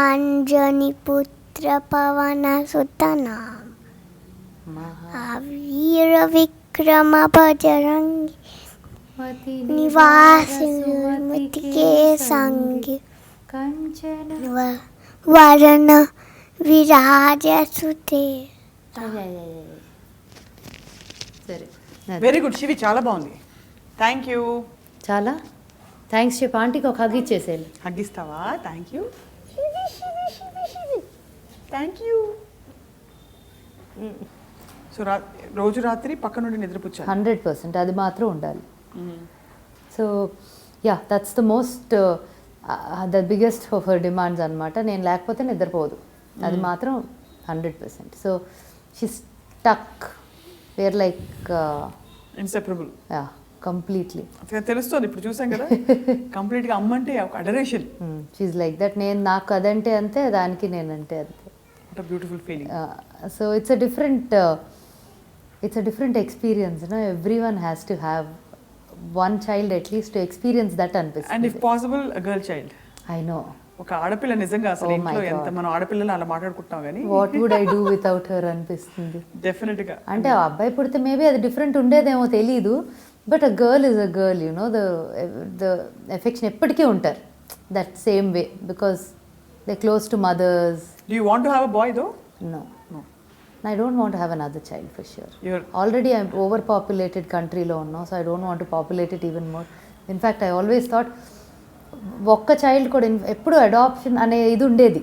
అంజని పుత్ర పవన సుతనామ వీర విక్రమ బజరంగి నివాసికే సంగి కంచన వరణ విరాజ సుతే. సరే, వెరీ గుడ్ శివి, చాలా బాగుంది. Thank you. చాలా థ్యాంక్స్ చెప్పి ఆంటీకి ఒక హగ్ ఇచ్చేసేయాలి. హగ్గిస్తావా? Thank you. Thank you. So రోజు రాత్రి పక్క నుండి నిద్రపుచ్చాను. 100% అది మాత్రం ఉండాలి. So yeah, that's the most the biggest of her demands అనమాట. నేను లేకపోతే నిద్రపోదు, అది మాత్రం 100%. So she stuck, where like inseparable. Yeah, completely తెలుస్తుంది ఇప్పుడు చూసాం కదా. కంప్లీట్గా అమ్మంటే ఒక అడరేషన్. She like that. నేను నాకు అదంటే అంతే, దానికి నేనంటే అంతే. Beautiful feeling. So it's a different experience. Everyone has to have one child at least to experience that అనిపిస్తుంది. and if possible a girl child. I know. ఒక ఆడపిల్ల నిజంగా అసలు ఇంట్లో ఎంత మనం ఆడపిల్లలు అలా మాట్లాడుకుంటాం కానీ what would I do without her అనిపిస్తుంది. డెఫినెట్ గా. అంటే ఆ అబ్బాయి పుడితే మేబీ అది డిఫరెంట్ ఉండేదేమో తెలీదు, but a girl is a girl, you know. The affection ఎప్పటికీ ఉంటారు that same way, because they close to mothers. Do you want to have a boy though? No. I don't want to have another child for sure. Already I'm overpopulated country lo unna, so I don't want to populate it even more. In fact, I always thought ఒక్క చైల్డ్ కూడా ఎప్పుడు అడాప్షన్ అనే ఇది ఉండేది,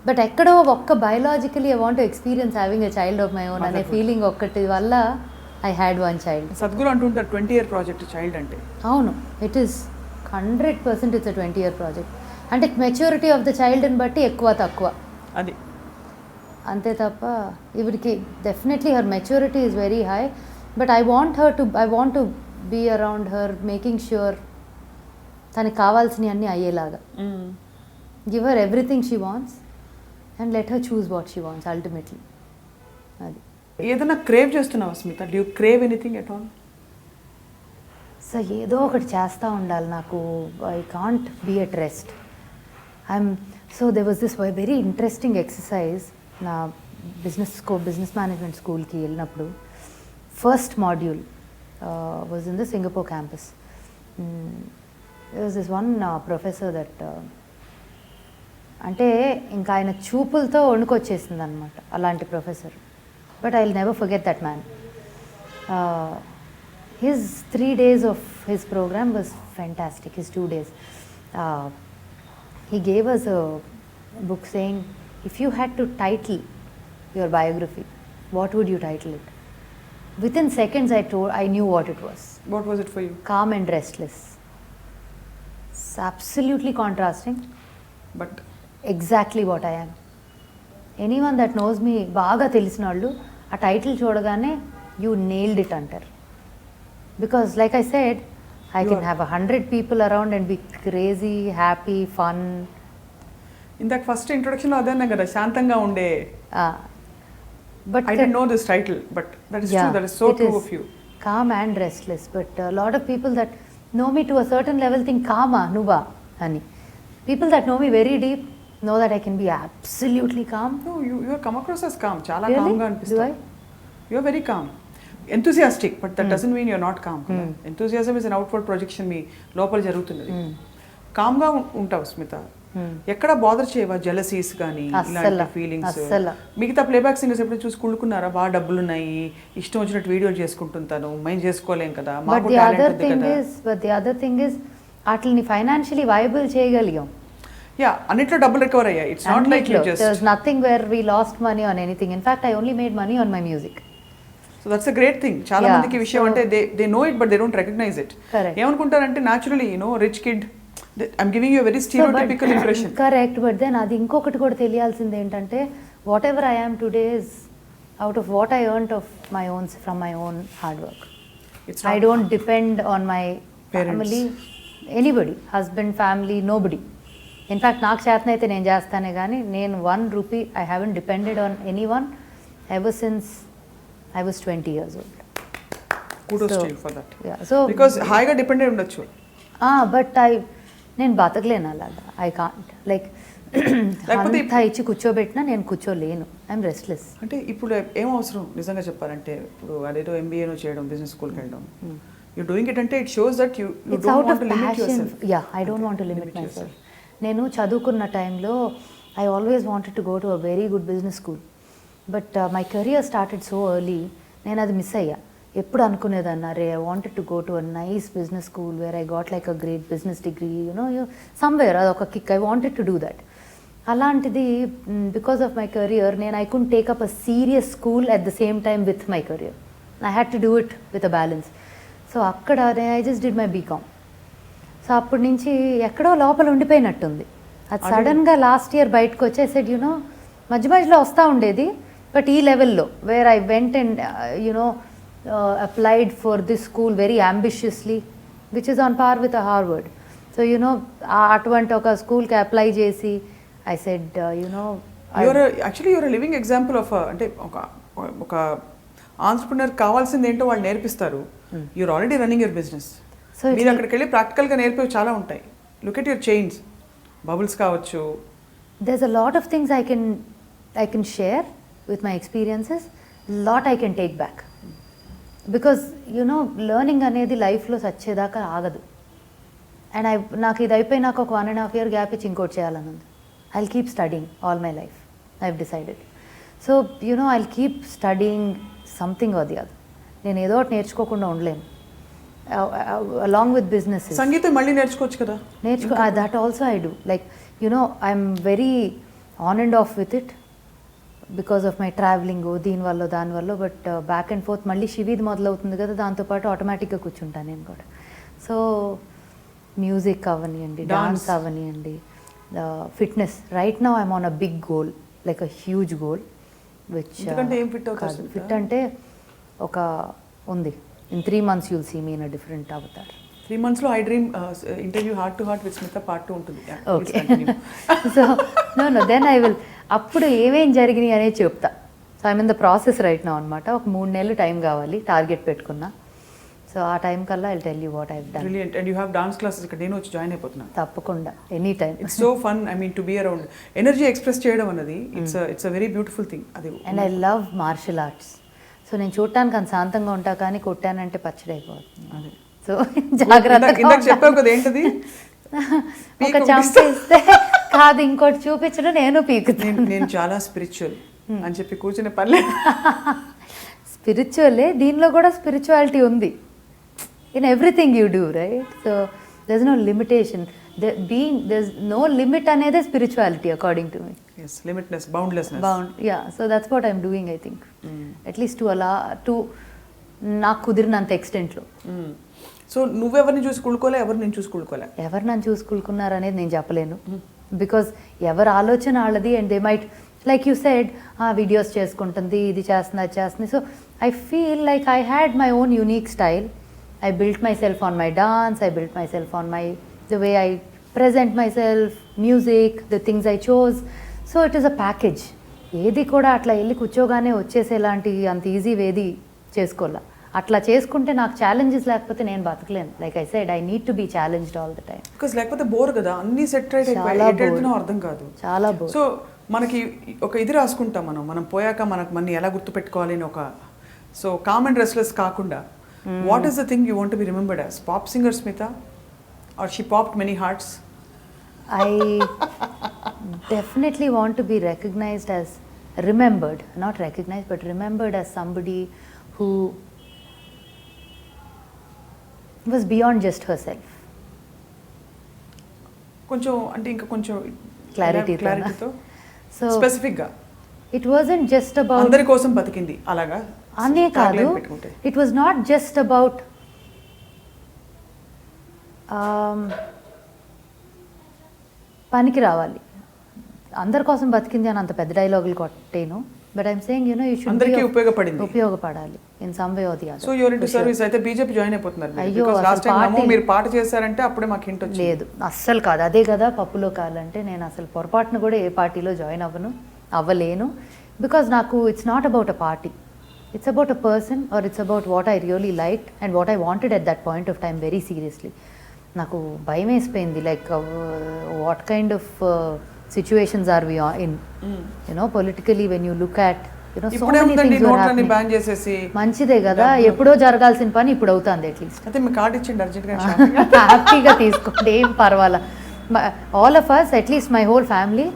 బట్ ఎక్కడో ఒక్క biologically I want to experience having a child of my own అనే ఫీలింగ్ ఒక్కటి వల్ల I had one child. Sadhguru అంటుంటారు 20-year ప్రాజెక్ట్ చైల్డ్ అంటే. అవును, it is 100% it's 20-year project. అంటే మెచ్యూరిటీ ఆఫ్ ద చైల్డ్ని బట్టి ఎక్కువ తక్కువ అది అంతే తప్ప ఇవిడికి definitely her maturity is very high, but I want to be around her, making sure తనకి కావాల్సినవి అన్నీ అయ్యేలాగా. Give her everything she wants and let her choose what she wants ultimately. అది ఏదైనా క్రేవ్ చేస్తున్నావా Smita? Do you crave anything at all? So ఏదో ఒకటి చేస్తూ ఉండాలి నాకు. I can't be at rest. So they was this very interesting exercise. నా బిజినెస్ మేనేజ్మెంట్ స్కూల్కి వెళ్ళినప్పుడు first module was in the Singapore campus. there was this one professor that అంటే ఇంకా ఆయన చూపులతో వణుకొచ్చేసింది అనమాట అలాంటి professor. But I will never forget that man. His 3 days of his program was fantastic. His 2 days. He gave us a book saying, if you had to title your biography, what would you title it? Within seconds I knew what it was. What was it for you? Calm and restless. It's absolutely contrasting. But Exactly what I am. Anyone that knows me బాగా తెలిసిన వాళ్ళు ఆ టైటిల్ చూడగానే you nailed it అంటారు. Because like I said, I can have 100 people around and be crazy, happy, fun. ఇందాక ఫస్ట్ ఇంట్రొడక్షన్లో అదే అన్నా కదా, శాంతంగా ఉండే. But I didn't know this title, but that is true. That is so true of you. Calm and restless. But a lot of people that know me to a certain level think calma, nuba, ani. People that know me very deep know that I can be absolutely calm. No, you have come across as calm. చాలా Really? calm గా Do అనిపిస్తావు. I? You are very calm. Enthusiastic, but that doesn't mean you are not calm. Enthusiasm is an outward projection. మీ లోపల జరుగుతున్నది. Calm గా ఉంటావు స్మిత. ఎక్కడ బాదర్ చేయవా జెలసీస్ కానీ ఇలాంటి ఫీలింగ్స్? మిగతా ప్లేబ్యాక్ సింగర్స్ ఎప్పుడు చూసి కుళ్ళుకున్నారా, బాగా డబ్బులు ఉన్నాయి, ఇష్టం వచ్చినట్టు వీడియోలు చేసుకుంటుంటాను, మేము చేసుకోలేం కదా, మాకు టాలెంట్ ఉంది కదా. But the other thing is వాటిని ఫైనాన్షియలీ వైబుల్ చేయగలిగాం. యా, అన్నిట్లో డబ్బులు రికవర్ అయ్యాయి. It's not like you just there's nothing where we lost money on anything. In fact, I only made money on my music. So that's a great thing. చాలా మందికి ఈ విషయం అంటే they know it but they don't recognize it. ఏమనుకుంటారంటే naturally rich kid, I'm giving you very stereotypical impression. Correct. But then అది ఇంకొకటి కూడా తెలియాల్సింది ఏంటంటే whatever I am today is out of what I earned of my own from my own hard work. I don't depend on my family, anybody, husband, family, nobody. In fact నాకు చేతనైతే నేను చేస్తానే కానీ నేను 1 rupee I haven't depended on any one ever since I was 20 years old. Kudos to you for that. Yeah. So because హాయిగా డిపెండెంట్ ఉండొచ్చు. బట్ నేను బతకలేను అలాగా. ఐ కాంట్ లైక్ అంతా ఇచ్చి కూర్చోబెట్టినా నేను కూర్చోలేను. I'm restless. అంటే ఇప్పుడు ఏం అవసరం నిజంగా చెప్పాలంటే, ఇప్పుడు అదేదో ఎంబీఏనో చేయడం, బిజినెస్ స్కూల్కి వెళ్ళడం, యూ డూయింగ్ ఇట్ అంటే it shows that you don't want to limit yourself. Yeah, I don't want to limit my self. నేను చదువుకున్న టైంలో I always wanted to go to a very good business school. But my career started so early, నేను అది మిస్ అయ్యా. ఎప్పుడు అనుకునేదాన్ని, అరే I wanted to go to a nice business school where I got like a great business degree, somewhere అదొక kick. I wanted to do that. అలాంటిది బికాస్ ఆఫ్ మై కెరియర్ నేను I could take up a serious school at the same time with my career. I had to do it with a balance. So అక్కడ I just did my BCom. So అప్పటి నుంచి ఎక్కడో లోపల ఉండిపోయినట్టుంది. అది సడన్గా లాస్ట్ ఇయర్ బయటకు వచ్చేసాడు. మధ్య మధ్యలో వస్తూ ఉండేది, బట్ ఈ లెవెల్లో where I went and applied for this school very ambitiously, which is on par with Harvard. So అటువంటి ఒక స్కూల్కి అప్లై చేసి I said actually you're living example of, అంటే ఒక ఆంట్రప్రెన్యూర్ కావాల్సింది ఏంటో వాళ్ళు నేర్పిస్తారు. You're already running your business. మీరు అక్కడికి వెళ్ళి ప్రాక్టికల్గా నేర్పేవి చాలా ఉంటాయి. Look at your chains, bubbles కావచ్చు. there's a lot of things I can share with my experiences, lot I can take back, because learning అనేది లైఫ్లో సచ్చేదాకా ఆగదు. అండ్ నాకు ఇది అయిపోయి నాకు ఒక 1.5 year గ్యాప్ ఇచ్చి ఇంకోటి చేయాలని ఉంది. I will keep studying all my life. I have decided. So I will keep studying something or the other. నేను ఏదో ఒకటి నేర్చుకోకుండా ఉండలేను. అలాంగ్ విత్ బిజినెస్, సంగీతం మళ్ళీ నేర్చుకోవచ్చు కదా. That also I do. Like I'm very on and of with it because of my travelling, దీనివల్ల దానివల్ల. బట్ బ్యాక్ అండ్ ఫోర్త్ మళ్ళీ శివీది మొదలవుతుంది కదా, దాంతోపాటు ఆటోమేటిక్గా కూర్చుంటాను నేను కూడా. సో మ్యూజిక్ అవనివ్వండి, డాన్స్ అవనివ్వండి, fitness. Right now I'm on a big goal, like a huge goal. Which fit అంటే ఒక ఉంది. In 3 months you'll see me in a different avatar. 3 months లో I dream interview heart to heart with Smita part 2 ఉంటుంది. Okay. So no then I will అప్పుడు ఏమేం జరిగినాయి అనేది చెప్తా. So I'm in the process right now అనమాట. ఒక 3 నెలలు టైం కావాలి, టార్గెట్ పెట్టుకున్నా. సో ఆ టైం కల్లా I will tell you what I have done. Brilliant. And you have dance classes ఇక్కడ నేను వచ్చి జాయిన్ అయిపోతున్నాను. తప్పకుండా, any time. It's so fun. I mean to be around. Energy express చేయడం అన్నది it's a very beautiful thing. అది. And I love martial arts. So నేను చూడటానికి అంత శాంతంగా ఉంటా, కానీ కొట్టానంటే పచ్చడి అయిపోతుంది. అదే. సో జాగ్రత్తగా. ఇందాక చెప్పావు కదా, ఏంటది? ఒక చంపేస్తే కాదు, ఇంకోటి చూపించడం నేను పీకుతాను. నేను చాలా స్పిరిచువల్ అని చెప్పి కూర్చునే పర్లేదు. స్పిరిచువలే, దీనిలో కూడా స్పిరిచువాలిటీ ఉంది. in everything you do, right? So there's no limitation. There's no limit another spirituality according to me. Yes, limitless, boundlessness. Yeah, so that's what I'm doing, I think. At least to నాకు కుదిరినంత ఎక్స్టెంట్లో. సో నువ్వెవరిని చూసి కూడుకోలే, ఎవరు నేను చూసి కూడుకోలే? ఎవరు నన్ను చూసుకున్నారు అనేది నేను చెప్పలేను, బికాస్ ఎవరు ఆలోచన వాళ్ళది. And they might like you said videos చేసుకుంటుంది, ఇది చేస్తుంది, అది చేస్తుంది. So I feel like I had my own unique style. I built myself on my dance, I built myself on the way I present myself, music, the things I chose. So it is a package. ఏది కూడా అట్లా వెళ్ళి కూర్చోగానే వచ్చేసేలాంటి అంత ఈజీ ఏది చేసుకోవాలా. అట్లా చేసుకుంటే నాకు ఛాలెంజెస్ లేకపోతే నేను బతకలేను. Like I said, I need to be challenged all the time. Because లేకపోతే బోర్ కదా, అన్ని సెట్ రైట్ అయిపోయి అర్థం కాదు, చాలా బోర్. సో మనకి ఒక ఇది రాసుకుంటాం మనం పోయాక మనకు మన ఎలా గుర్తుపెట్టుకోవాలి అని ఒక, సో కామ్ అండ్ రెస్ట్లెస్ కాకుండా what is the thing you want to be remembered as? Pop singer Smita, or she popped many hearts? I definitely want to be recognized as, remembered, not recognized, but remembered as somebody who was beyond just herself. కొంచెం అంటే ఇంకా కొంచెం క్లారిటీతో సో స్పెసిఫిక్ గా, it wasn't just about అందరి కోసం బతికింది అలాగా అనే కాదు. It was not just about పనికి రావాలి, అందరి కోసం బతికింది అని అంత పెద్ద డైలాగులు కొట్టేను. But I'm saying you know you should అందరికీ ఉపయోగపడాలి in some way or the other. So you're into service. అయితే బీజేపీ జాయిన్ అయిపోతున్నారు. అయ్యో, లాస్ట్ టైం మీరు పాట చేశారంటే అప్పుడే మాకు హింట్ వచ్చింది. లేదు, అస్సలు కాదు. అదే కదా పప్పులో కాలంటే. నేను అసలు పొరపాటును కూడా ఏ పార్టీలో జాయిన్ అవ్వలేను. బికాజ్ నాకు it's not about a party, it's about a person, or it's about what I really liked and what I wanted at that point of time very seriously. నాకు భయం వేసిపోయింది, like what kind of situations are we in, you know, politically when you look at, you know, so many things are happening. Ban చేసేసి మంచిదే కదా, ఎప్పుడో జరగాల్సిన పని ఇప్పుడు అవుతుంది. అట్లీస్ట్ అయితే మీ కార్డ్ ఇచ్చిండి అర్జెంట్గా, హ్యాపీగా తీసుకోండి, ఏం పర్వాలా. all of us, at least my whole family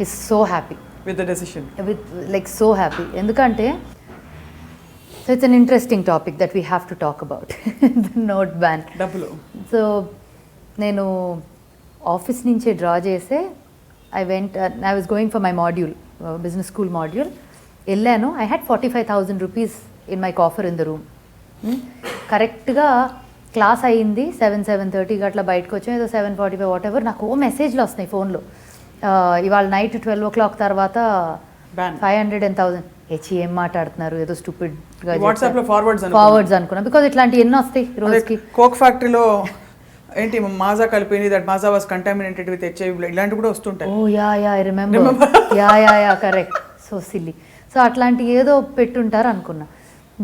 is so happy with the decision, with like so happy. ఎందుకంటే so it's an interesting topic that we have to talk about. The note ban. డబ్బులు. సో నేను ఆఫీస్ నుంచే డ్రా చేసే I was going for my module, business school module. వెళ్ళాను. I had 45,000 rupees in my coffer in the room. కరెక్ట్గా క్లాస్ అయ్యింది 7:30 అట్లా బయటకు వచ్చాం, ఏదో 7:45 వాట్ ఎవర్. నాకు ఓ మెసేజ్లు వస్తున్నాయి ఫోన్లో, ఇవాళ నైట్ 12 o'clock తర్వాత 500 and 1000. ఏం మాట్లాడుతున్నారు, ఏదో స్టూపిడ్ వాట్సాప్ లో ఫార్వర్డ్స్ అనుకున్నా. బికాజ్ ఇట్లాంటి ఎన్నో వస్తాయి రోజుకి. కోక్ ఫ్యాక్టరీలో ఏంటి మాజా కలిపింది, that Maaza was contaminated with HIV, ఇలాంటి కూడా వస్తుంటాయి. Oh yeah I remember. Yeah correct. So silly. So అట్లాంటి ఏదో పెట్టుంటారు అనుకున్నా.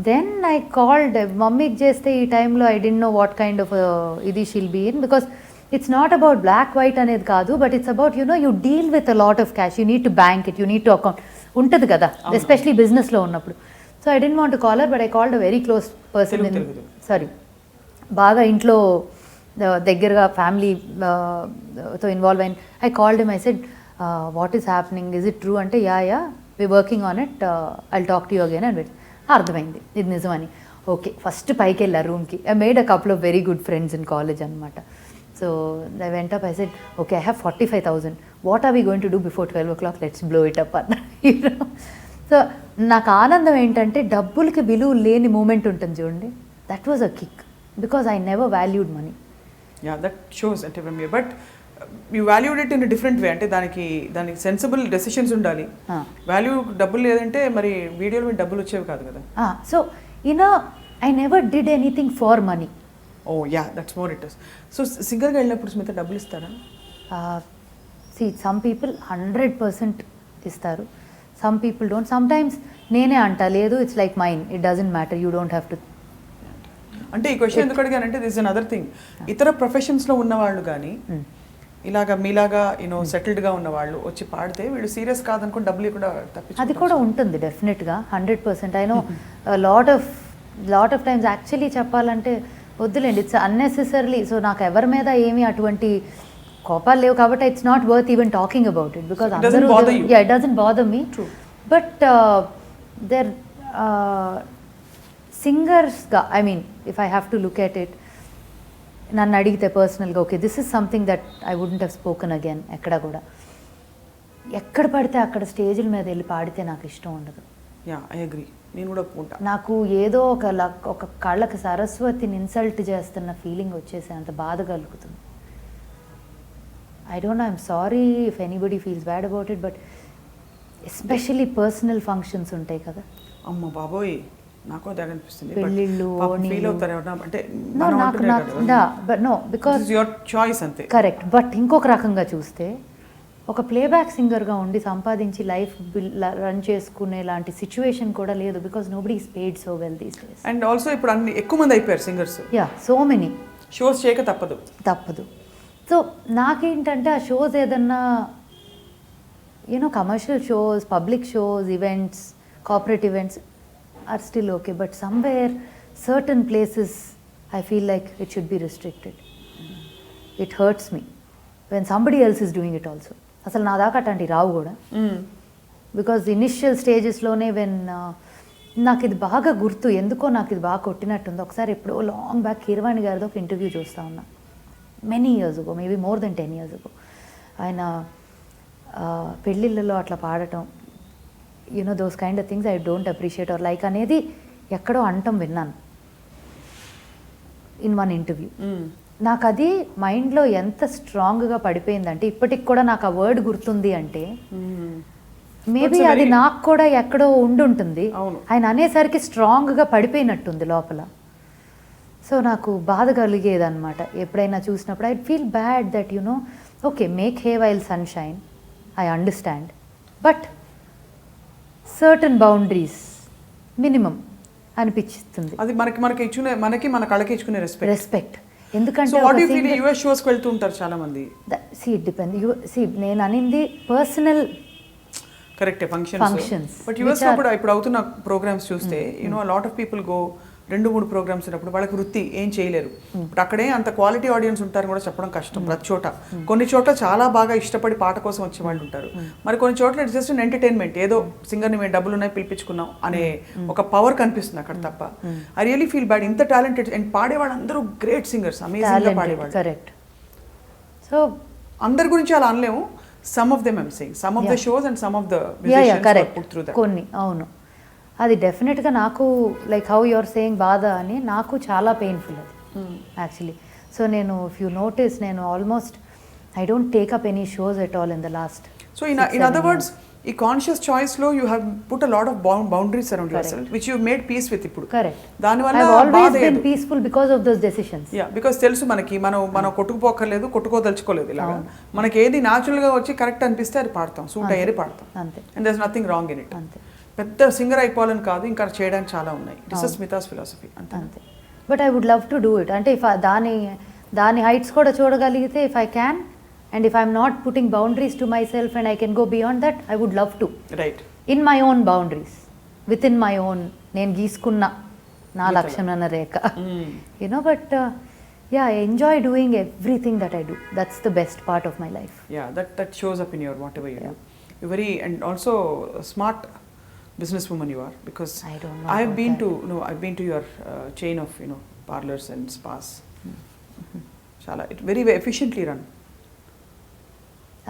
దెన్ ఐ కాల్డ్ మమ్మీకి చేస్తే ఈ టైంలో I dent know what kind of ఇది she'll be in, because it's not about black white అనేది కాదు, but it's about you know you deal with a lot of cash, you need to bank it, you need to account ఉంటుంది కదా, ఎస్పెషలీ బిజినెస్లో ఉన్నప్పుడు. So I don't want to call her, but I called a very close person in, sorry బాగా ఇంట్లో దగ్గరగా ఫ్యామిలీతో ఇన్వాల్వ్ అయిన. I called him, I said what is happening, is it true అంటే yeah we working on it, I'll talk to you again అని పెట్టి. అర్థమైంది ఇది నిజమని. ఓకే, ఫస్ట్ పైకి వెళ్ళా రూమ్కి. I made a couple of very good friends in college అనమాట. So I went up, I said okay I have 45,000, what are we going to do before 12 o'clock, let's blow it up అన్న. సో నాకు ఆనందం ఏంటంటే డబ్బులకి విలువ లేని మూమెంట్ ఉంటుంది చూడండి, that was a kick, because I never valued money. Yeah that shows అంటే from you, but you valued it in different way. అంటే దానికి సెన్సిబుల్ డెసిషన్స్ ఉండాలి. వాల్యూ డబ్బులు లేదంటే మరి వీడియోలు మీద డబ్బులు వచ్చేవి కాదు కదా. So I never did anything for money. Oh yeah that's more it is. So సింగర్గా వెళ్ళినప్పుడు స్మిత డబ్బులు ఇస్తారా? సమ్ పీపుల్ 100% ఇస్తారు, some people don't. Sometimes నేనే అంటా, లేదు it's like mine, it doesn't matter, you don't have to. అంటే ఈ క్వశ్చన్ ఎందుకు అడిగానంటే దిస్ ఇస్ అనదర్ థింగ్. ఇతర ప్రొఫెషన్స్లో ఉన్నవాళ్ళు కానీ ఇలాగా మీలాగా యూనో సెటిల్డ్గా ఉన్న వాళ్ళు వచ్చి పాడితే వీళ్ళు సీరియస్ కాదనుకుని డబ్బులు కూడా తప్పించుకుంటారు. అది కూడా ఉంటుంది డెఫినెట్గా, 100%. I know lot of times actually చెప్పాలంటే వద్దులేండి, ఇట్స్ అన్నెసెసరీలీ. సో నాకు ఎవరి మీద ఏమీ అటువంటి కోపాలు లేవు కాబట్టి it's not worth even talking about it, because it doesn't bother me. But there సింగర్స్గా, I mean if I have to look at it, నన్ను అడిగితే పర్సనల్గా okay this is something that I wouldn't have spoken again ఎక్కడ కూడా. ఎక్కడ పడితే అక్కడ స్టేజ్ల మీద వెళ్ళి పాడితే నాకు ఇష్టం ఉండదు. ఐ అగ్రీ, నేను కూడా ఒప్పుకుంటా. నాకు ఏదో ఒక కళ్ళకి సరస్వతిని ఇన్సల్ట్ చేస్తున్న ఫీలింగ్ వచ్చేసి అంత బాధ కలుగుతుంది. I don't no, I'm sorry if anybody feels bad about it, but especially personal functions ఉంటాయి కదా. అమ్మ బాబోయ్, నాకు అదే అనిపిస్తుంది. పెళ్ళిళ్ళు ఫీల్ అవుతారు అంటే నో బికాజ్ యువర్ చాయిస్ అంతే. కరెక్ట్. బట్ ఇంకొక రకంగా చూస్తే ఒక ప్లేబ్యాక్ సింగర్గా ఉండి సంపాదించి లైఫ్ రన్ చేసుకునే లాంటి సిచ్యువేషన్ కూడా లేదు, because nobody is paid so well these days. And also ఇప్పుడు అన్ని ఎక్కువ మంది అయిపోయారు సింగర్స్. సో మెనీ షోస్ చేయక తప్పదు. సో నాకేంటంటే ఆ షోస్ ఏదన్నా commercial shows, public shows, events, corporate events are still okay, but somewhere certain places I feel like it should be restricted. It hurts me when somebody else is doing it also. అసలు నా దాకా అట్లాంటి రావు కూడా, బికాజ్ ఇనిషియల్ స్టేజెస్లోనే వెన్ నాకు ఇది బాగా గుర్తు, ఎందుకో నాకు ఇది బాగా కొట్టినట్టుంది. ఒకసారి ఎప్పుడో లాంగ్ బ్యాక్ కీరవాణి గారితో ఒక ఇంటర్వ్యూ చూస్తూ ఉన్నా, many years ago, maybe more than 10 years ago. ఆయన పెళ్ళిళ్ళలో అట్లా పాడటం, those kind of things I don't appreciate or like అనేది ఎక్కడో అంటం విన్నాను ఇన్ వన్ ఇంటర్వ్యూ. నాకు అది మైండ్లో ఎంత స్ట్రాంగ్గా పడిపోయిందంటే ఇప్పటికి కూడా నాకు ఆ వర్డ్ గుర్తుంది అంటే మేబీ అది నాకు కూడా ఎక్కడో ఉండుంటుంది. ఆయన అనేసరికి స్ట్రాంగ్గా పడిపోయినట్టుంది లోపల. సో నాకు బాధ కలిగేది అనమాట ఎప్పుడైనా చూసినప్పుడు. I feel bad that okay make hey while sunshine, I understand, but certain boundaries minimum అనిపిస్తుంది. అది మనకి మన కళకి ఇచ్చుకునే రెస్పెక్ట్. ఎందుకంటే యుఎస్ షోస్కి వెళ్తూ ఉంటారు చాలా మంది. It depend. నేను అనింది personal correct functions. But US లో కూడా ఇప్పుడు అవుతున్న ప్రోగ్రామ్స్ చూస్తే lot of people go 2-3 programs ఉన్నప్పుడు వాళ్ళకి వృత్తి ఏం చేయలేరు. ఇప్పుడు అక్కడే అంత క్వాలిటీ ఆడియన్స్ ఉంటారు కూడా చెప్పడం కష్టం ప్రతి చోట. కొన్ని చోట్ల చాలా బాగా ఇష్టపడి పాట కోసం వచ్చే వాళ్ళు ఉంటారు, మరి కొన్ని చోట్ల ఇట్స్ జస్ట్ ఎంటర్టైన్మెంట్, ఏదో సింగర్ని మేము డబ్బులు ఉన్నాయి పిలిపించుకున్నాం అనే ఒక పవర్ కనిపిస్తుంది అక్కడ తప్ప. I really feel bad. ఇంత టాలెంటెడ్ అండ్ పాడేవాళ్ళు అందరూ గ్రేట్ సింగర్స్, అమేజింగ్ గా పాడేవాళ్ళు. కరెక్ట్. సో అందరి గురించి అలా అనలేము. Some of them I'm saying, some of the shows and some of the musicians put through that. కొన్ని అవును, అది డెఫినెట్గా నాకు లైక్ హౌ యువర్ సేయింగ్ బాధ అని నాకు చాలా పెయిన్ఫుల్ అది యాక్చువల్లీ. సో నేను ఇఫ్ యూ నోటీస్ నేను almost I don't take up any shows at all in the last. So in other words ఈ కాన్షియస్ చాయిస్ లో you have put a lot of boundaries around your self which you made peace with. ఇప్పుడు కరెక్ట్. దానివల్ల I always been peaceful because of those decisions. Because తెలుసు మనకి మనం కొట్టుకుపోక్కర్లేదు, కొట్టుకోదలుచుకోలేదు. ఇలాగా మనకి ఏది న్యాచురల్ గా వచ్చి కరెక్ట్ అనిపిస్తే అది పాడతాం, సూట్ అయ్యేది పాడతాం. అంతే. And there is nothing wrong in it. అంతే. పెద్ద సింగర్ అయిపోవాలని కాదు, ఇంకా చేయడానికి చాలా ఉన్నాయి. దిస్ ఇస్ స్మితాస్ ఫిలాసఫీ అంతే. But I would love to do it. అంటే ఇఫ్ దాని హైట్స్ కూడా చూడగలిగితే if I can and if I'm not putting boundaries to my self and I can go beyond that, I would love to. Right. In my own boundaries, within my own, నేను గీసుకున్న నా Lakshman Rekha. But I enjoy doing everything that I do. That's the best part of my life. That shows up in your whatever you do. You're very and also smart businesswoman you are, because I don't know. I've been to your chain of parlors and spas. Chala it very efficiently run.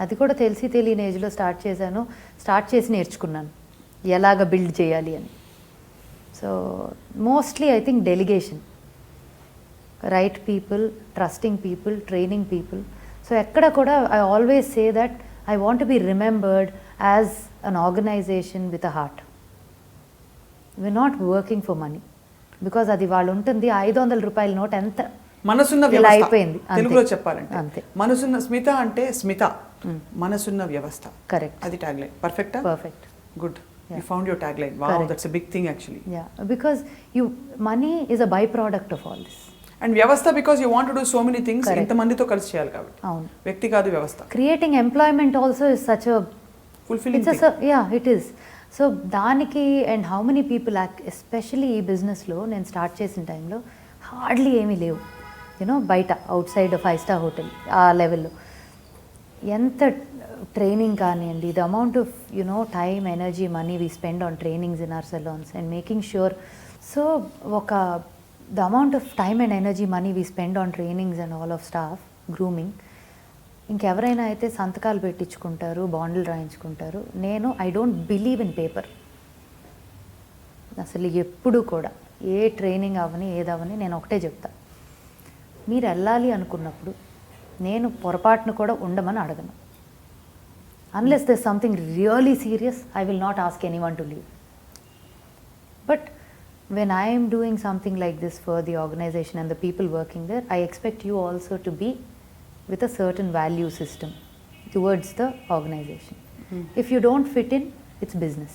అది కూడా తెలియని ఏజ్లో స్టార్ట్ చేసి నేర్చుకున్నాను ఎలాగ బిల్డ్ చేయాలి అని. So mostly I think delegation, right people, trusting people, training people. So ఎక్కడ కూడా I always say that I want to be remembered as an organisation with a heart. we're not working for money, because అది వాళ్ళు ఉంటుంది 500 రూపాయల నోట్ ఎంత మనసున్న వ్యవస్థ అయిపోయింది తెలుగులో చెప్పాలంటే. అంతే. మనసున్న స్మిత అంటే స్మిత మనసున్న వ్యవస్థ. కరెక్ట్. అది ట్యాగ్ లైన్. పర్ఫెక్టా? Perfect. Good. You found your tagline. Wow, correct. That's a big thing actually. Yeah, because money is a byproduct of all this. And వ్యవస్థ because you want to do so many things ఇంత మందితో కలిసి చేయాలి కాబట్టి. అవును. వ్యక్తి కాదు వ్యవస్థ. Creating employment also is such a fulfilling thing. Yeah, it is. So దానికి and how many people especially ఈ బిజినెస్లో నేను స్టార్ట్ చేసిన టైంలో హార్డ్లీ ఏమీ లేవు. బయట అవుట్ సైడ్ 5-star హోటల్ ఆ లెవెల్లో ఎంత ట్రైనింగ్ కానివ్వండి, the amount of time, energy, money we spend on trainings in our salons and making sure. So ఒక the amount of time and energy, money we spend on trainings and all of staff, grooming, ఇంకెవరైనా అయితే సంతకాలు పెట్టించుకుంటారు, బాండ్లు రాయించుకుంటారు. నేను I don't believe in paper. అసలు ఎప్పుడు కూడా ఏ ట్రైనింగ్ అవని ఏదవని నేను ఒకటే చెప్తా, మీరు వెళ్ళాలి అనుకున్నప్పుడు నేను పొరపాటును కూడా ఉండమని అడగను. Unless there something really serious, I will not ask anyone to leave. But when I am doing something like this for the organization and the people working there, I expect you also to be with a certain value system towards the organization. If you don't fit in, it's business.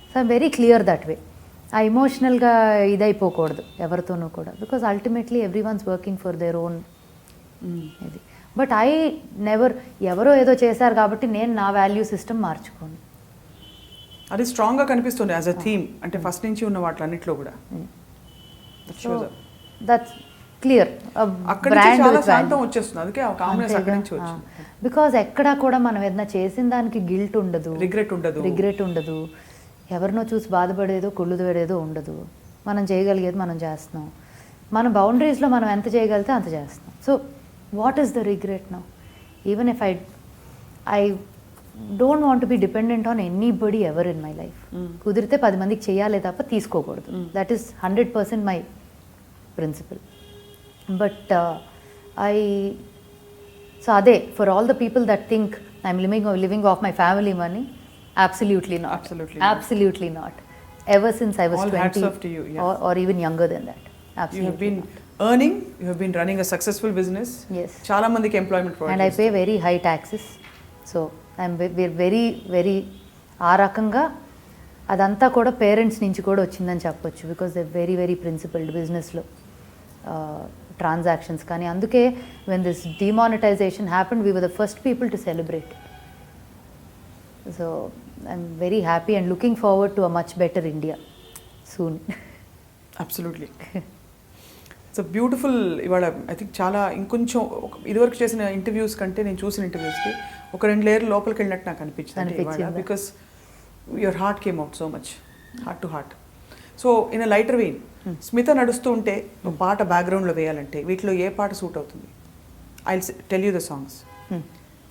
So I'm very clear that way. ఆ ఎమోషనల్గా ఇదైపోకూడదు ఎవరితోనూ కూడా, because ultimately every once working for their own ఇది. బట్ ఐ నెవర్ ఎవరో ఏదో చేశారు కాబట్టి నేను నా వాల్యూ సిస్టమ్ మార్చుకోను. అది స్ట్రాంగ్గా కనిపిస్తుంది యాజ్ అ థీమ్, అంటే ఫస్ట్ నుంచి ఉన్న వాటిలన్నిట్లో కూడా. That's clear. అక్కడ నుంచి చాలా శాంతం వచ్చేస్తుంది, అందుకే ఆ కామ్నెస్ అక్కడి నుంచి వచ్చింది. బికాజ్ ఎక్కడా కూడా మనం ఏదైనా చేసిన దానికి గిల్ట్ ఉండదు, రిగ్రెట్ ఉండదు, ఎవరినో చూసి బాధపడేదో కుళ్ళుదేదో ఉండదు. మనం చేయగలిగేది మనం చేస్తున్నాం, మన బౌండరీస్లో మనం ఎంత చేయగలిగితే అంత చేస్తున్నాం. So what is the regret now? Even if I don't want to be dependent on anybody ever in my life. కుదిరితే 10 మందికి చేయాలి తప్ప తీసుకోకూడదు. That is 100% my principle. But so అదే, for all the people that think I'm living off my family money, absolutely not. Absolutely not. Ever since I was 20 or even younger than that. Absolutely. You have been earning, you have been running a successful business. Yes. Chala mandiki employment providers. And I pay very high taxes. So we're very ఆ రకంగా అదంతా కూడా పేరెంట్స్ నుంచి కూడా వచ్చిందని చెప్పొచ్చు. Because they very very principled బిజినెస్లో ట్రాన్సాక్షన్స్. కానీ అందుకే when this demonetization happened, we were the first people to celebrate. So I'm very happy and looking forward to a much better India soon. Absolutely. It's a beautiful, ఇవాళ ఐ థింక్ చాలా ఇంకొంచెం ఇదివరకు చేసిన ఇంటర్వ్యూస్ కంటే నేను చూసిన ఇంటర్వ్యూస్కి ఒక 2 లేయర్ లోపలికి వెళ్ళినట్టు నాకు అనిపించింది ఇవాళ. Because your heart came out so much, heart to heart. So in a lighter vein, Smita నడుస్తూ ఉంటే ఒక పాట బ్యాక్గ్రౌండ్లో వేయాలంటే వీటిలో ఏ పాట సూట్ అవుతుంది? I tell you the songs.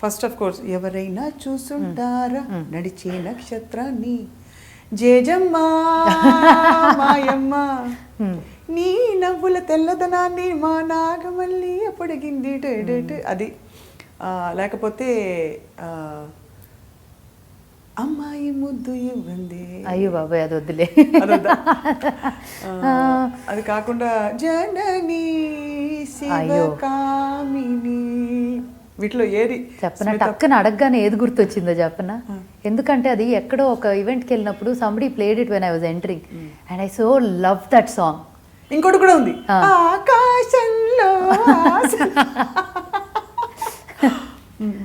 First of course, ఎవరైనా చూసుంటారా నడిచే నక్షత్రాన్ని, జేజమ్మ మాయమ్మ నీ నవ్వుల తెల్లదనాన్ని మా నాగమల్లి పొడిగింది అది. లేకపోతే అమ్మాయి ముద్దు ఇవ్వండి. అయ్యో బాబాయ్ అది వద్దులే. అది కాకుండా జనని శివకామిని, వీటిలో ఏది చెప్పనా? టక్కన అడగగానే ఏది గుర్తొచ్చిందో చెప్పనా? ఎందుకంటే అది ఎక్కడో ఒక ఈవెంట్కి వెళ్ళినప్పుడు somebody played it when I was entering and I so loved that song. ఇంకోటి కూడా ఉంది, ఆకాశంలో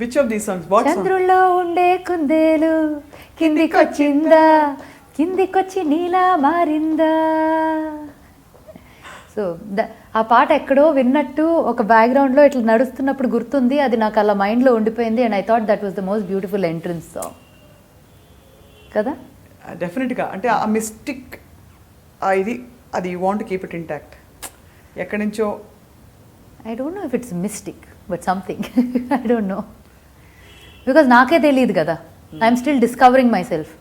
which of these songs? What song? చంద్రుల్లో ఉండే కుందేలు కిందికొచ్చిందా, కిందికొచ్చి నీలా మారిందా. సో ఆ పాట ఎక్కడో విన్నట్టు ఒక బ్యాక్గ్రౌండ్లో ఇట్లా నడుస్తున్నప్పుడు గుర్తుంది. అది నాకు అలా మైండ్లో ఉండిపోయింది. And I thought that was the most beautiful entrance song కదా. డెఫినెట్గా. అంటే ఆ మిస్టిక్ ఇది అది you want keep it intact. ఎక్కడి నుంచో I don't no if it's mystic but something I don't no, because నాకే తెలియదు కదా. I'm still discovering my self.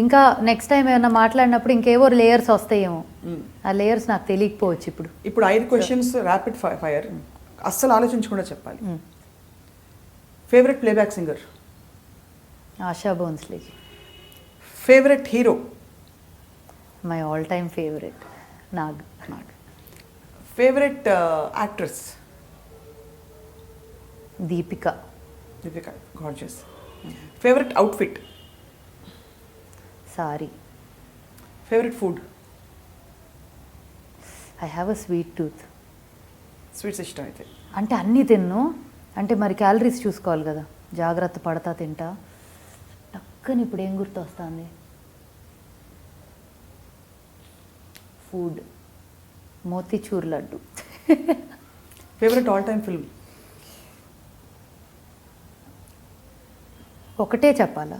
ఇంకా నెక్స్ట్ టైం ఏమైనా మాట్లాడినప్పుడు ఇంకేవో లేయర్స్ వస్తాయేమో, ఆ లేయర్స్ నాకు తెలియకపోవచ్చు. ఇప్పుడు 5 క్వశ్చన్స్ ర్యాపిడ్ ఫైర్, అస్సలు ఆలోచించకుండా చెప్పాలి. Favourite playback singer? ASHA Bhosle. Favourite hero? My all time favourite Nag. Favourite actress? Deepika. Gorgeous. Favourite outfit? Sorry. Favourite food? I have a sweet tooth. Sweets ఇష్టం అయితే? అంటే అన్నీ తిన్ను, అంటే మరి క్యాలరీస్ చూసుకోవాలి కదా, జాగ్రత్త పడతా తింటా. టక్కని ఇప్పుడు ఏం గుర్తు వస్తుంది? Food, motichoor laddu. Favourite all time film? ఒకటే చెప్పాలా?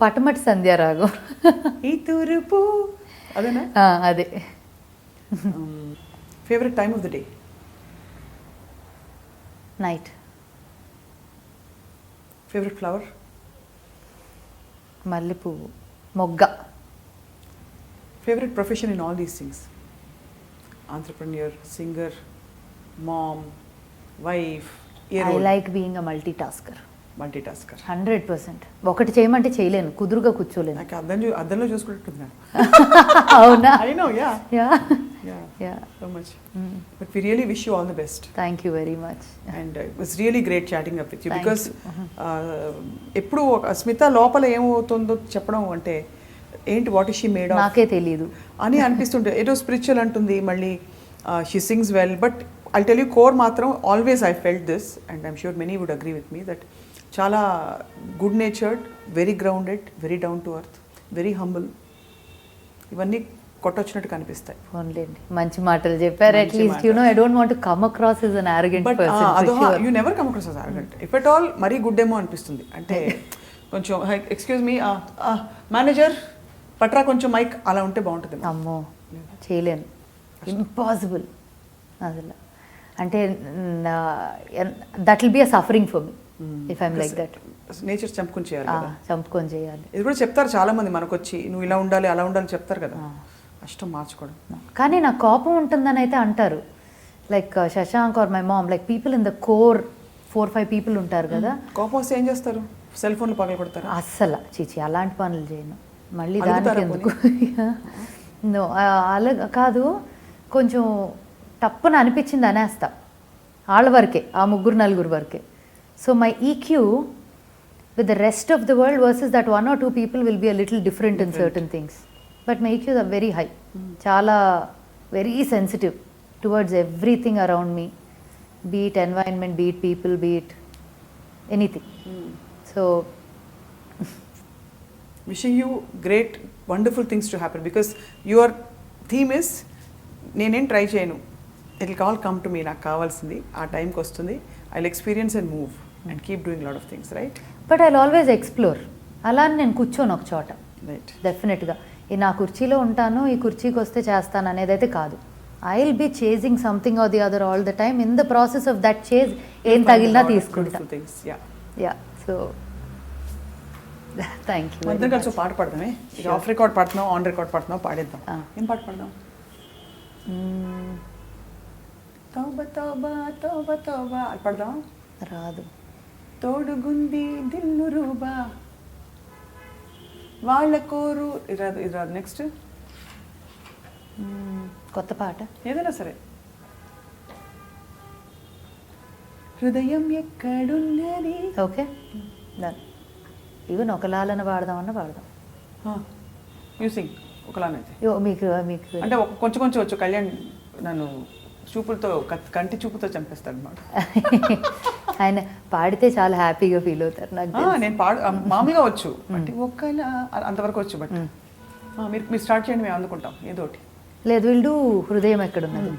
పటమటి సంధ్యారాగం. ఈ తూర్పు అదేనా? అదే. Favourite time of the day? Night. Favourite flower? మల్లెపువ్వు, మొగ్గ. Favourite profession in all these things? Entrepreneur, singer, mom, wife? I like being a multi tasker. 100%. ఒకటి చేయమంటే చేయలేను, కుదురుగా కూర్చోలేను. నాకు అద్దంలో చూసుకుంటున్నాను. అవునా? I know, yeah. Yeah. So much. But we really wish you all the best. Thank you very much. And it was really great chatting up with you. Because ఎప్పుడు స్మిత లోపల ఏమవుతుందో చెప్పడం అంటే ఏంటి, what is she made of నాకే తెలియదు అని అనిపిస్తుంటే, ఏదో స్పిరిచువల్ అంటుంది, మళ్ళీ she sings well. But I tell you, core మాత్రం always I felt this, and I'm sure many would agree with me, that చాలా good natured, very grounded, very down to earth, very humble. ఇవన్నీ కొట్టొచ్చినట్టు కనిపిస్తాయి. ఓన్లేండి, మంచి మాటలు చెప్పారు. At least you know I don't want to come across as an arrogant person. You never come across as arrogant. If at all మరీ గుడ్ ఏమో అనిపిస్తుంది. అంటే కొంచెం ఎక్స్క్యూజ్ మీ మేనేజర్ పట్రా కొంచెం మైక్, అలా ఉంటే బాగుంటుంది. అమ్మో చేయలేను, ఇంపాసిబుల్ అసలు. అంటే that will be a suffering for me if I'm like that. Nature చంపుకొని చేయాలి కదా, చంపుకొని చేయాలి. ఇది కూడా చెప్తారు చాలా మంది మనకు వచ్చి, నువ్వు ఇలా ఉండాలి అలా ఉండాలి చెప్తారు కదా, కష్టం మార్చుకోవడం. కానీ నాకు కోపం ఉంటుందని అయితే అంటారు. Like Shashank or my mom, like people in the core 4-5 people ఉంటారు కదా. కోపం వస్తే ఏం చేస్తారు? సెల్ ఫోన్లు పగల కొడతారు? అస్సలు చీచి అలాంటి పనులు చేయను. మళ్ళీ దానికి ఎందుకు? నో, అలా కాదు, కొంచెం తప్పున అనిపించింది అనేస్తా, వాళ్ళ వరకే, ఆ 3-4 వరకే. So my EQ with the rest of the world versus that 1 or 2 people will be a little different in certain things. But my EQs are very high. Chala very sensitive towards everything around me. Be it environment, be it people, be it anything. So wishing you great, wonderful things to happen, because your theme is నేనేం ట్రై చేయను, it will all come to me. నాకు కావాల్సింది ఆ టైంకి వస్తుంది. I will experience and move and keep doing lot of things, right? But I always explore. అలా నేను కూర్చోను ఒక చోట. రైట్. డెఫినెట్గా ఈ నా కుర్చీలో ఉంటాను, ఈ కుర్చీకి వస్తే చేస్తాను అనేది అయితే కాదు. I will be chasing something or the other all the time. In the process of that chase ఏం తగిలినా తీసుకుంటా. Yeah, so thank you. అందరం కలిసి పాట పాడదామే. ఇది ఆఫ్ రికార్డ్ పాడుతున్నావు, ఆన్ రికార్డ్ పాడుతున్నావు, పాడేద్దాం. ఏం పాట పాడదాం? తోబా తోబా తోబా తోబా అది పాడదాం. రాదు. తోడుగుంది దిల్లు రూబా వాళ్ళ కోరు, ఇది రాదు. నెక్స్ట్ కొత్త పాట ఏదైనా సరే. హృదయం ఎక్కడున్నది. Okay, done. ఈవెన్ ఒకలాలన పాడదామన్నా పాడదాం. మ్యూజిక్ ఒకలానైతే మీకు అంటే కొంచెం కొంచెం వచ్చు. కళ్యాణ్ నన్ను చూపులతో, కంటి చూపుతో చంపేస్తాడు అన్నమాట. ఆయన పాడితే చాలా హ్యాపీగా ఫీల్ అవుతారు. నాకు నేను మామూలుగా వచ్చు, అంటే ఒక్కలా అంతవరకు వచ్చు. బట్ మీరు స్టార్ట్ చేయండి, మేము అందుకుంటాం ఏదో ఒకటి. లేదు, వీళ్ళు హృదయం ఎక్కడున్నది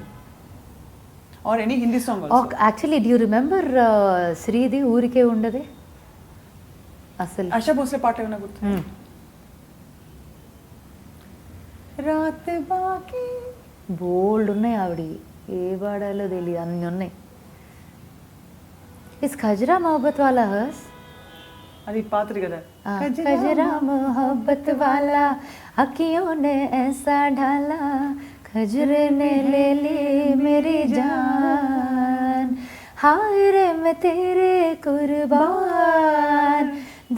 or any Hindi song. Actually do you remember శ్రీది ఊరికే ఉండదే? అసలు ఆశా భోస్లే పాట ఏమైనా గుర్తు? రాత్ బాకీ బోల్డ్ ఉన్నాయి ఆవిడ, ఏ పాడాలో తెలియదు, అన్నీ ఉన్నాయి. ఇస్ ఖజరా మొహబ్బత్ వాలా హస్, అది పాత్రి కదా. ఖజరా మొహబ్బత్ వాలా అఖియోं ने ऐसा ढाला खजरे ने ले ली मेरी जान हाय रे मैं तेरे कुर्बान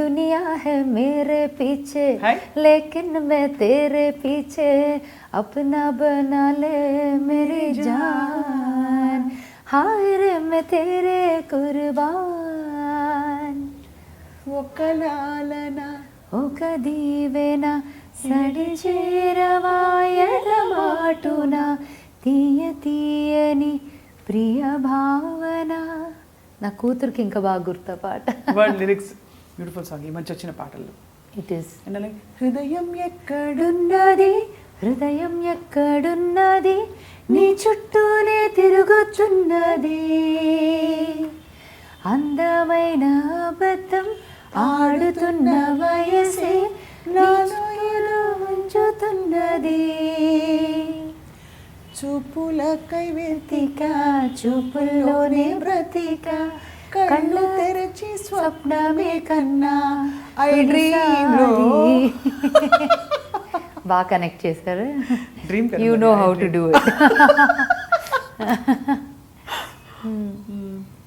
दुनिया है मेरे पीछे लेकिन मैं तेरे पीछे अपना बना ले मेरी जान हाय रे मैं तेरे कुर्बान ఒక లాలన ఒక దీవెన సడి చేరవాయల మాటున తీయ తీయని ప్రియ భావన. నా కూతురికి ఇంకా బాగా గుర్తా పాట. వర్డ్ లిరిక్స్ బ్యూటిఫుల్ సాంగ్, ఈ మధ్య వచ్చిన పాటల్లో. It is. హృదయం ఎక్కడున్నది, హృదయం ఎక్కడున్నది నీ చుట్టూనే తిరుగుతున్నది అందమైన అబద్ధం ఆడుతున్న వయసే నాలో ఉంచుతున్నది చూపులకై వెతిక చూపుల్లోనే బ్రతిక కళ్ళు తెరచి స్వప్నమే కన్నా ఐ డ్రీమ్ లో బాగా కనెక్ట్ చేశారు. Dream you know how to do it.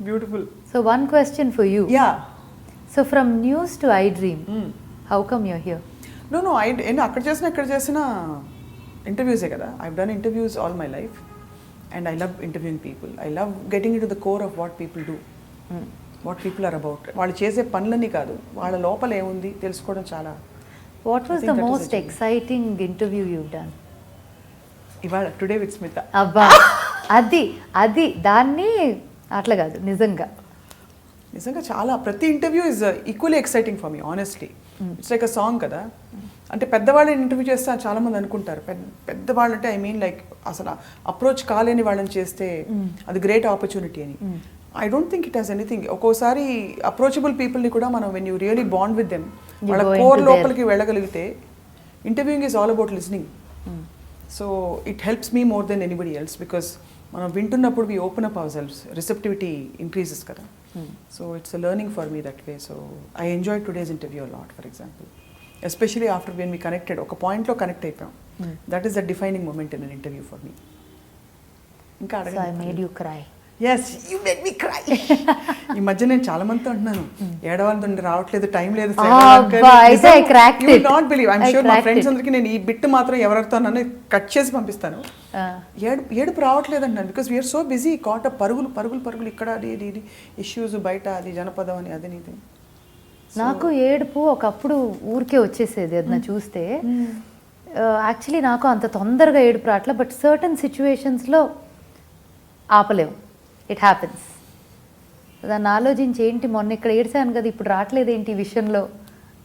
Beautiful. So one question for you. Yeah. So from news to I dream, how come you're here? No అక్కడ చేసిన ఇంటర్వ్యూసే కదా. I've done interviews all my life and I love interviewing people. I love getting in to the core of what people do, what people are about. వాళ్ళు చేసే పనులని కాదు, వాళ్ళ లోపల ఏముంది తెలుసుకోవడం చాలా. What was the most exciting interview you done? ఇవాళ టుడే విత్ స్మిత. అబ్బా, అది దాన్ని అట్లా కాదు, నిజంగా చాలా. ప్రతి interview is equally exciting for me honestly. It's like a song కదా. అంటే పెద్దవాళ్ళని ఇంటర్వ్యూ చేస్తే చాలామంది అనుకుంటారు పెద్దవాళ్ళు అంటే ఐ మీన్ లైక్ అసలు అప్రోచ్ కాలేని వాళ్ళని చేస్తే అది గ్రేట్ ఆపర్చునిటీ అని. I don't think it has anything. ఒక్కోసారి అప్రోచబుల్ పీపుల్ని కూడా మనం when you really bond with them, వాళ్ళ కోర్ లోపలికి వెళ్ళగలిగితే interviewing is all about listening. So it helps me more than anybody else because మనం వింటున్నప్పుడు we open up our selves, receptivity increases కదా. So it's a learning for me that way. So I enjoy today's interview a lot. For example, especially after when me connected, ఒక పాయింట్లో కనెక్ట్ అయిపోయాం. That is the defining moment in an interview for me. ఇంకా So I made you cry. Yes, you made me cry. ఈ మధ్య నేను చాలా మందితో అంటున్నాను, ఏడవాలంటే రావట్లేదు, టైం లేదు. నాట్ బిలీవ్, ఐఎమ్ షూర్ మా ఫ్రెండ్స్ అందరికి నేను ఈ బిట్ మాత్రం ఎవరితో కట్ చేసి పంపిస్తాను. ఏడుపు రావట్లేదు అంటున్నాను బికాస్ వీఆర్ సో బిజీ. కాట పరుగులు పరుగులు పరుగులు, ఇక్కడ అది ఇది ఇష్యూస్, బయట అది జనపదం అని అది ఇది. నాకు ఏడుపు ఒకప్పుడు ఊరికే వచ్చేసేది అది నా చూస్తే. యాక్చువల్లీ నాకు అంత తొందరగా ఏడుపు రావట్లే, బట్ సర్టన్ సిచ్యువేషన్స్లో ఆపలేము. It happens. దాన్ని ఆలోచించి ఏంటి మొన్న ఇక్కడ ఏడ్చాను కదా, ఇప్పుడు రావట్లేదు ఏంటి ఈ విషయంలో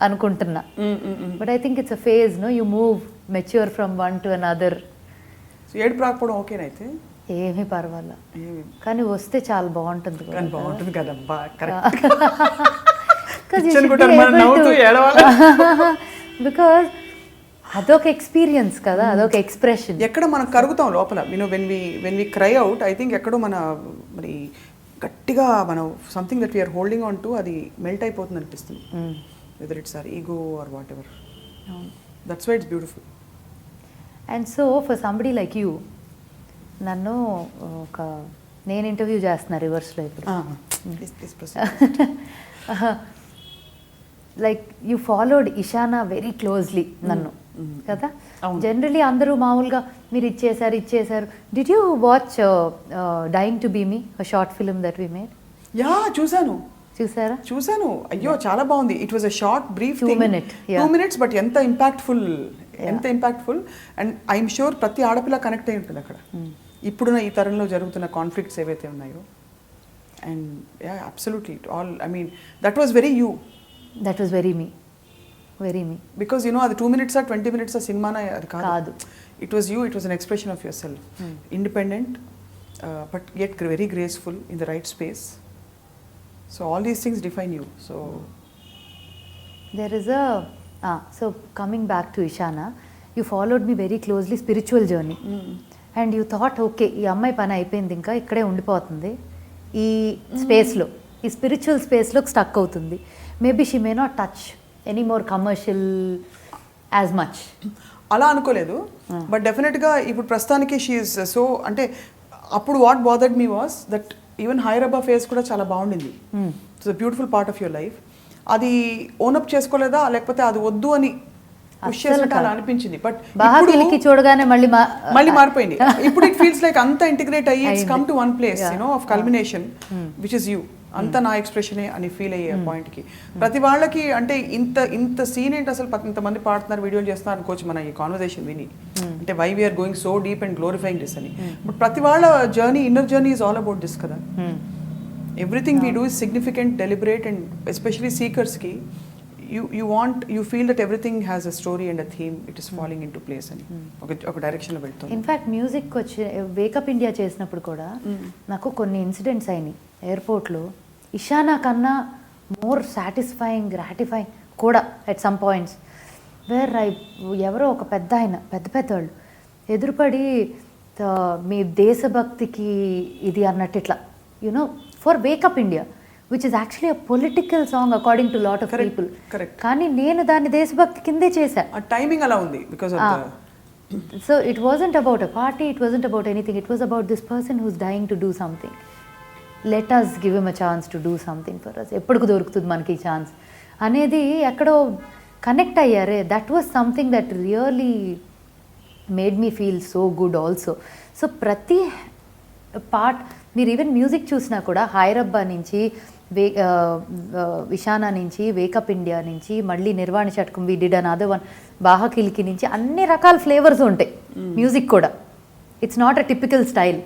అనుకుంటున్నా. But I think it's a phase, no, you move mature from one to another. ఏడుపు రాకపోవడం ఓకేనైతే ఏమీ పర్వాలా, కానీ వస్తే చాలా బాగుంటుంది. బాగుంటుంది కదబ్బా. బికాస్ అదొక ఎక్స్పీరియన్స్ కదా, అదొక ఎక్స్ప్రెషన్. ఎక్కడ మనం కరుగుతాం లోపల. When we cry out, I think ఎక్కడో మన మరి గట్టిగా మనం something that we're holding on to, అది మెల్ట్ అయిపోతుంది అనిపిస్తుంది. Whether it's our ego or whatever. That's why it's beautiful. And so for somebody like you, నన్ను నేను ఇంటర్వ్యూ చేస్తున్నా రివర్స్లో ఇప్పుడు. లైక్ యూ ఫాలోడ్ ఇషానా వెరీ క్లోజ్లీ నన్ను కదా. జనరలీ అందరూ మామూలుగా మీరు ఇచ్చేసారు. Did you watch dying to be me, short film that we made? Yeah, చూసారా? చూసాను. అయ్యో చాలా బాగుంది. It was a short brief 2 minutes, but ఎంత ఇంపాక్ట్ఫుల్ అండ్ ఐఎమ్ షూర్ ప్రతి ఆడపిల్ల కనెక్ట్ అయి ఉంటుంది అక్కడ. ఇప్పుడున్న ఈ తరంలో జరుగుతున్న కాన్ఫ్లిక్ట్స్ ఏవైతే ఉన్నాయో. And yeah, absolutely all, I mean that was very you. That was very me. Because అది 2 minutes or 20 minutes సినిమానా అది కాదు. It was you, it was an expression of yourself. Independent, but yet very graceful in the right space. So all these things define you. So there is so coming back to Ishana, you followed me very closely, spiritual journey. And you thought, okay, ఈ అమ్మాయి పని అయిపోయింది, ఇంకా ఇక్కడే ఉండిపోతుంది ఈ స్పేస్లో, ఈ స్పిరిచువల్ స్పేస్లోకి స్టక్ అవుతుంది. Maybe she may not touch any more commercial as much. అలా అనుకోలేదు. బట్ డెఫినెట్గా ఇప్పుడు ప్రస్తుతానికి షీ ఈజ్ సో, అంటే అప్పుడు what bothered me was that even Hyderabad face కూడా చాలా బాగుండింది. It's a beautiful part of your life. అది ఓనప్ చేసుకోలేదా, లేకపోతే అది వద్దు అని పుష్ చేసినట్టు అలా అనిపించింది. బట్ చూడగానే మళ్ళీ మారిపోయింది. ఇప్పుడు ఇట్ ఫీల్స్ లైక్ అంతా ఇంటిగ్రేట్ అయ్యి it's come to one place, of culmination, which is you. అంతా నా ఎక్స్ప్రెషనే అని ఫీల్ అయ్యే పాయింట్కి. ప్రతి వాళ్ళకి అంటే ఇంత సీన్ ఏంటి అసలు, ఇంతమంది పాడుతున్నారు, వీడియోలు చేస్తున్నారు అనుకోవచ్చు మన ఈ కాన్వర్సేషన్ విని. అంటే why we're going so deep and glorifying this అని. బట్ ప్రతి వాళ్ళ journey, inner journey is all about this కదా. Everything we do is significant, deliberate, and especially సీకర్స్కి you feel that everything has a story and a theme, it is falling into place అని ఒక డైరెక్షన్లో వెళ్తుంది. ఇన్ఫ్యాక్ట్ మ్యూజిక్ వచ్చి వేకప్ ఇండియా చేసినప్పుడు కూడా నాకు కొన్ని ఇన్సిడెంట్స్ అయినాయి ఎయిర్పోర్ట్లో. ఇషానా కన్నా మోర్ సాటిస్ఫైయింగ్, గ్రాటిఫైయింగ్ కూడా ఎట్ సమ్ పాయింట్స్ వేర్ ఎవరో ఒక పెద్ద ఆయన, పెద్దవాళ్ళు ఎదురుపడి మీ దేశభక్తికి ఇది అన్నట్టు ఇట్లా you know for wake up India which is actually a political song according to lot of people. కానీ నేను దాన్ని దేశభక్తి కిందే చేశా. టైమింగ్ అలా ఉంది because of the. So it wasn't about a party, it wasn't about anything, it was about this person who's dying to do something. Let us give him a chance to do something for us. ఎప్పుడు దొరుకుతుంది మనకి ఈ ఛాన్స్ అనేది ఎక్కడో కనెక్ట్ అయ్యారే. That was something that really made me feel so good also. So ప్రతి పార్ట్ మీరు ఈవెన్ మ్యూజిక్ చూసినా కూడా హైరబ్బా నుంచి విషానా నుంచి వేకప్ ఇండియా నుంచి మళ్ళీ Nirvana Shatakam we did another one బాహకిలికి నుంచి అన్ని రకాల ఫ్లేవర్స్ ఉంటాయి మ్యూజిక్ కూడా. It's not a typical style.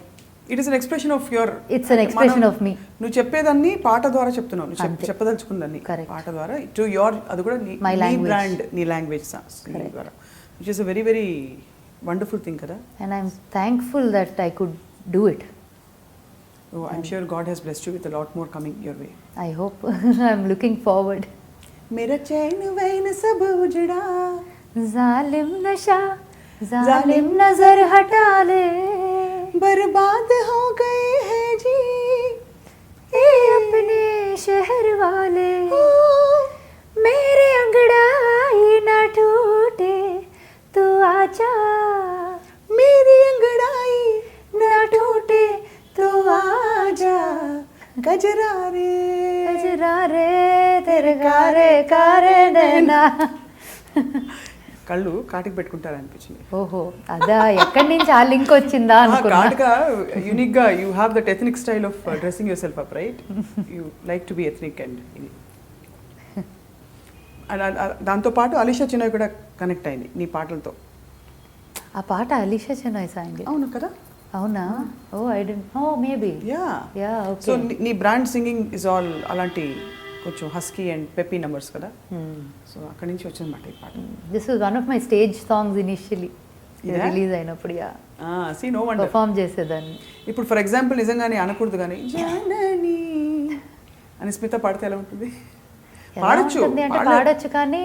It is an expression of your. It's an expression of me. నువ్వు చెప్పేదాన్ని పాట ద్వారా చెప్తున్నావు, నువ్వు చెప్పదలుచుకుందాన్ని పాట ద్వారా టు యువర్, అది కూడా నీ బ్రాండ్, నీ లాంగ్వేజ్ ద్వారా, which is a very very wonderful thing కదా. And I'm thankful that I could do it. Oh, I'm sure God has blessed you with a lot more coming your way. I hope. I'm looking forward. मेरा चैन वैन सब उजड़ा, जालिम नशा जालिम नजर हटा ले, बर्बाद हो गए हैं जी ये अपने शहर वाले, मेरे अंगड़ाई ना टूटे तू आजा, मेरी अंगड़ाई ना टूटे तो आजा, गजरा रे तेरे कारे कारे नैना. కళ్ళు కాటికి పెట్టుకుంటారు అనిపించింది. ఓహో, అదా ఎక్కడి నుంచి ఆ లింక్ వచ్చిందా అనుకున్నా. కాటిక యూనిక్ గా you have that ethnic style of dressing your self up, right? You like to be ethnic and దాంతో పాటు అలీషా చిన్నోయ్ కూడా కనెక్ట్ అయింది నీ పాటలతో. ఆ పాట అలీషా చిన్నోయ్ సాంగ్. అవును కదా? అవునా? Oh I don't know, maybe. Yeah okay. So నీ బ్రాండ్ సింగింగ్ ఇస్ ఆల్ అలాంటి కొంచెం హస్కీ అండ్ పెప్పీ నంబర్స్ కదా. సో అక్కడి నుంచి వచ్చిందన్నమాట ఈ పాట. This was one of my stage songs initially release అయినప్పుడు. Yeah see no wonder perform చేసేదాన్ని. ఇప్పుడు ఫర్ ఎగ్జాంపుల్ నిజంగానే అనకూడదు కానీ జనని అని స్మిత పాడితే ఎలా ఉంటుంది? పాడొచ్చు కానీ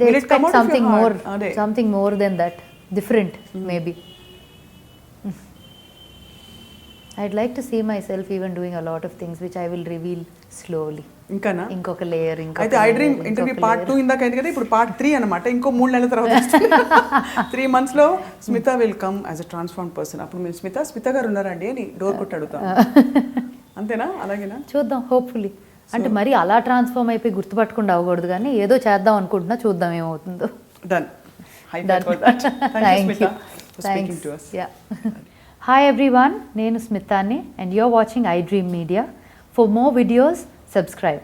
they expect something more than that, different maybe. I'd like to see myself even doing a lot of things which I will reveal slowly. ఇంకానా? ఇంకొక లేయర్. అయితే ఐ డ్రీమ్ ఇంటర్వ్యూ పార్ట్ 2 ఇందాక అయింది కదా, ఇప్పుడు పార్ట్ 3 అనమాట. ఇంకో 3 నెలల తర్వాత 3 months లో Smita will come as a transform person. అప్పుడు మేము స్మిత గారు ఉన్నారండి అని డోర్ కొట్టి అడుగుతాం. అంతేనా? అలాగేనా? చూద్దాం, హోప్ఫుల్లీ. అంటే మరి అలా ట్రాన్స్ఫార్మ్ అయిపోయి గుర్తుపట్టకుండా అవ్వకూడదు కానీ ఏదో చేద్దాం అనుకుంటున్నా, చూద్దాం ఏమవుతుందో. Done. Thank you for speaking to us. Hi everyone, nenu Smitani and you're watching iDream Media. For more videos, subscribe.